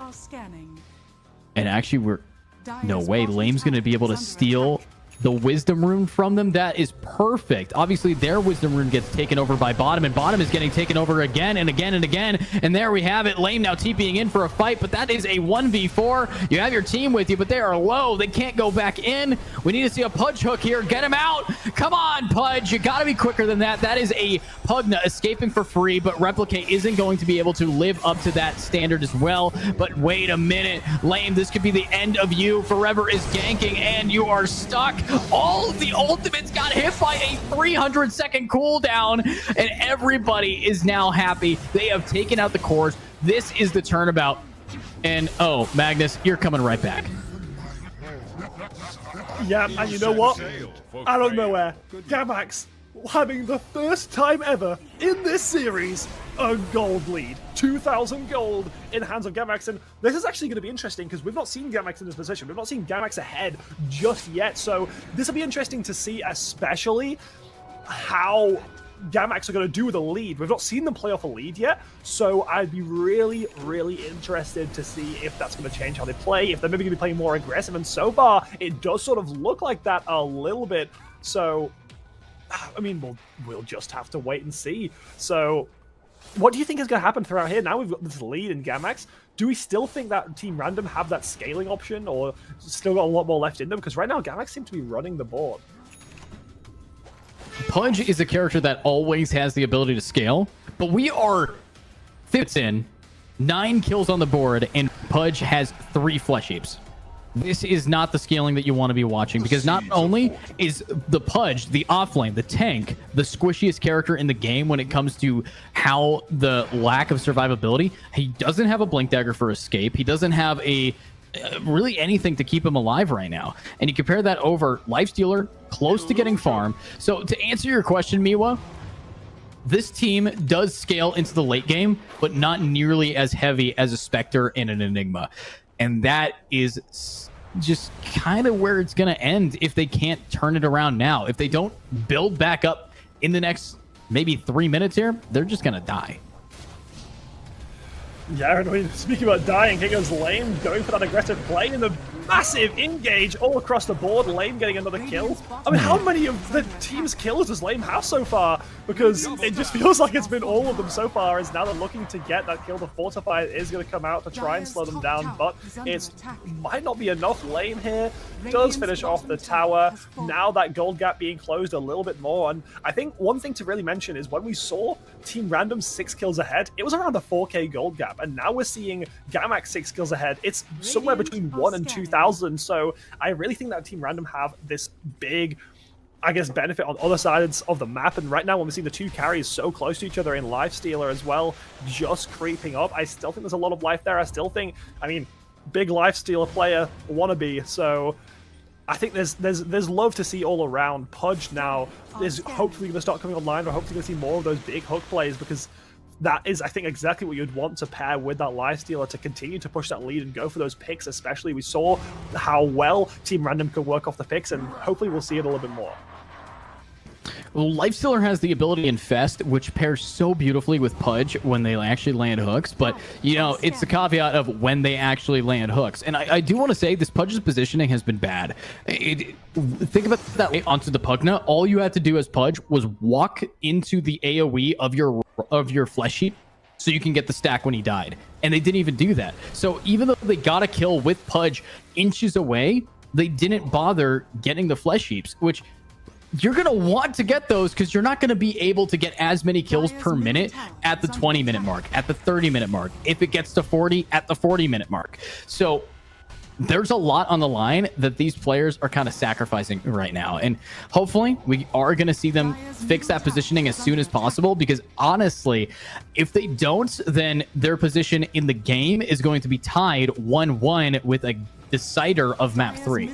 Speaker 8: And actually, no way. Lame's going to be able to steal the Wisdom Rune from them. That is perfect. Obviously, their Wisdom Rune gets taken over by Bottom, and Bottom is getting taken over again and again and again. And there we have it. Lame now TPing in for a fight, but that is a 1v4. You have your team with you, but they are low. They can't go back in. We need to see a Pudge hook here. Get him out. Come on, Pudge. You got to be quicker than that. That is a Pugna escaping for free, but Replicate isn't going to be able to live up to that standard as well. But wait a minute. Lame, this could be the end of you. Forever is ganking, and you are stuck. All of the ultimates got hit by a 300-second cooldown, and everybody is now happy. They have taken out the cores. This is the turnabout. And, oh, Magnus, you're coming right back.
Speaker 9: Yeah, and you know what? Out of nowhere, Gamax having the first time ever in this series a gold lead. 2,000 gold in hands of Gamax, and this is actually going to be interesting because we've not seen Gamax in this position. We've not seen Gamax ahead just yet, so this will be interesting to see, especially how Gamax are going to do with a lead. We've not seen them play off a lead yet, so I'd be really, really interested to see if that's going to change how they play, if they're maybe going to be playing more aggressive, and so far, it does sort of look like that a little bit, so I mean, we'll just have to wait and see. So what do you think is going to happen throughout here? Now we've got this lead in Gamax. Do we still think that Team Random have that scaling option, or still got a lot more left in them? Because right now, Gamax seem to be running the board.
Speaker 8: Pudge is a character that always has the ability to scale, but we are 5 in, 9 kills on the board, and Pudge has 3 flesh heaps. this is not the scaling that you want to be watching, because not only is the Pudge, the offlane, the tank, the squishiest character in the game when it comes to how the lack of survivability, he doesn't have a blink dagger for escape. He doesn't have a really anything to keep him alive right now. And you compare that over Lifestealer, close to getting farm. So to answer your question, Miwa, this team does scale into the late game, but not nearly as heavy as a Spectre and an Enigma. And that is just kind of where it's going to end if they can't turn it around now. If they don't build back up in the next maybe 3 minutes here, they're just going to die.
Speaker 9: Yeah, and I mean, speaking about dying, here goes Lame going for that aggressive play and the massive engage all across the board. Lame getting another kill. I mean, how many of the team's kills does Lame have so far? Because it just feels like it's been all of them so far, as now they're looking to get that kill. The Fortify is going to come out to try and slow them down, but it might not be enough. Lame here does finish off the tower. Now that gold gap being closed a little bit more, and I think one thing to really mention is when we saw Team Random 6 kills ahead, it was around a 4k gold gap, and now we're seeing Gamax 6 kills ahead. It's somewhere between 1 and 2,000, so I really think that Team Random have this big, I guess, benefit on other sides of the map. And right now when we're seeing the two carries so close to each other in Lifestealer as well, just creeping up, I still think there's a lot of life there. I still think, I mean, big Lifestealer player wannabe, so I think there's love to see all around. Pudge now is hopefully going to start coming online. We're hopefully going to see more of those big hook plays, because that is, I think, exactly what you'd want to pair with that Lifestealer to continue to push that lead and go for those picks. Especially, we saw how well Team Random could work off the picks, and hopefully we'll see it a little bit more.
Speaker 8: Well, Lifestealer has the ability Infest, which pairs so beautifully with Pudge when they actually land hooks. But, you know, it's the caveat of when they actually land hooks. And I do want to say this Pudge's positioning has been bad. Think about it that way onto the Pugna. All you had to do as Pudge was walk into the AoE of your flesh heap so you can get the stack when he died. And they didn't even do that. So even though they got a kill with Pudge inches away, they didn't bother getting the flesh heaps, which you're going to want to get those because you're not going to be able to get as many kills per minute at the 20-minute mark, at the 30-minute mark, if it gets to 40 at the 40-minute mark. So there's a lot on the line that these players are kind of sacrificing right now. And hopefully we are going to see them fix that positioning as soon as possible, because honestly, if they don't, then their position in the game is going to be tied 1-1 with a decider of map 3.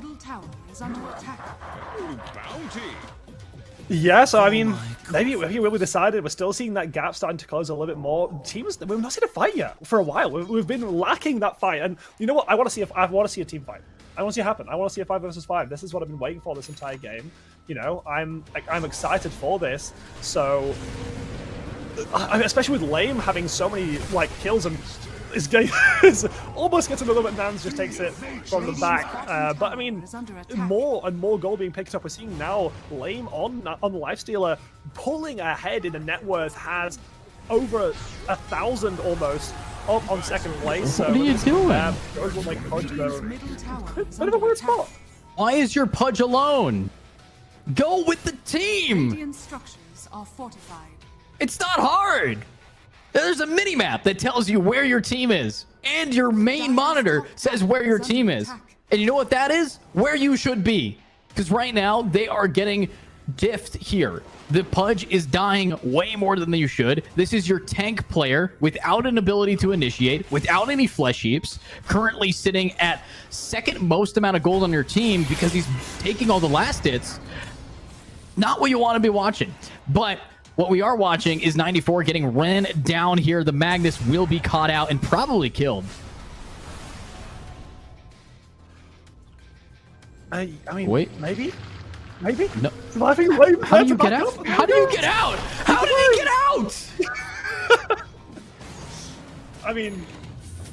Speaker 9: Yeah, so I mean, maybe we decided we're still seeing that gap starting to close a little bit more. Teams, we've not seen a fight yet for a while. We've been lacking that fight, and you know what? I want to see a team fight. I want to see it happen. I want to see a 5 versus 5. This is what I've been waiting for this entire game. You know, I'm excited for this. So, especially with Lame having so many kills, and this game almost gets another, but Nans just takes it from the back. But I mean, more and more gold being picked up. We're seeing now Lame on Lifestealer pulling ahead in the net worth, has over 1,000 almost up on second place. So
Speaker 8: what are you doing?
Speaker 9: Goes with like Pudge though. Bit of a weird spot.
Speaker 8: Why is your Pudge alone? Go with the team.
Speaker 10: Radiant structures are fortified.
Speaker 8: It's not hard. There's a mini map that tells you where your team is, and your main monitor says where your team is. And you know what that is? Where you should be. Because right now they are getting diffed here. The Pudge is dying way more than you should. This is your tank player without an ability to initiate, without any flesh heaps, currently sitting at second most amount of gold on your team because he's taking all the last hits. Not what you want to be watching. But what we are watching is 94 getting ran down here. The Magnus will be caught out and probably killed.
Speaker 9: I mean,
Speaker 8: wait,
Speaker 9: maybe
Speaker 8: no.
Speaker 9: How do
Speaker 8: you get out? How do you get out? How did he get out?
Speaker 9: I mean,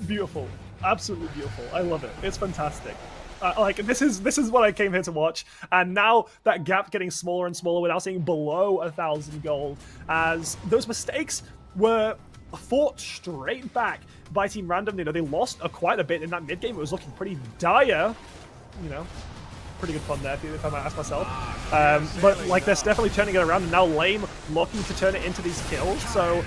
Speaker 9: beautiful, absolutely beautiful. I love it. It's fantastic. This is what I came here to watch, and now that gap getting smaller and smaller, we're now seeing below 1,000 gold, as those mistakes were fought straight back by Team Random. You know, they lost quite a bit in that mid game. It was looking pretty dire. You know, pretty good fun there if I might ask myself. But they're definitely turning it around, and now Lame looking to turn it into these kills. So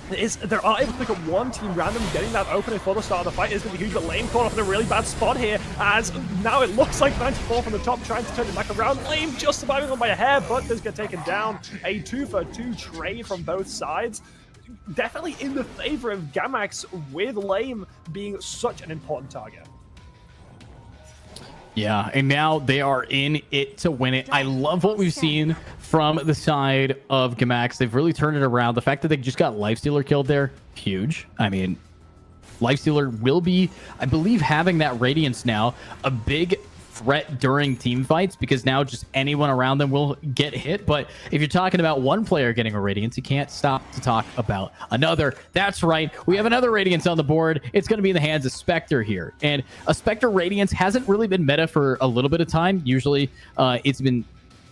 Speaker 9: there are able to pick up one. Team Random getting that opening for the start of the fight is going to be huge, but Lame caught off in a really bad spot here, as now it looks like 94 from the top trying to turn it back around. Lame just surviving on by a hair, but does get taken down. A 2-for-2 trade from both sides. Definitely in the favor of Gamax, with Lame being such an important target.
Speaker 8: Yeah, and now they are in it to win it. I love what we've seen from the side of Gamax. They've really turned it around. The fact that they just got Lifestealer killed there, huge. I mean, Lifestealer will be, I believe, having that Radiance now, a big threat during team fights, because now just anyone around them will get hit. But if you're talking about one player getting a Radiance, you can't stop to talk about another. That's right, we have another Radiance on the board. It's going to be in the hands of Spectre here, and a Spectre Radiance hasn't really been meta for a little bit of time. Usually it's been,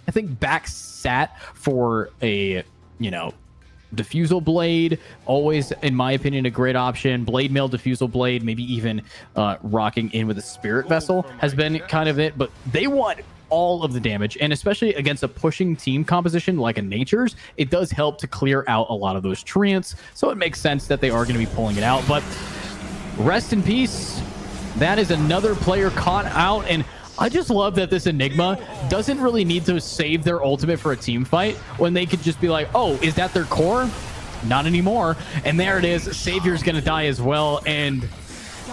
Speaker 8: I think, back sat for a, you know, Diffusal Blade, always, in my opinion, a great option. Blade Mail, Diffusal Blade, maybe even rocking in with a Spirit Vessel has been kind of it, but they want all of the damage, and especially against a pushing team composition like a Nature's, it does help to clear out a lot of those treants, so it makes sense that they are going to be pulling it out. But rest in peace, that is another player caught out, and I just love that this Enigma doesn't really need to save their ultimate for a team fight when they could just be like, oh, is that their core? Not anymore. And there it is. Savior's going to die as well. And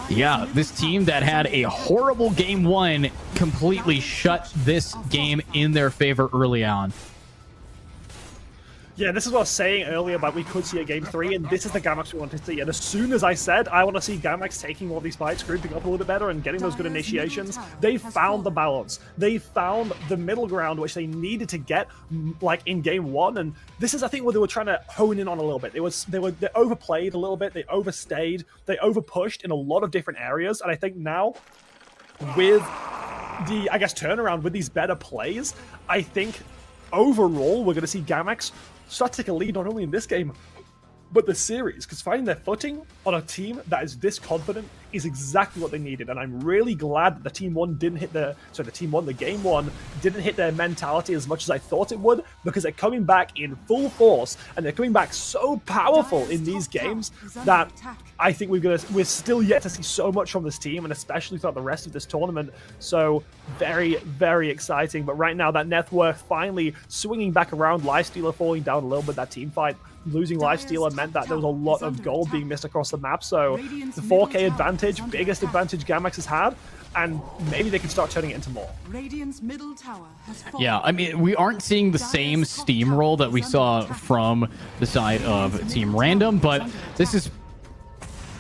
Speaker 8: yeah, this team that had a horrible game one completely shut this game in their favor early on.
Speaker 9: Yeah, this is what I was saying earlier about we could see a game 3, and this is the Gamax we want to see. And as soon as I said I want to see Gamax taking all these fights, grouping up a little bit better and getting those good initiations, they found the balance. They found the middle ground, which they needed to get, like, in game 1. And this is, I think, what they were trying to hone in on a little bit. They overplayed a little bit, they overstayed, they overpushed in a lot of different areas. And I think now, with the, I guess, turnaround, with these better plays, I think overall we're going to see Gamax start to take a lead not only in this game, but the series, because finding their footing on a team that is this confident is exactly what they needed. And I'm really glad that the game one, the game one, didn't hit their mentality as much as I thought it would, because they're coming back in full force, and they're coming back so powerful in these games that I think we're still yet to see so much from this team, and especially throughout the rest of this tournament. So very, very exciting. But right now, that net worth finally swinging back around, Lifestealer falling down a little bit, that team fight. Losing Lifestealer meant that there was a lot of gold being missed across the map, so the 4K advantage, biggest advantage Gamax has had, and maybe they can start turning it into more.
Speaker 8: Yeah, I mean, we aren't seeing the same steamroll that we saw from the side of Team Random, but this is...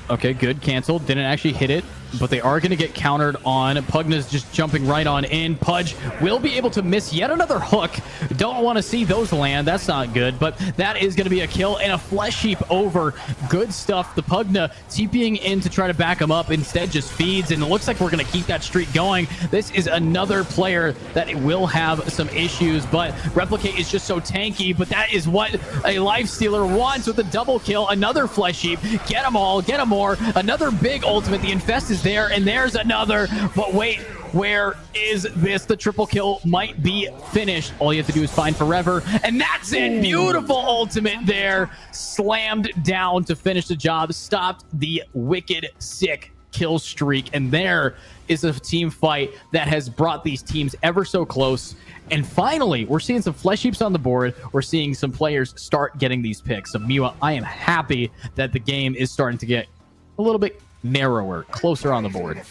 Speaker 8: Okay, good, canceled, didn't actually hit it, but they are going to get countered on. Pugna's just jumping right on in. Pudge will be able to miss yet another hook. Don't want to see those land. That's not good, but that is going to be a kill and a flesh heap over. Good stuff. The Pugna TPing in to try to back him up, instead just feeds, and it looks like we're going to keep that streak going. This is another player that will have some issues, but Replicate is just so tanky, but that is what a Lifestealer wants with a double kill. Another flesh heap. Get them all. Get them more. Another big ultimate. The Infest is there, and there's another, but wait, where is this? The triple kill might be finished. All you have to do is find forever, and that's it. Beautiful ultimate there, slammed down to finish the job, stopped the wicked sick kill streak, and there is a team fight that has brought these teams ever so close. And finally, we're seeing some flesh heaps on the board. We're seeing some players start getting these picks. So Miwa, I am happy that the game is starting to get a little bit narrower, closer on the board.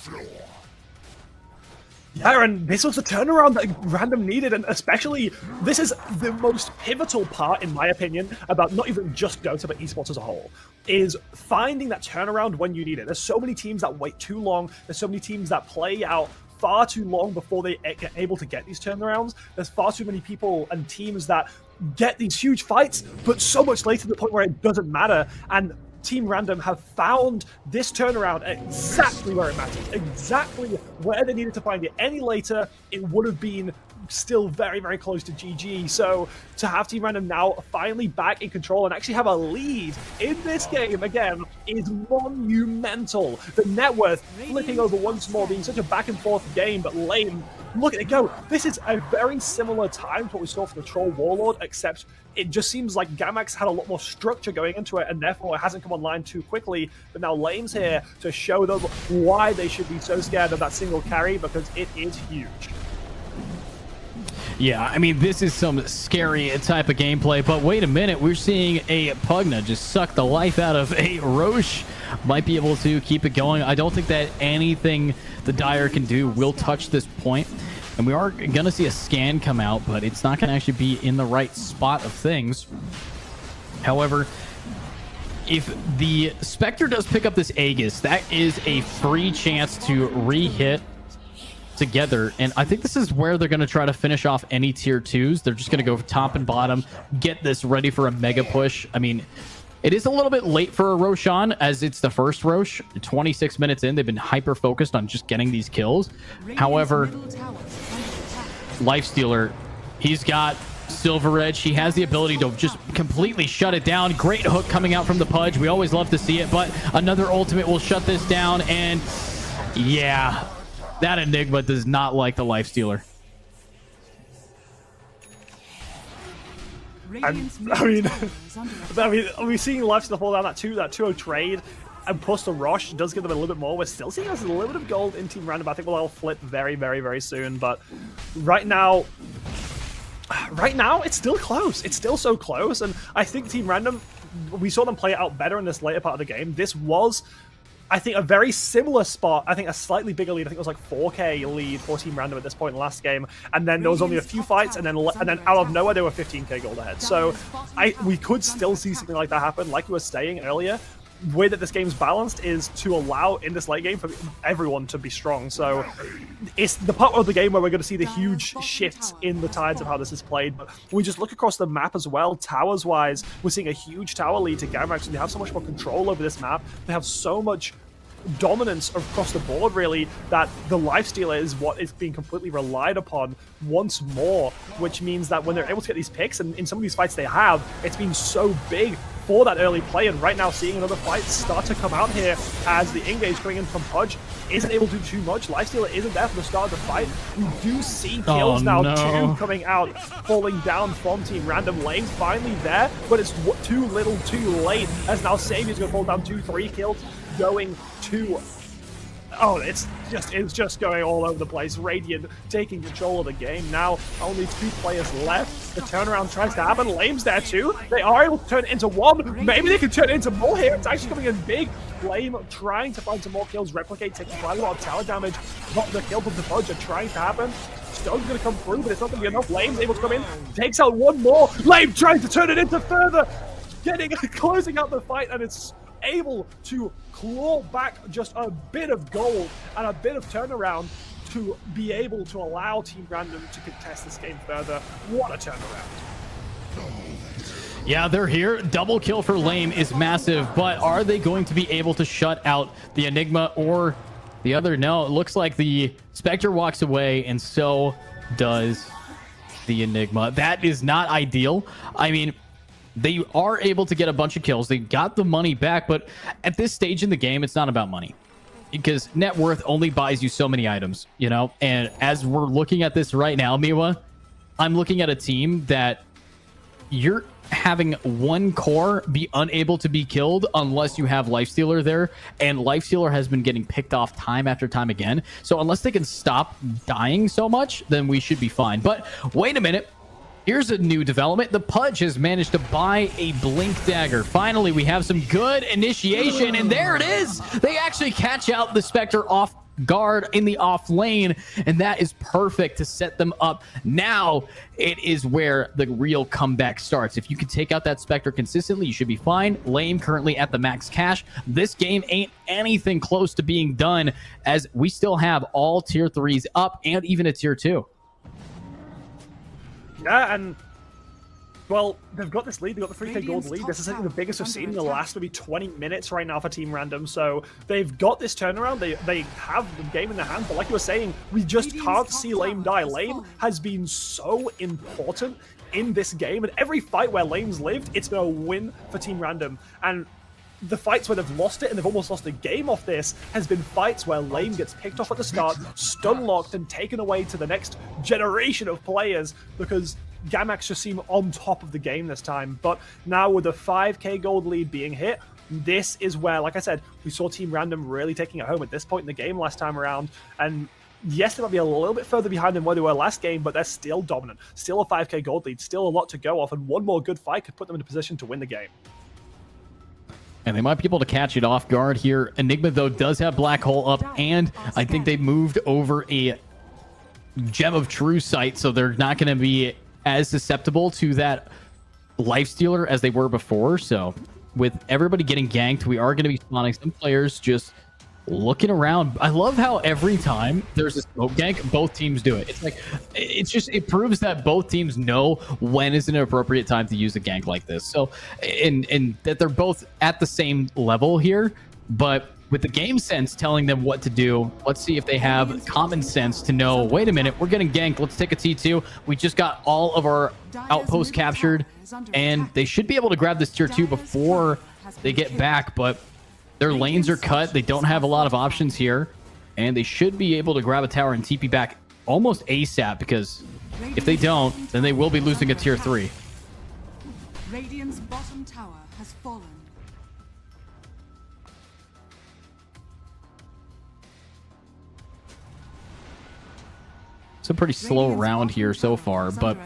Speaker 9: Yeah, and this was the turnaround that Random needed, and especially this is the most pivotal part, in my opinion, about not even just Dota, but esports as a whole, is finding that turnaround when you need it. There's so many teams that wait too long. There's so many teams that play out far too long before they get able to get these turnarounds. There's far too many people and teams that get these huge fights, but so much later to the point where it doesn't matter. And Team Random have found this turnaround exactly where it matters, exactly where they needed to find it. Any later, it would have been still very, very close to GG. So to have Team Random now finally back in control and actually have a lead in this game again is monumental. The net worth flipping over once more, being such a back and forth game, but Lame look at it go. This is a very similar time to what we saw for the Troll Warlord, except it just seems like Gamax had a lot more structure going into it, and therefore it hasn't come online too quickly. But now Lame's here to show them why they should be so scared of that single carry, because it is huge.
Speaker 8: Yeah, I mean, this is some scary type of gameplay, but wait a minute, we're seeing a Pugna just suck the life out of a Roche. Might be able to keep it going. I don't think that anything the Dire can do will touch this point. And we are going to see a scan come out, but it's not going to actually be in the right spot of things. However, if the Spectre does pick up this Aegis, that is a free chance to re-hit together. And I think this is where they're going to try to finish off any tier 2s. They're just going to go top and bottom, get this ready for a mega push. I mean, it is a little bit late for a Roshan, as it's the first Roche. 26 minutes in, they've been hyper focused on just getting these kills. However, Lifestealer, he's got Silver Edge. He has the ability to just completely shut it down. Great hook coming out from the Pudge. We always love to see it, but another ultimate will shut this down. And yeah, that Enigma does not like the Lifestealer.
Speaker 9: I mean, are we seeing Lifestealer fall down that 2-0 trade? And plus the Roche does give them a little bit more. We're still seeing us a little bit of gold in Team Random. I think we'll all flip very, very, very soon. But right now, it's still close. It's still so close. And I think Team Random, we saw them play it out better in this later part of the game. This was, I think, a very similar spot. I think a slightly bigger lead. I think it was like 4K lead for Team Random at this point in the last game. And then there was only a few fights, and then out of nowhere they were 15K gold ahead. So we could still see something like that happen. Like you were saying earlier, the way that this game's balanced is to allow in this late game for everyone to be strong. So it's the part of the game where we're going to see the huge shifts in the tides of how this is played. But we just look across the map as well, towers wise, we're seeing a huge tower lead to Gamax, and they have so much more control over this map. They have so much dominance across the board, really, that the Lifestealer is what is being completely relied upon once more, which means that when they're able to get these picks, and in some of these fights they have, it's been so big for that early play. And right now seeing another fight start to come out here as the engage coming in from Pudge isn't able to do too much. Lifestealer isn't there for the start of the fight. We do see kills now, 2 coming out, falling down from Team Random. Lane's finally there, but it's too little too late, as now Savior's going to fall down 2-3 kills, going to... Oh, it's just going all over the place. Radiant taking control of the game now. Only 2 players left. The turnaround tries to happen. Lame's there too. They are able to turn it into 1. Maybe they can turn it into more here. It's actually coming in big. Lame trying to find some more kills. Replicate taking quite a lot of tower damage. Not the kill from the Fudge are trying to happen. Stone's going to come through, but it's not going to be enough. Lame's able to come in. Takes out 1 more. Lame trying to turn it into further. Closing out the fight, and it's able to claw back just a bit of gold and a bit of turnaround to be able to allow Team Random to contest this game further. What a turnaround.
Speaker 8: Yeah, they're here. Double kill for Lame is massive, but are they going to be able to shut out the Enigma or the other? No, it looks like the Spectre walks away, and so does the Enigma. That is not ideal. I mean, they are able to get a bunch of kills. They got the money back, but at this stage in the game, it's not about money, because net worth only buys you so many items, you know? And as we're looking at this right now, Miwa, I'm looking at a team that you're having 1 core be unable to be killed unless you have Lifestealer there, and Lifestealer has been getting picked off time after time again. So unless they can stop dying so much, then we should be fine. But wait a minute. Here's a new development. The Pudge has managed to buy a Blink Dagger. Finally, we have some good initiation, and there it is. They actually catch out the Spectre off guard in the off lane, and that is perfect to set them up. Now it is where the real comeback starts. If you can take out that Spectre consistently, you should be fine. Lame currently at the max cash. This game ain't anything close to being done, as we still have all tier 3s up and even a tier 2.
Speaker 9: Yeah, and well, they've got this lead. They've got the 3K gold lead. This is, I think, the biggest we've seen in the last maybe 20 minutes right now for Team Random. So they've got this turnaround. They have the game in their hands. But like you were saying, we just can't see Lame die. Lame has been so important in this game. And every fight where Lame's lived, it's been a win for Team Random. And the fights where they've lost it and they've almost lost a game off this has been fights where Lame gets picked off at the start, stun locked, and taken away to the next generation of players because Gamax just seem on top of the game this time. But now with the 5k gold lead being hit, this is where, like I said, we saw Team Random really taking it home at this point in the game last time around. And yes, they might be a little bit further behind than where they were last game, but they're still dominant. Still a 5k gold lead, still a lot to go off, and one more good fight could put them in a position to win the game.
Speaker 8: And they might be able to catch it off guard here. Enigma, though, does have Black Hole up, and I think they moved over a Gem of True Sight, so they're not going to be as susceptible to that Lifestealer as they were before. So with everybody getting ganked, we are going to be spawning some players just looking around. I love how every time there's a smoke gank, both teams do it. It's like, it proves that both teams know when is an appropriate time to use a gank like this. So, and that they're both at the same level here, but with the game sense telling them what to do, let's see if they have common sense to know, wait a minute, we're getting ganked. Let's take a T2. We just got all of our outposts captured, and they should be able to grab this tier 2 before they get back, but their lanes are cut. They don't have a lot of options here, and they should be able to grab a tower and TP back almost ASAP, because if they don't, then they will be losing a tier 3.
Speaker 10: Radiant's bottom tower has fallen.
Speaker 8: It's a pretty slow round here so far, but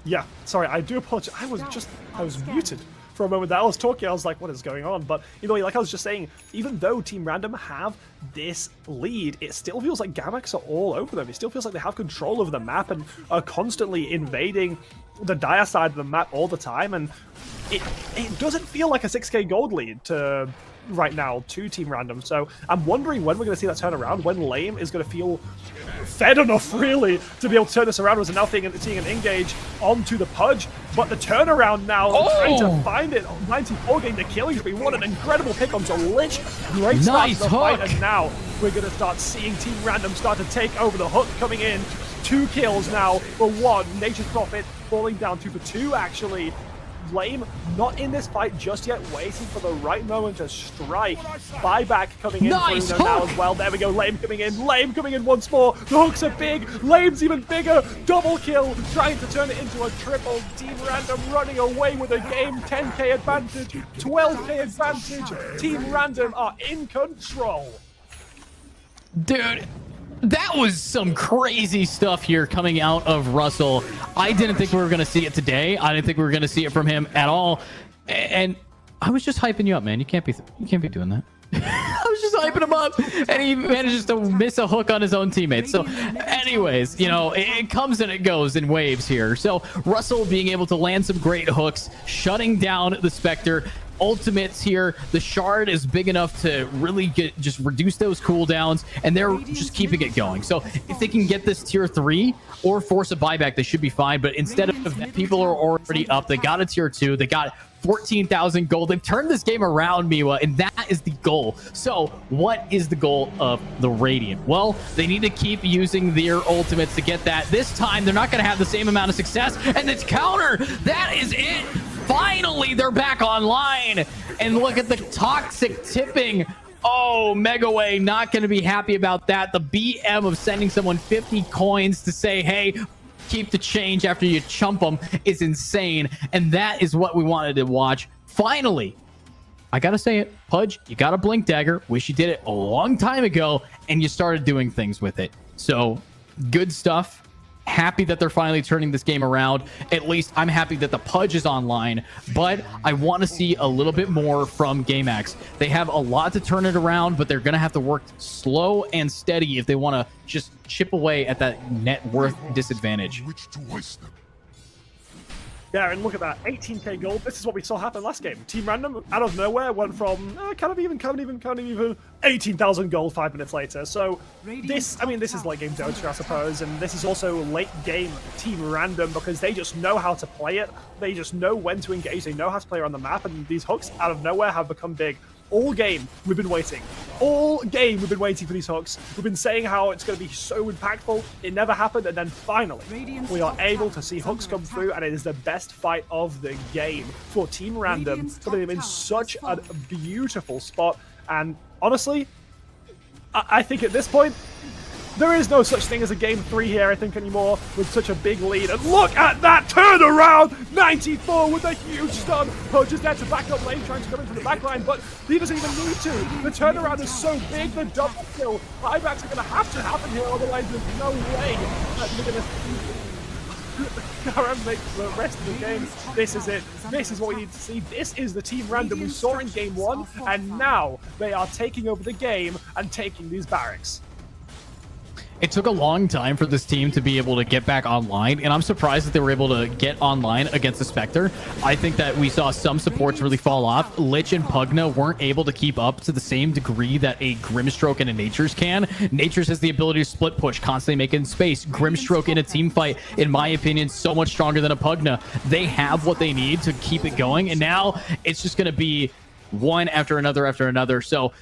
Speaker 9: yeah, sorry, I do apologize. I was muted for a moment there. I was talking, I was like, what is going on? But, you know, like I was just saying, even though Team Random have this lead, it still feels like Gamax are all over them. It still feels like they have control of the map and are constantly invading the dire side of the map all the time. And it doesn't feel like a 6k gold lead to right now to Team Random. So I'm wondering when we're going to see that turn around, when Lame is going to feel fed enough, really, to be able to turn this around. As now seeing an engage onto the Pudge, but the turnaround now, trying to find it. 94 getting the killing spree. What an incredible pick onto Lich. Great start to the fight, and now we're going to start seeing Team Random start to take over the hook coming in. 2 kills now for 1. Nature's Prophet falling down 2 for 2, actually. Lame not in this fight just yet, waiting for the right moment to strike. Buyback coming in through now as well. There we go, Lame coming in once more. The hooks are big, Lame's even bigger. Double kill, trying to turn it into a triple. Team Random running away with a game. 10k advantage, 12k advantage. Team Random are in control.
Speaker 8: Dude, that was some crazy stuff here coming out of Russell. I didn't think we were going to see it today. I didn't think we were going to see it from him at all. And I was just hyping you up, man. You can't be doing that. I was just hyping him up, and he manages to miss a hook on his own teammates. So anyways, you know, it comes and it goes in waves here. So Russell being able to land some great hooks, shutting down the Spectre. Ultimates here, the shard is big enough to really just reduce those cooldowns, and they're just keeping it going. So if they can get this tier 3 or force a buyback, they should be fine. But instead of that, people are already up. They got a tier 2, they got 14,000 gold. They've turned this game around, Miwa, and that is the goal. So what is the goal of the Radiant? Well, they need to keep using their ultimates to get that. This time, they're not going to have the same amount of success, and it's counter. That is it. Finally, they're back online, and look at the toxic tipping. Oh, Megaway not going to be happy about that. The BM of sending someone 50 coins to say, hey, keep the change after you chump them is insane, and that is what we wanted to watch. Finally, I gotta say it, Pudge, you got a Blink Dagger. Wish you did it a long time ago, and you started doing things with it. So, good stuff. Happy that they're finally turning this game around. At least I'm happy that the Pudge is online, but I want to see a little bit more from Gamax. They have a lot to turn it around, but they're going to have to work slow and steady if they want to just chip away at that net worth disadvantage.
Speaker 9: Yeah, and look at that, 18k gold. This is what we saw happen last game. Team Random, out of nowhere, went from kind of even 18,000 gold 5 minutes later. So this, I mean, this is late game Dota, I suppose, and this is also late game Team Random because they just know how to play it. They just know when to engage. They know how to play around the map, and these hooks out of nowhere have become big. all game we've been waiting. All game we've been waiting for these hooks. We've been saying how it's going to be so impactful. It never happened, and then finally we are able to see hooks come through, and it is the best fight of the game for Team Random, putting them in such a beautiful spot. And honestly, I think at this point, there is no such thing as a game 3 here, I think, anymore, with such a big lead. And look at that turnaround! 94 with a huge stun. Pudge is there to back up lane, trying to come into the back line, but he doesn't even need to. The turnaround is so big, the double kill. Buybacks are going to happen here, otherwise there's no way that we're going to Garam makes the rest of the game. This is it. This is what we need to see. This is the Team Random we saw in Game 1, and now they are taking over the game and taking these barracks.
Speaker 8: It took a long time for this team to be able to get back online, and I'm surprised that they were able to get online against the Spectre. I think that we saw some supports really fall off. Lich and Pugna weren't able to keep up to the same degree that a Grimstroke and a Nature's can. Nature's has the ability to split push, constantly making space. Grimstroke in a team fight, in my opinion, so much stronger than a Pugna. They have what they need to keep it going, and now it's just going to be one after another. So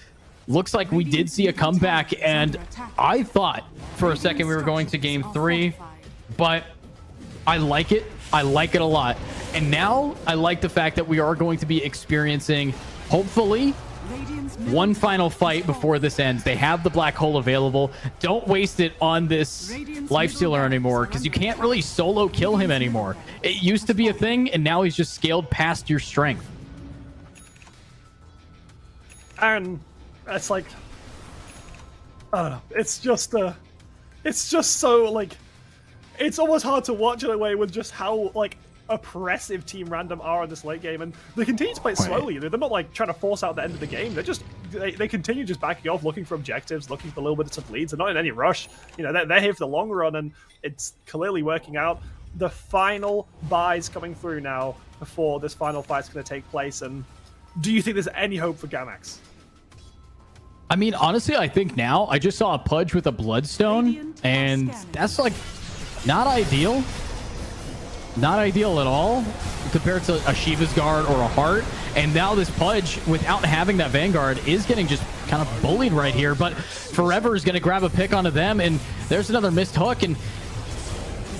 Speaker 8: looks like we did see a comeback, and I thought for a second we were going to game 3, but I like it. I like it a lot. And now I like the fact that we are going to be experiencing, hopefully, one final fight before this ends. They have the black hole available. Don't waste it on this lifestealer anymore, because you can't really solo kill him anymore. It used to be a thing, and now he's just scaled past your strength.
Speaker 9: And it's like, I don't know. It's just so, like, it's almost hard to watch in a way with just how, like, oppressive Team Random are in this late game. And they continue to play it slowly. They're not, like, trying to force out the end of the game. They're just, they continue just backing off, looking for objectives, looking for little bits of leads. They're not in any rush. You know, they're here for the long run, and it's clearly working out. The final buys coming through now before this final fight's going to take place. And do you think there's any hope for Gamax?
Speaker 8: I mean, honestly, I think now I just saw a Pudge with a Bloodstone, and that's like not ideal. Not ideal at all compared to a Shiva's Guard or a Heart. And now this Pudge, without having that Vanguard, is getting just kind of bullied right here. But Forever is going to grab a pick onto them, and there's another missed hook, and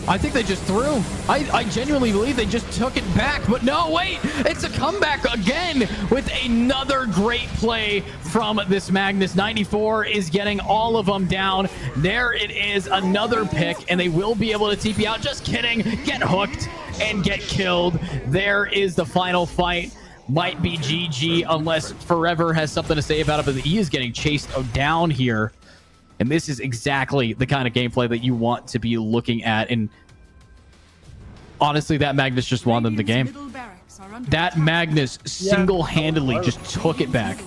Speaker 8: I think they just threw. I genuinely believe they just took it back, but no, wait, it's a comeback again with another great play from this Magnus. 94 is getting all of them down. There it is, another pick, and they will be able to TP out. Just kidding, get hooked and get killed. There is the final fight. Might be GG unless Forever has something to say about it, but he is getting chased down here. And this is exactly the kind of gameplay that you want to be looking at. And honestly, that Magnus just won them the game. That Magnus single-handedly just took it back.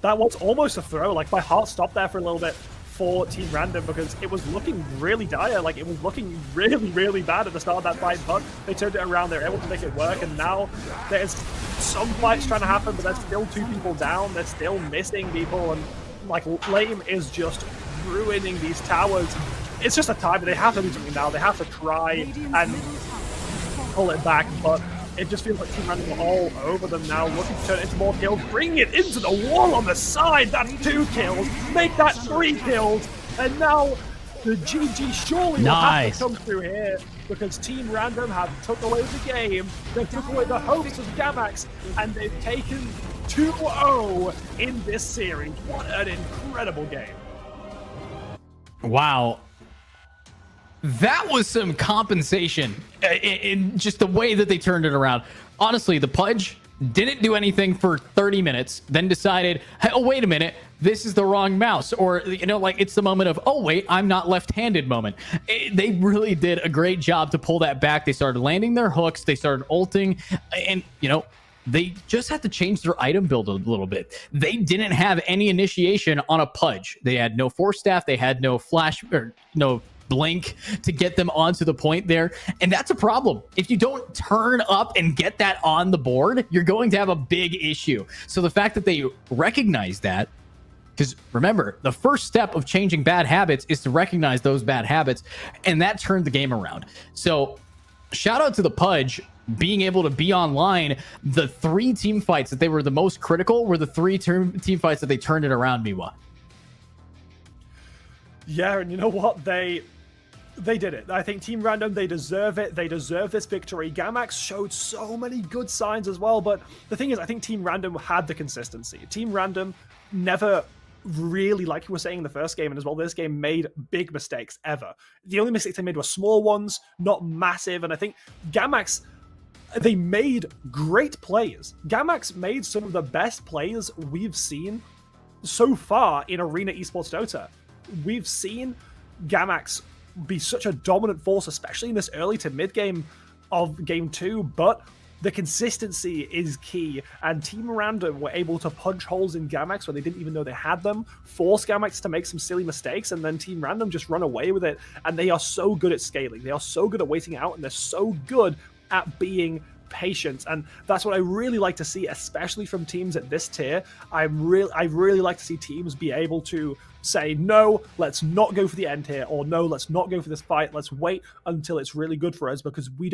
Speaker 9: That was almost a throw. Like, my heart stopped there for a little bit for Team Random because it was looking really dire. Like, it was looking really, really bad at the start of that fight, but they turned it around. They're able to make it work, and now there's some fights trying to happen, but there's still 2 people down. They're still missing people, and like, Lame is just ruining these towers. It's just a time. They have to do something now. They have to try and pull it back, but it just feels like Team Random are all over them now, looking to turn it into more kills, bring it into the wall on the side. That's 2 kills. Make that 3 kills. And now the GG surely will have to come through here, because Team Random have took away the game. They took away the hopes of Gamax, and they've taken 2-0 in this series. What an incredible game.
Speaker 8: Wow. That was some compensation in just the way that they turned it around. Honestly, the Pudge didn't do anything for 30 minutes, then decided, hey, oh, wait a minute, this is the wrong mouse. Or, you know, like, it's the moment of, oh, wait, I'm not left-handed moment. They really did a great job to pull that back. They started landing their hooks. They started ulting. And, you know, they just had to change their item build a little bit. They didn't have any initiation on a Pudge. They had no Force Staff. They had no flash, or no blink to get them onto the point there. And that's a problem. If you don't turn up and get that on the board, you're going to have a big issue. So the fact that they recognize that, because remember, the first step of changing bad habits is to recognize those bad habits, and that turned the game around. So shout out to the Pudge. being able to be online, the 3 team fights that they were the most critical were the 3 team fights that they turned it around, Miwa.
Speaker 9: Yeah, and you know what? They did it. I think Team Random, they deserve it. They deserve this victory. Gamax showed so many good signs as well, but the thing is, I think Team Random had the consistency. Team Random never really, like you were saying in the first game and as well this game, made big mistakes ever. The only mistakes they made were small ones, not massive, and I think Gamax, they made great plays. Gamax made some of the best plays we've seen so far in Arena Esports Dota. We've seen Gamax be such a dominant force, especially in this early to mid game of game 2, but the consistency is key, and Team Random were able to punch holes in Gamax when they didn't even know they had them, force Gamax to make some silly mistakes, and then Team Random just run away with it, and they are so good at scaling. They are so good at waiting out, and they're so good at being patient, and that's what I really like to see, especially from teams at this tier. I really like to see teams be able to say, no, let's not go for the end here, or no, let's not go for this fight, let's wait until it's really good for us, because we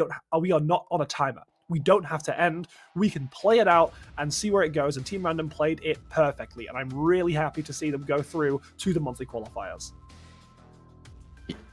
Speaker 9: are not on a timer. We don't have to end. We can play it out and see where it goes, and Team Random played it perfectly, and I'm really happy to see them go through to the monthly qualifiers.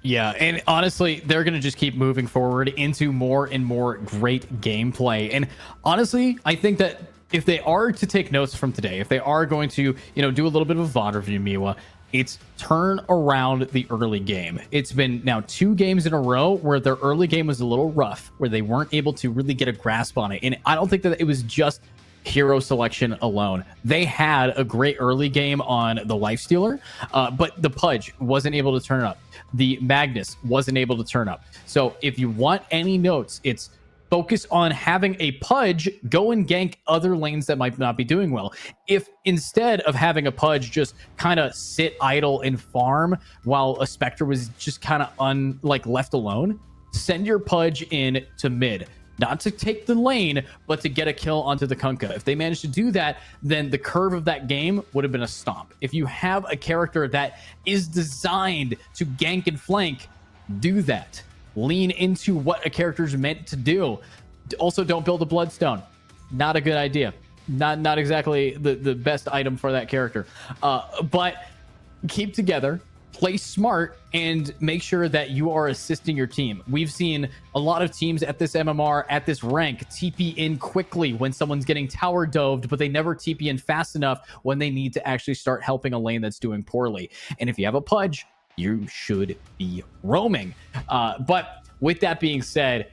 Speaker 8: Yeah, and honestly, they're going to just keep moving forward into more and more great gameplay. And honestly, I think that if they are to take notes from today, if they are going to, do a little bit of a VOD review, Miwa, it's turn around the early game. It's been now 2 games in a row where their early game was a little rough, where they weren't able to really get a grasp on it. And I don't think that it was just hero selection alone. They had a great early game on the Lifestealer, but the Pudge wasn't able to turn up. The Magnus wasn't able to turn up. So if you want any notes, it's focus on having a Pudge go and gank other lanes that might not be doing well. If instead of having a Pudge just kind of sit idle and farm while a Spectre was just kind of left alone, send your Pudge in to mid. Not to take the lane, but to get a kill onto the Kunkka. If they managed to do that, then the curve of that game would have been a stomp. If you have a character that is designed to gank and flank, do that. Lean into what a character is meant to do. Also, don't build a Bloodstone. Not a good idea. Not exactly the best item for that character. But keep together. Play smart and make sure that you are assisting your team. We've seen a lot of teams at this MMR, at this rank, TP in quickly when someone's getting tower doved, but they never TP in fast enough when they need to actually start helping a lane that's doing poorly. And if you have a Pudge, you should be roaming. But with that being said,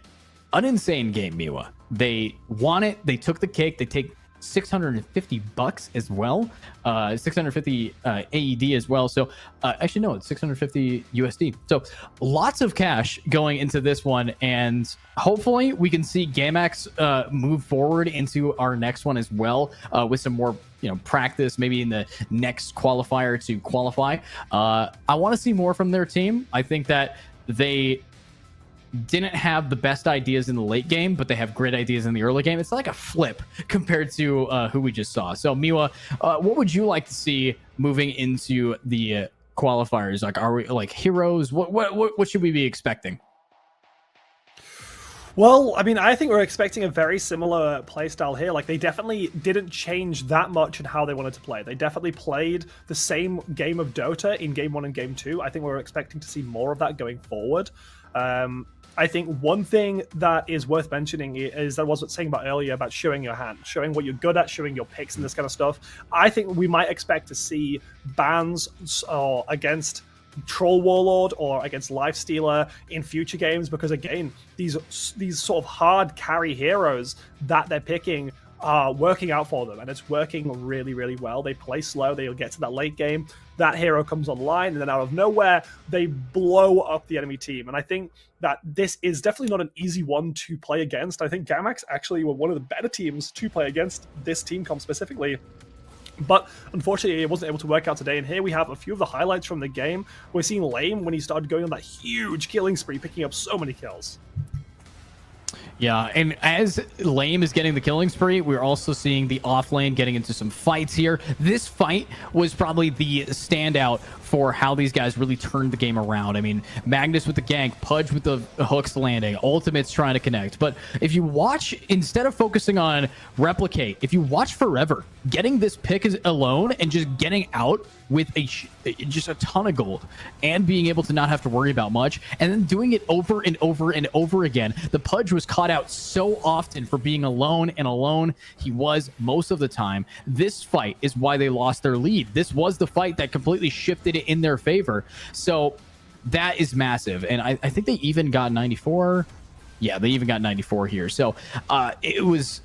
Speaker 8: an insane game, Miwa. They won it. They took the cake. They take $650 as well, 650 AED as well. So actually no, it's 650 USD. So lots of cash going into this one, and hopefully we can see Gamax move forward into our next one as well, with some more practice, maybe in the next qualifier to qualify. I want to see more from their team. I think that they didn't have the best ideas in the late game, but they have great ideas in the early game. It's like a flip compared to who we just saw. So Miwa, what would you like to see moving into the qualifiers? Like, are we like heroes? What should we be expecting?
Speaker 9: Well, I mean, I think we're expecting a very similar playstyle here. Like, they definitely didn't change that much in how they wanted to play. They definitely played the same game of Dota in Game 1 and Game 2. I think we're expecting to see more of that going forward. I think one thing that is worth mentioning is that I was saying about earlier about showing your hand, showing what you're good at, showing your picks and this kind of stuff. I think we might expect to see bans against Troll Warlord or against Lifestealer in future games, because again, these sort of hard carry heroes that they're picking are working out for them, and it's working really, really well. They play slow, they'll get to that late game, that hero comes online, and then out of nowhere, they blow up the enemy team. And I think that this is definitely not an easy one to play against. I think Gamax actually were one of the better teams to play against this team comp specifically. But unfortunately, it wasn't able to work out today. And here we have a few of the highlights from the game. We're seeing Lame when he started going on that huge killing spree, picking up so many kills.
Speaker 8: Yeah, and as Lame is getting the killing spree, we're also seeing the off lane getting into some fights here. This fight was probably the standout for how these guys really turned the game around. I mean, Magnus with the gank, Pudge with the hooks landing, Ultimates trying to connect. But if you watch, instead of focusing on replicate, if you watch Forever, getting this pick is alone and just getting out with just a ton of gold and being able to not have to worry about much, and then doing it over and over and over again. The Pudge was caught out so often for being alone, and alone he was most of the time. This fight is why they lost their lead. This was the fight that completely shifted it in their favor. So that is massive. And I think they even got 94. Yeah, they even got 94 here. So it was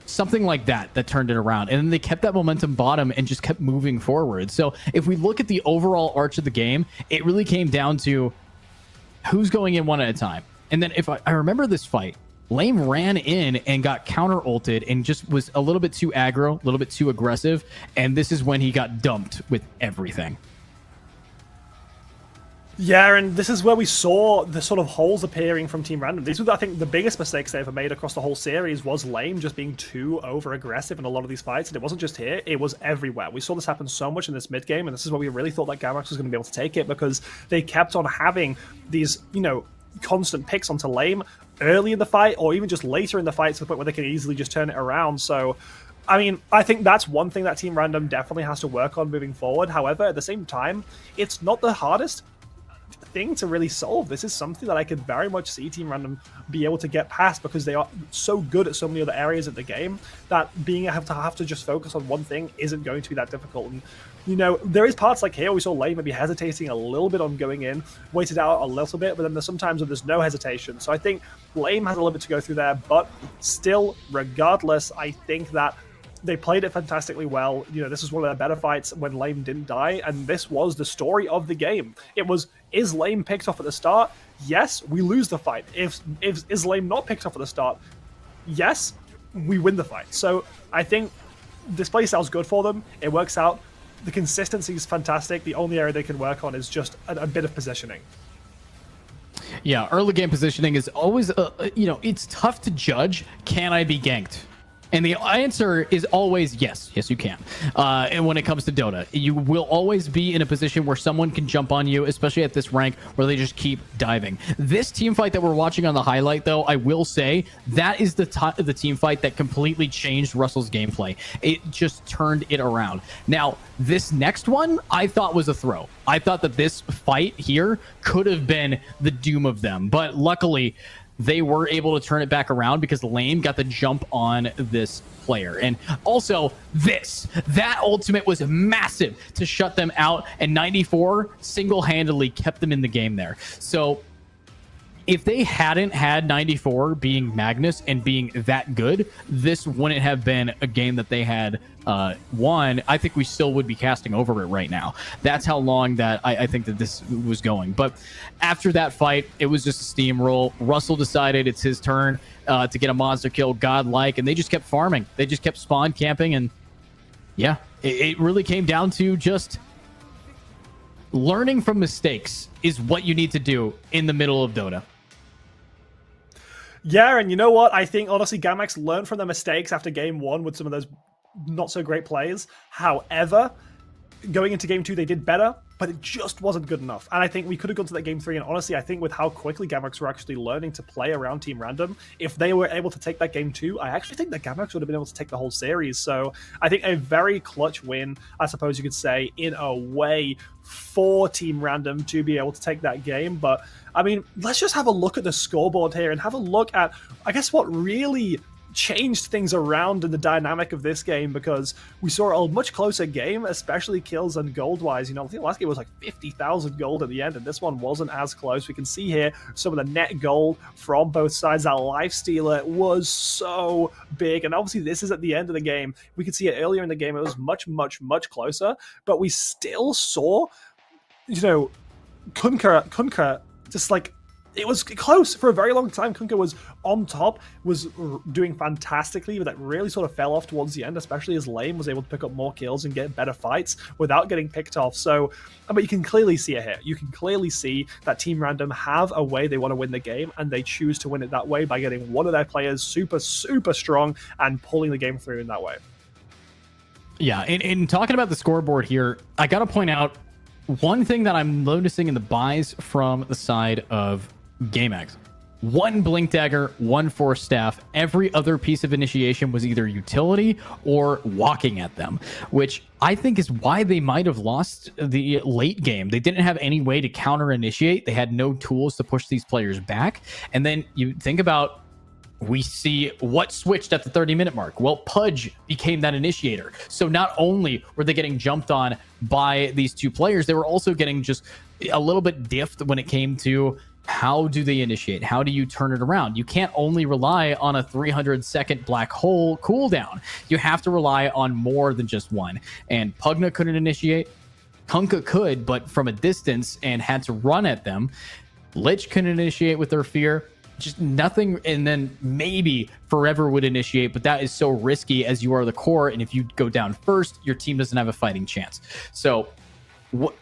Speaker 8: something like that turned it around, and then they kept that momentum bottom and just kept moving forward. So if we look at the overall arch of the game, it really came down to who's going in one at a time. And then if I remember this fight, Lame ran in and got counter ulted and just was a little bit too aggro, a little bit too aggressive, and this is when he got dumped with everything.
Speaker 9: Yeah, and this is where we saw the sort of holes appearing from Team Random. These were, I think, the biggest mistakes they ever made across the whole series was Lame just being too over-aggressive in a lot of these fights, and it wasn't just here, it was everywhere. We saw this happen so much in this mid-game, and this is where we really thought that Gamax was going to be able to take it, because they kept on having these, you know, constant picks onto Lame early in the fight, or even just later in the fight, to the point where they can easily just turn it around. So I mean, I think that's one thing that Team Random definitely has to work on moving forward. However, at the same time, it's not the hardest thing to really solve. This is something that I could very much see Team Random be able to get past, because they are so good at so many other areas of the game that being have to just focus on one thing isn't going to be that difficult. And you know, there is parts like here we saw Lame maybe hesitating a little bit on going in, waited out a little bit, but then there's sometimes when there's no hesitation. So I think Lame has a little bit to go through there, but still, regardless, I think that they played it fantastically well. You know, this is one of their better fights when Lame didn't die, and this was the story of the game. It was, is Lame picked off at the start? Yes, we lose the fight. If is Lame not picked off at the start? Yes, we win the fight. So I think this playstyle's good for them. It works out. The consistency is fantastic. The only area they can work on is just a bit of positioning.
Speaker 8: Yeah, early game positioning is always, you know, it's tough to judge. Can I be ganked? And the answer is always yes. Yes, you can. And when it comes to Dota, you will always be in a position where someone can jump on you, especially at this rank where they just keep diving. This team fight that we're watching on the highlight, though, I will say that is the team fight that completely changed Russell's gameplay. It just turned it around. Now, this next one I thought was a throw. I thought that this fight here could have been the doom of them, but luckily they were able to turn it back around because Lame got the jump on this player. And also that ultimate was massive to shut them out, and 94 single-handedly kept them in the game there. So if they hadn't had 94 being Magnus and being that good, this wouldn't have been a game that they had won. I think we still would be casting over it right now. That's how long that I think that this was going. But after that fight, it was just a steamroll. Russell decided it's his turn to get a monster kill, godlike, and they just kept farming. They just kept spawn camping, and yeah, it really came down to just learning from mistakes is what you need to do in the middle of Dota.
Speaker 9: Yeah, and you know what? I think, honestly, Gamax learned from their mistakes after game one with some of those not-so-great plays. However, going into game two, they did better, but it just wasn't good enough. And I think we could have gone to that game three, and honestly, I think with how quickly Gamax were actually learning to play around Team Random, if they were able to take that game two, I actually think that Gamax would have been able to take the whole series. So I think a very clutch win, I suppose you could say, in a way, for Team Random to be able to take that game. But I mean, let's just have a look at the scoreboard here and have a look at, I guess, what really changed things around in the dynamic of this game, because we saw a much closer game, especially kills and gold-wise. You know, I think the last game was like 50,000 gold at the end, and this one wasn't as close. We can see here some of the net gold from both sides. That lifestealer was so big, and obviously this is at the end of the game. We could see it earlier in the game. It was much, much, much closer, but we still saw, you know, Kunkka just like, it was close for a very long time. Kunkka was on top, was doing fantastically, but that really sort of fell off towards the end, especially as Lame was able to pick up more kills and get better fights without getting picked off. So, but you can clearly see it here. You can clearly see that Team Random have a way they want to win the game, and they choose to win it that way by getting one of their players super, super strong and pulling the game through in that way.
Speaker 8: Yeah, in talking about the scoreboard here, I got to point out one thing that I'm noticing in the buys from the side of Gamax, one Blink Dagger, one Force Staff. Every other piece of initiation was either utility or walking at them, which I think is why they might have lost the late game. They didn't have any way to counter initiate. They had no tools to push these players back. And then you think about, we see what switched at the 30-minute mark. Well, Pudge became that initiator. So not only were they getting jumped on by these two players, they were also getting just a little bit diffed when it came to how do they initiate? How do you turn it around? You can't only rely on a 300-second black hole cooldown. You have to rely on more than just one. And Pugna couldn't initiate. Kunkka could, but from a distance and had to run at them. Lich couldn't initiate with their fear. Just nothing. And then maybe Forever would initiate, but that is so risky as you are the core. And if you go down first, your team doesn't have a fighting chance. So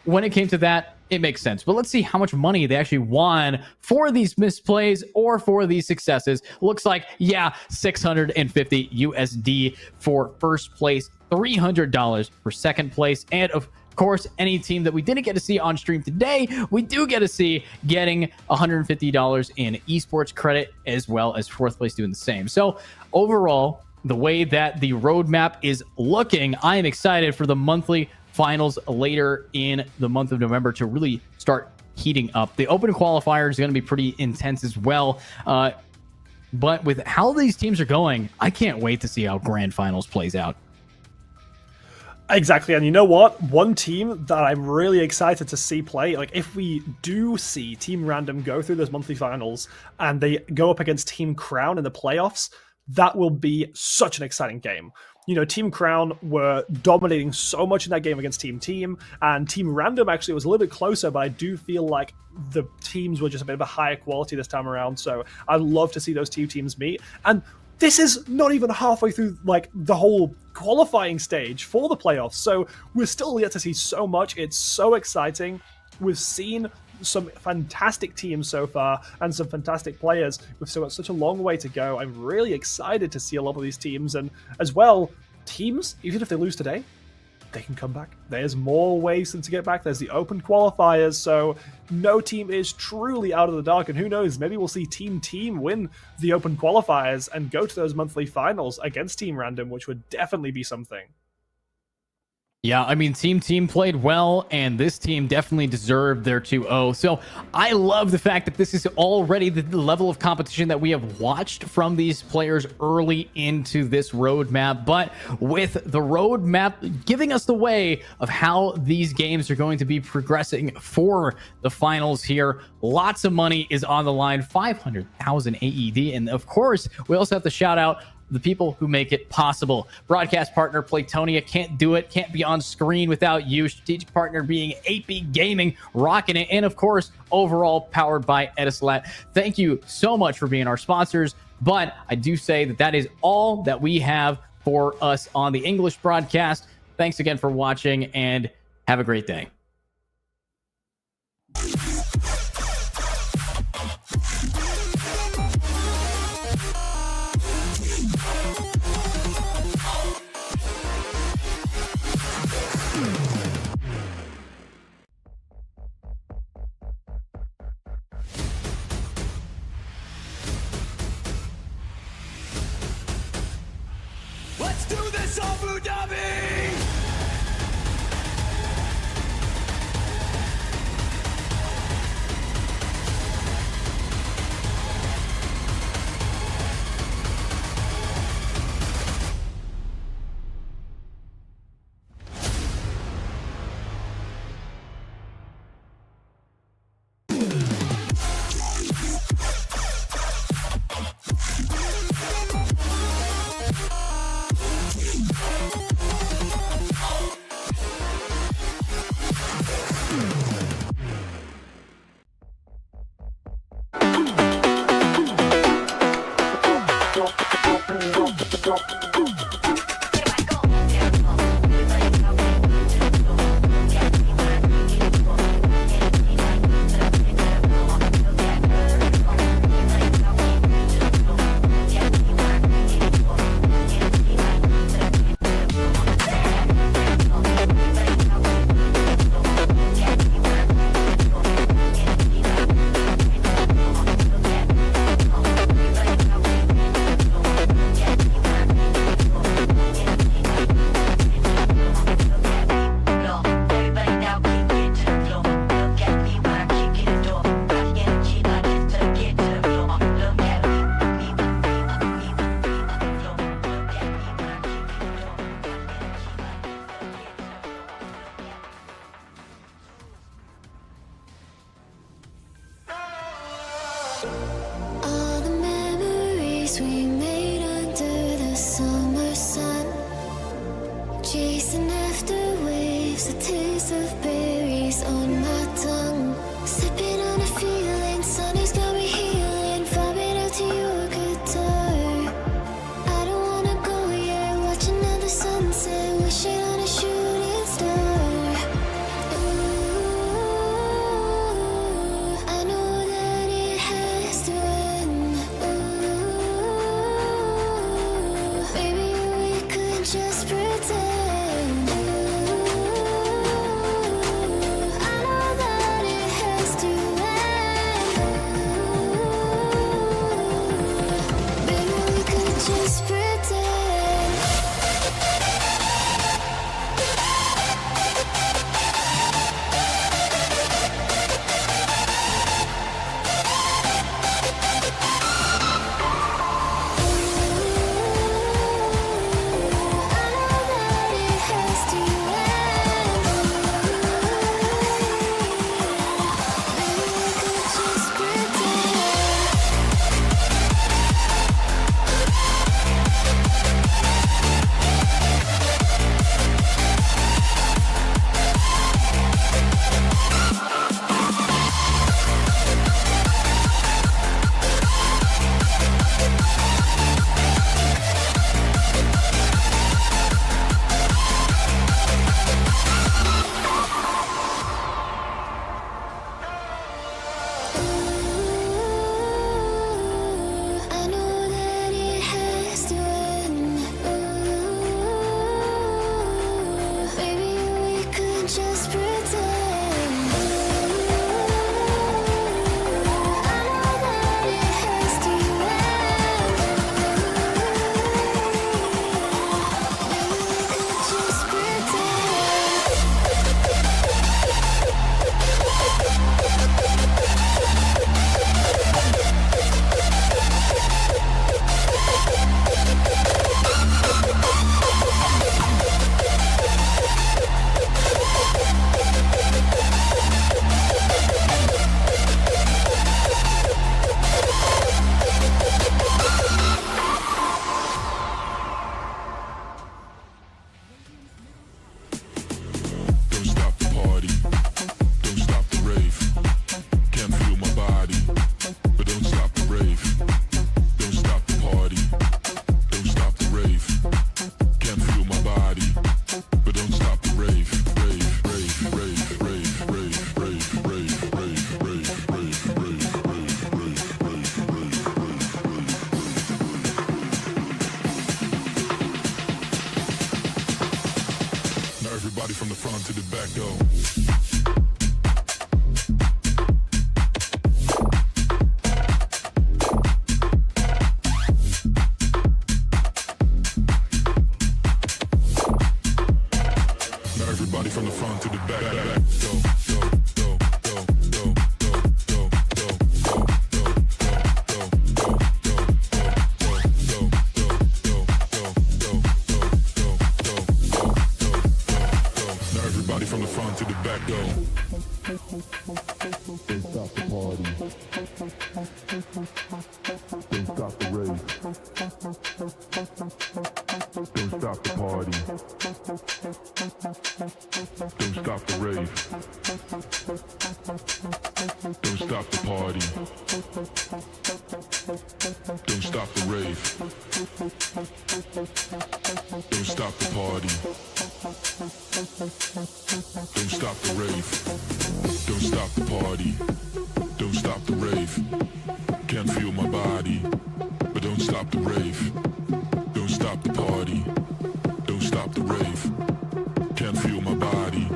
Speaker 8: when it came to that, it makes sense. But let's see how much money they actually won for these misplays or for these successes. Looks like, yeah, 650 USD for first place, $300 for second place. And of course, any team that we didn't get to see on stream today, we do get to see getting $150 in esports credit, as well as fourth place doing the same. So overall, the way that the roadmap is looking, I am excited for the monthly finals later in the month of November to really start heating up. The open qualifier is going to be pretty intense as well. But with how these teams are going, I can't wait to see how grand finals plays out.
Speaker 9: Exactly, and you know what? One team that I'm really excited to see play, like if we do see Team Random go through those monthly finals and they go up against Team Crown in the playoffs, that will be such an exciting game. You know, Team Crown were dominating so much in that game against Team, and Team Random actually was a little bit closer, but I do feel like the teams were just a bit of a higher quality this time around, so I'd love to see those two teams meet. And this is not even halfway through, like, the whole qualifying stage for the playoffs, so we're still yet to see so much. It's so exciting. We've seen some fantastic teams so far and some fantastic players. We've still got such a long way to go. I'm really excited to see a lot of these teams, and as well, teams, even if they lose today, they can come back. There's more ways to get back. There's the open qualifiers, so no team is truly out of the dark, and who knows, maybe we'll see Team win the open qualifiers and go to those monthly finals against Team Random, which would definitely be something.
Speaker 8: Yeah, I mean, Team played well, and this team definitely deserved their 2-0. So I love the fact that this is already the level of competition that we have watched from these players early into this roadmap. But with the roadmap giving us the way of how these games are going to be progressing for the finals here, lots of money is on the line, 500,000 AED. And of course, we also have to shout out the people who make it possible. Broadcast partner Playtonia, can't do it, can't be on screen without you. Strategic partner being 8B Gaming, rocking it. And of course, overall powered by Etisalat. Thank you so much for being our sponsors. But I do say that that is all that we have for us on the English broadcast. Thanks again for watching, and have a great day.
Speaker 1: Let's do this, Abu Dhabi!
Speaker 2: All the memories we made under the summer sun, chasing after waves, a taste of berries on my tongue, sipping on a feeling, sunny's got me healing, vibing out to your guitar. I don't wanna go yet, watching another sunset, wishing on a shooting star. I know that it has to end. Maybe we could just pretend. I know that it has to end. Maybe we could just pretend. I know that it has to end. Maybe we could just pretend. I know that it has to end. Maybe we could just pretend.
Speaker 3: Don't stop the party, don't stop the rave. Can't feel my body, but don't stop the rave. Don't stop the party, don't stop the rave. Can't feel my body, but don't stop the rave. Rave, rave, rave, rave, rave, rave, rave, rave, rave, rave, rave, rave, rave, Now everybody from the front to the back go. Now everybody from the front to the back go, go, go, go, go, go, go, go, go, go, go, go, Now everybody from the front to the back go. Don't stop the party. Don't stop the rave. Don't stop the party. Don't stop the rave. Don't stop the party. Don't stop the rave. Don't stop the party. Don't stop the rave. Don't stop the party. Don't stop the rave. Can't feel my body, but don't stop the rave. Don't stop the party. Don't stop the rave. Can't feel my body,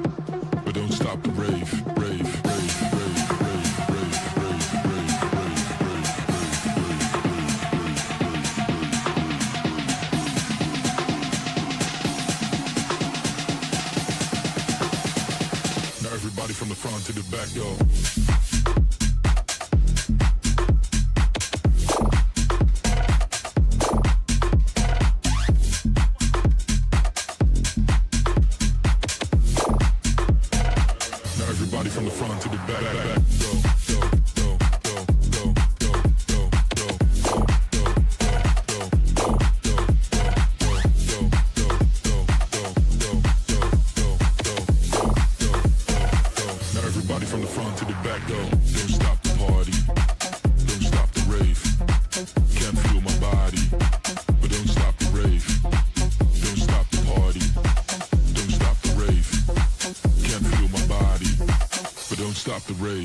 Speaker 3: but don't stop the rave. Rave, rave, rave, rave, rave, rave, rave, rave, rave, Now everybody from the front to the back go. Everybody from the front to the back, go, go, go, go, go, go.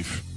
Speaker 3: rave.